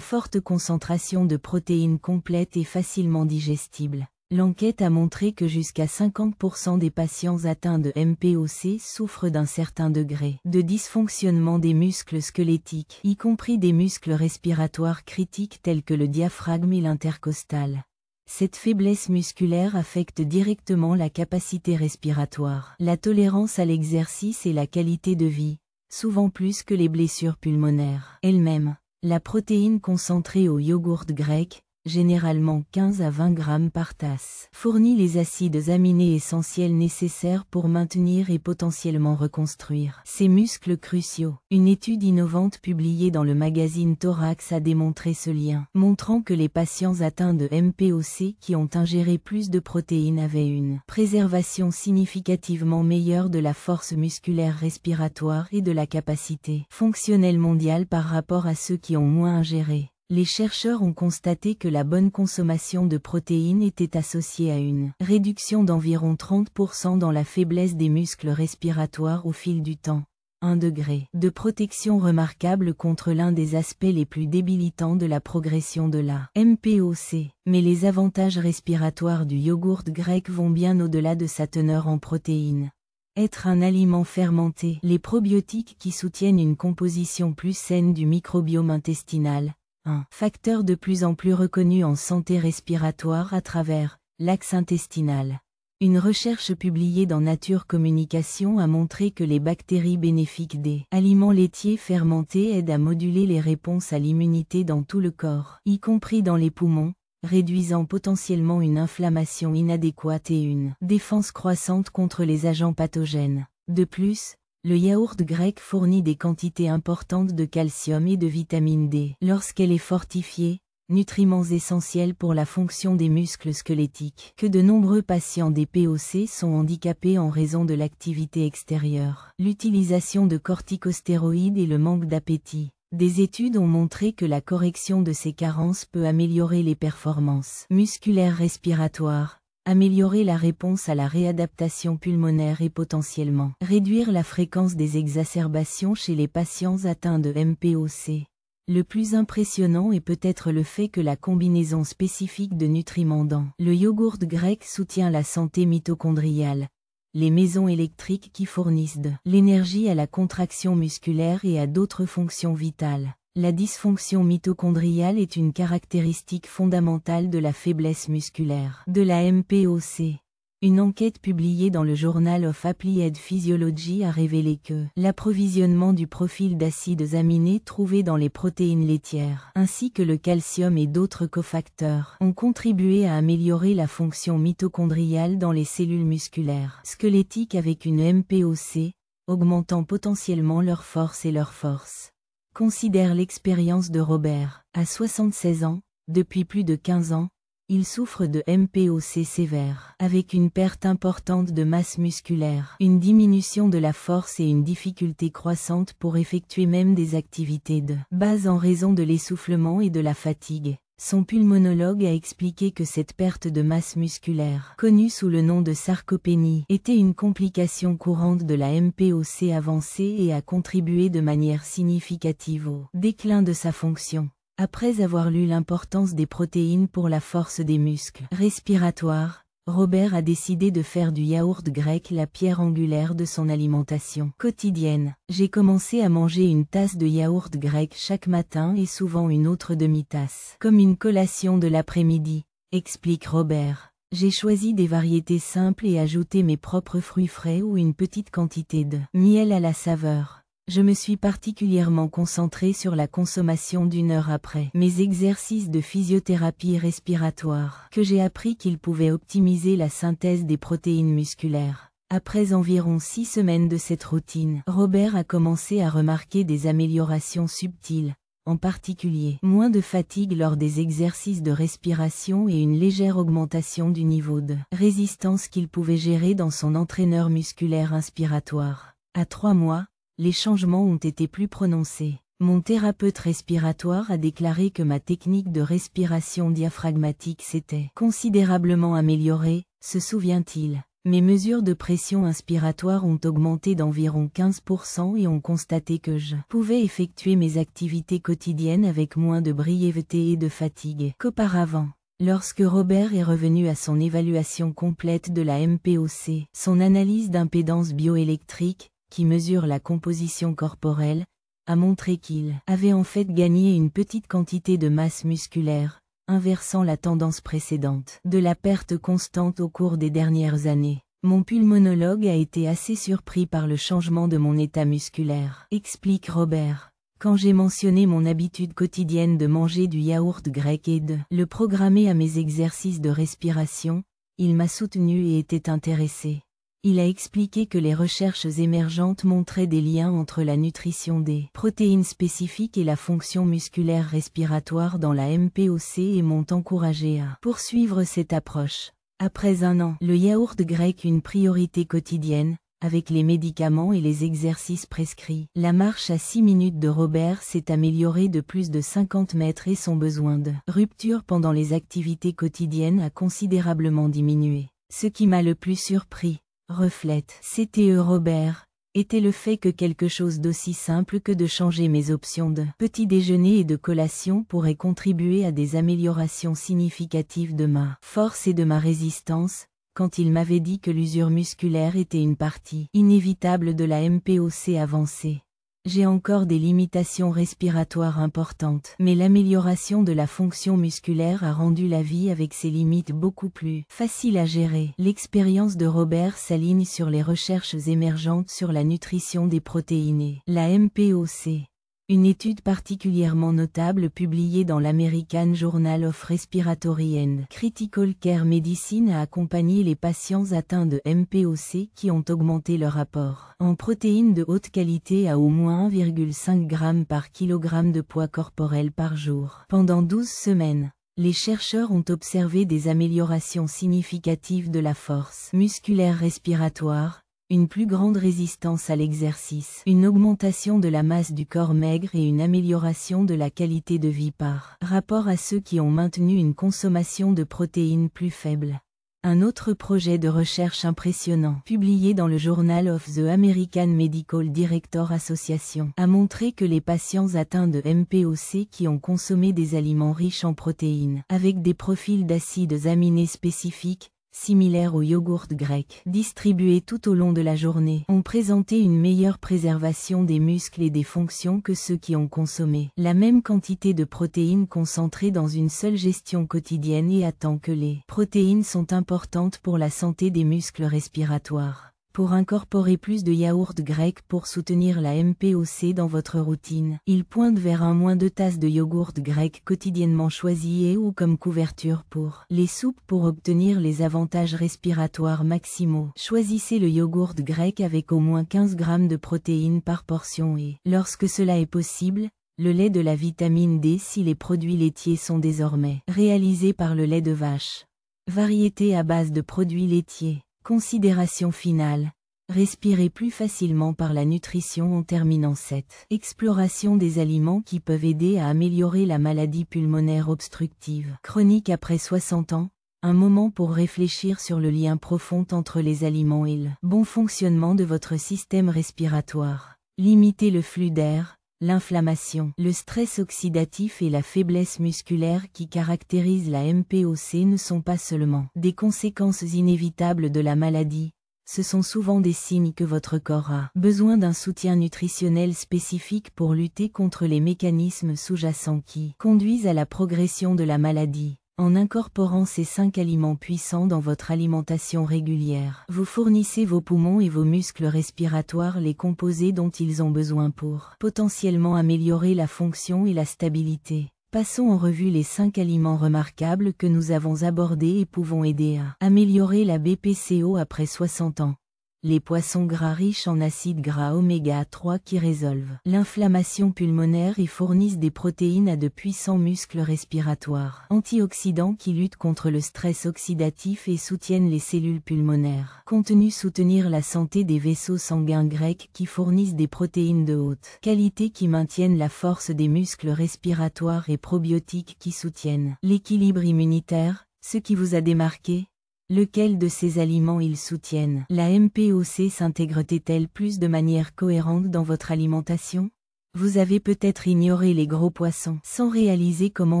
forte concentration de protéines complètes et facilement digestibles. L'enquête a montré que jusqu'à 50% des patients atteints de MPOC souffrent d'un certain degré de dysfonctionnement des muscles squelettiques, y compris des muscles respiratoires critiques tels que le diaphragme et l'intercostal. Cette faiblesse musculaire affecte directement la capacité respiratoire, la tolérance à l'exercice et la qualité de vie, souvent plus que les blessures pulmonaires elles-mêmes. La protéine concentrée au yogourt grec, généralement 15 à 20 grammes par tasse, fournit les acides aminés essentiels nécessaires pour maintenir et potentiellement reconstruire ces muscles cruciaux. Une étude innovante publiée dans le magazine Thorax a démontré ce lien, montrant que les patients atteints de MPOC qui ont ingéré plus de protéines avaient une préservation significativement meilleure de la force musculaire respiratoire et de la capacité fonctionnelle mondiale par rapport à ceux qui ont moins ingéré. Les chercheurs ont constaté que la bonne consommation de protéines était associée à une réduction d'environ 30% dans la faiblesse des muscles respiratoires au fil du temps. Un degré de protection remarquable contre l'un des aspects les plus débilitants de la progression de la MPOC. Mais les avantages respiratoires du yogourt grec vont bien au-delà de sa teneur en protéines. Être un aliment fermenté, les probiotiques qui soutiennent une composition plus saine du microbiome intestinal, un facteur de plus en plus reconnu en santé respiratoire à travers l'axe intestinal. Une recherche publiée dans Nature Communication a montré que les bactéries bénéfiques des aliments laitiers fermentés aident à moduler les réponses à l'immunité dans tout le corps, y compris dans les poumons, réduisant potentiellement une inflammation inadéquate et une défense croissante contre les agents pathogènes. De plus, le yaourt grec fournit des quantités importantes de calcium et de vitamine D lorsqu'elle est fortifiée, nutriments essentiels pour la fonction des muscles squelettiques. Que de nombreux patients DPOC sont handicapés en raison de l'activité extérieure, l'utilisation de corticostéroïdes et le manque d'appétit. Des études ont montré que la correction de ces carences peut améliorer les performances musculaires respiratoires, améliorer la réponse à la réadaptation pulmonaire et potentiellement réduire la fréquence des exacerbations chez les patients atteints de MPOC. Le plus impressionnant est peut-être le fait que la combinaison spécifique de nutriments dans le yogourt grec soutient la santé mitochondriale, les maisons électriques qui fournissent de l'énergie à la contraction musculaire et à d'autres fonctions vitales. La dysfonction mitochondriale est une caractéristique fondamentale de la faiblesse musculaire de la MPOC. Une enquête publiée dans le Journal of Applied Physiology a révélé que l'approvisionnement du profil d'acides aminés trouvés dans les protéines laitières, ainsi que le calcium et d'autres cofacteurs, ont contribué à améliorer la fonction mitochondriale dans les cellules musculaires squelettiques avec une MPOC, augmentant potentiellement leur force et leur force. Considère l'expérience de Robert. À 76 ans, depuis plus de 15 ans, il souffre de MPOC sévère, avec une perte importante de masse musculaire, une diminution de la force et une difficulté croissante pour effectuer même des activités de base en raison de l'essoufflement et de la fatigue. Son pulmonologue a expliqué que cette perte de masse musculaire, connue sous le nom de sarcopénie, était une complication courante de la MPOC avancée et a contribué de manière significative au déclin de sa fonction. Après avoir lu l'importance des protéines pour la force des muscles respiratoires, Robert a décidé de faire du yaourt grec la pierre angulaire de son alimentation quotidienne. J'ai commencé à manger une tasse de yaourt grec chaque matin et souvent une autre demi-tasse, comme une collation de l'après-midi, explique Robert. J'ai choisi des variétés simples et ajouté mes propres fruits frais ou une petite quantité de miel à la saveur. Je me suis particulièrement concentré sur la consommation d'1 heure après mes exercices de physiothérapie respiratoire, que j'ai appris qu'ils pouvaient optimiser la synthèse des protéines musculaires. Après environ 6 semaines de cette routine, Robert a commencé à remarquer des améliorations subtiles, en particulier moins de fatigue lors des exercices de respiration et une légère augmentation du niveau de résistance qu'il pouvait gérer dans son entraîneur musculaire inspiratoire. À 3 mois, les changements ont été plus prononcés. Mon thérapeute respiratoire a déclaré que ma technique de respiration diaphragmatique s'était considérablement améliorée, se souvient-il. Mes mesures de pression inspiratoire ont augmenté d'environ 15% et ont constaté que je pouvais effectuer mes activités quotidiennes avec moins de brièveté et de fatigue qu'auparavant. Lorsque Robert est revenu à son évaluation complète de la MPOC, son analyse d'impédance bioélectrique, qui mesure la composition corporelle, a montré qu'il avait en fait gagné une petite quantité de masse musculaire, inversant la tendance précédente de la perte constante au cours des dernières années. Mon pulmonologue a été assez surpris par le changement de mon état musculaire, explique Robert. Quand j'ai mentionné mon habitude quotidienne de manger du yaourt grec et de le programmer à mes exercices de respiration, il m'a soutenu et était intéressé. Il a expliqué que les recherches émergentes montraient des liens entre la nutrition des protéines spécifiques et la fonction musculaire respiratoire dans la MPOC et m'ont encouragé à poursuivre cette approche. Après un an, le yaourt grec une priorité quotidienne, avec les médicaments et les exercices prescrits. La marche à 6 minutes de Robert s'est améliorée de plus de 50 mètres et son besoin de rupture pendant les activités quotidiennes a considérablement diminué. Ce qui m'a le plus surpris, reflète CTE Robert, était le fait que quelque chose d'aussi simple que de changer mes options de petit déjeuner et de collation pourrait contribuer à des améliorations significatives de ma force et de ma résistance, quand il m'avait dit que l'usure musculaire était une partie inévitable de la MPOC avancée. J'ai encore des limitations respiratoires importantes, mais l'amélioration de la fonction musculaire a rendu la vie avec ses limites beaucoup plus facile à gérer. L'expérience de Robert s'aligne sur les recherches émergentes sur la nutrition des protéines et la MPOC. Une étude particulièrement notable publiée dans l'American Journal of Respiratory and Critical Care Medicine a accompagné les patients atteints de MPOC qui ont augmenté leur apport en protéines de haute qualité à au moins 1,5 g par kilogramme de poids corporel par jour. Pendant 12 semaines, les chercheurs ont observé des améliorations significatives de la force musculaire respiratoire, une plus grande résistance à l'exercice, une augmentation de la masse du corps maigre et une amélioration de la qualité de vie par rapport à ceux qui ont maintenu une consommation de protéines plus faible. Un autre projet de recherche impressionnant, publié dans le Journal of the American Medical Director Association, a montré que les patients atteints de MPOC qui ont consommé des aliments riches en protéines, avec des profils d'acides aminés spécifiques, similaires au yogourt grec, distribués tout au long de la journée, ont présenté une meilleure préservation des muscles et des fonctions que ceux qui ont consommé la même quantité de protéines concentrées dans une seule gestion quotidienne et à tant que les protéines sont importantes pour la santé des muscles respiratoires. Pour incorporer plus de yaourt grec pour soutenir la MPOC dans votre routine, il pointe vers un moins 2 tasses de yogourt grec quotidiennement choisi et ou comme couverture pour les soupes pour obtenir les avantages respiratoires maximaux. Choisissez le yogourt grec avec au moins 15 g de protéines par portion et, lorsque cela est possible, le lait de la vitamine D si les produits laitiers sont désormais réalisés par le lait de vache. Variété à base de produits laitiers. Considération finale. Respirez plus facilement par la nutrition en terminant cette exploration des aliments qui peuvent aider à améliorer la maladie pulmonaire obstructive chronique après 60 ans, un moment pour réfléchir sur le lien profond entre les aliments et le bon fonctionnement de votre système respiratoire. Limitez le flux d'air, l'inflammation, le stress oxydatif et la faiblesse musculaire qui caractérisent la MPOC ne sont pas seulement des conséquences inévitables de la maladie, ce sont souvent des signes que votre corps a besoin d'un soutien nutritionnel spécifique pour lutter contre les mécanismes sous-jacents qui conduisent à la progression de la maladie. En incorporant ces 5 aliments puissants dans votre alimentation régulière, vous fournissez vos poumons et vos muscles respiratoires les composés dont ils ont besoin pour potentiellement améliorer la fonction et la stabilité. Passons en revue les 5 aliments remarquables que nous avons abordés et pouvons aider à améliorer la BPCO après 60 ans. les poissons gras riches en acides gras oméga 3 qui résolvent l'inflammation pulmonaire et fournissent des protéines à de puissants muscles respiratoires. Antioxydants qui luttent contre le stress oxydatif et soutiennent les cellules pulmonaires. Contenu soutenir la santé des vaisseaux sanguins grecs qui fournissent des protéines de haute qualité qui maintiennent la force des muscles respiratoires et probiotiques qui soutiennent l'équilibre immunitaire, ce qui vous a démarqué. Lequel de ces aliments ils soutiennent? La MPOC s'intègre-t-elle plus de manière cohérente dans votre alimentation? Vous avez peut-être ignoré les gros poissons, sans réaliser comment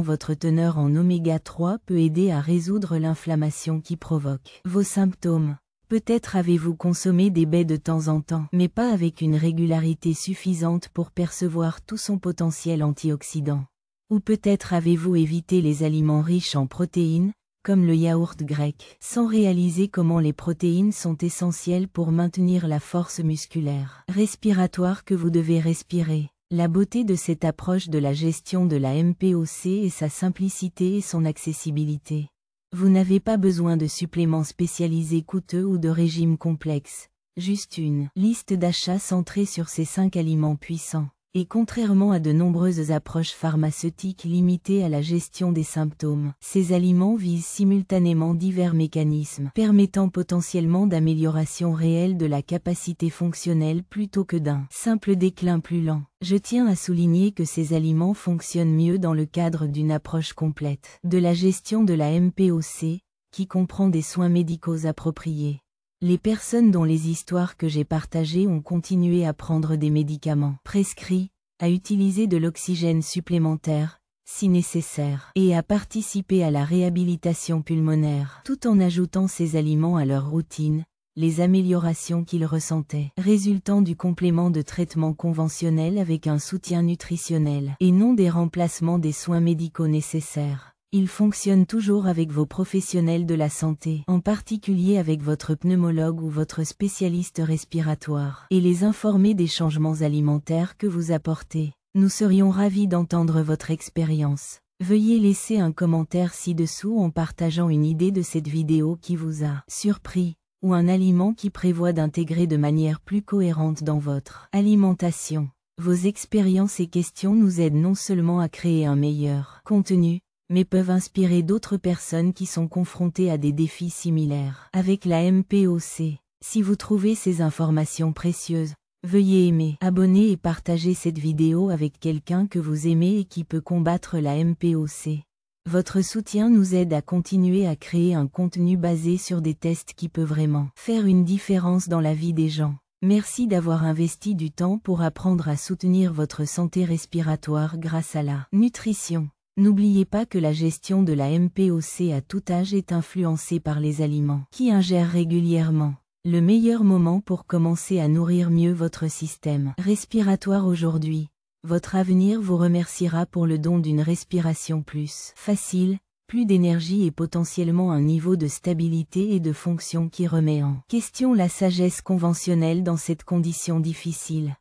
votre teneur en oméga 3 peut aider à résoudre l'inflammation qui provoque vos symptômes. Peut-être avez-vous consommé des baies de temps en temps, mais pas avec une régularité suffisante pour percevoir tout son potentiel antioxydant. Ou peut-être avez-vous évité les aliments riches en protéines, comme le yaourt grec, sans réaliser comment les protéines sont essentielles pour maintenir la force musculaire, respiratoire que vous devez respirer. La beauté de cette approche de la gestion de la MPOC est sa simplicité et son accessibilité. Vous n'avez pas besoin de suppléments spécialisés coûteux ou de régimes complexes, juste une liste d'achats centrée sur ces 5 aliments puissants. Et contrairement à de nombreuses approches pharmaceutiques limitées à la gestion des symptômes, ces aliments visent simultanément divers mécanismes permettant potentiellement d'amélioration réelle de la capacité fonctionnelle plutôt que d'un simple déclin plus lent. Je tiens à souligner que ces aliments fonctionnent mieux dans le cadre d'une approche complète de la gestion de la MPOC, qui comprend des soins médicaux appropriés. Les personnes dont les histoires que j'ai partagées ont continué à prendre des médicaments prescrits, à utiliser de l'oxygène supplémentaire, si nécessaire, et à participer à la réhabilitation pulmonaire, tout en ajoutant ces aliments à leur routine, les améliorations qu'ils ressentaient, résultant du complément de traitement conventionnel avec un soutien nutritionnel, et non des remplacements des soins médicaux nécessaires. Il fonctionne toujours avec vos professionnels de la santé, en particulier avec votre pneumologue ou votre spécialiste respiratoire, et les informer des changements alimentaires que vous apportez. Nous serions ravis d'entendre votre expérience. Veuillez laisser un commentaire ci-dessous en partageant une idée de cette vidéo qui vous a surpris, ou un aliment qui prévoit d'intégrer de manière plus cohérente dans votre alimentation. Vos expériences et questions nous aident non seulement à créer un meilleur contenu, mais peuvent inspirer d'autres personnes qui sont confrontées à des défis similaires. Avec la MPOC, si vous trouvez ces informations précieuses, veuillez aimer, abonner et partager cette vidéo avec quelqu'un que vous aimez et qui peut combattre la MPOC. Votre soutien nous aide à continuer à créer un contenu basé sur des tests qui peut vraiment faire une différence dans la vie des gens. Merci d'avoir investi du temps pour apprendre à soutenir votre santé respiratoire grâce à la nutrition. N'oubliez pas que la gestion de la MPOC à tout âge est influencée par les aliments qui ingèrent régulièrement. Le meilleur moment pour commencer à nourrir mieux votre système respiratoire aujourd'hui. Votre avenir vous remerciera pour le don d'une respiration plus facile, plus d'énergie et potentiellement un niveau de stabilité et de fonction qui remet en question la sagesse conventionnelle dans cette condition difficile.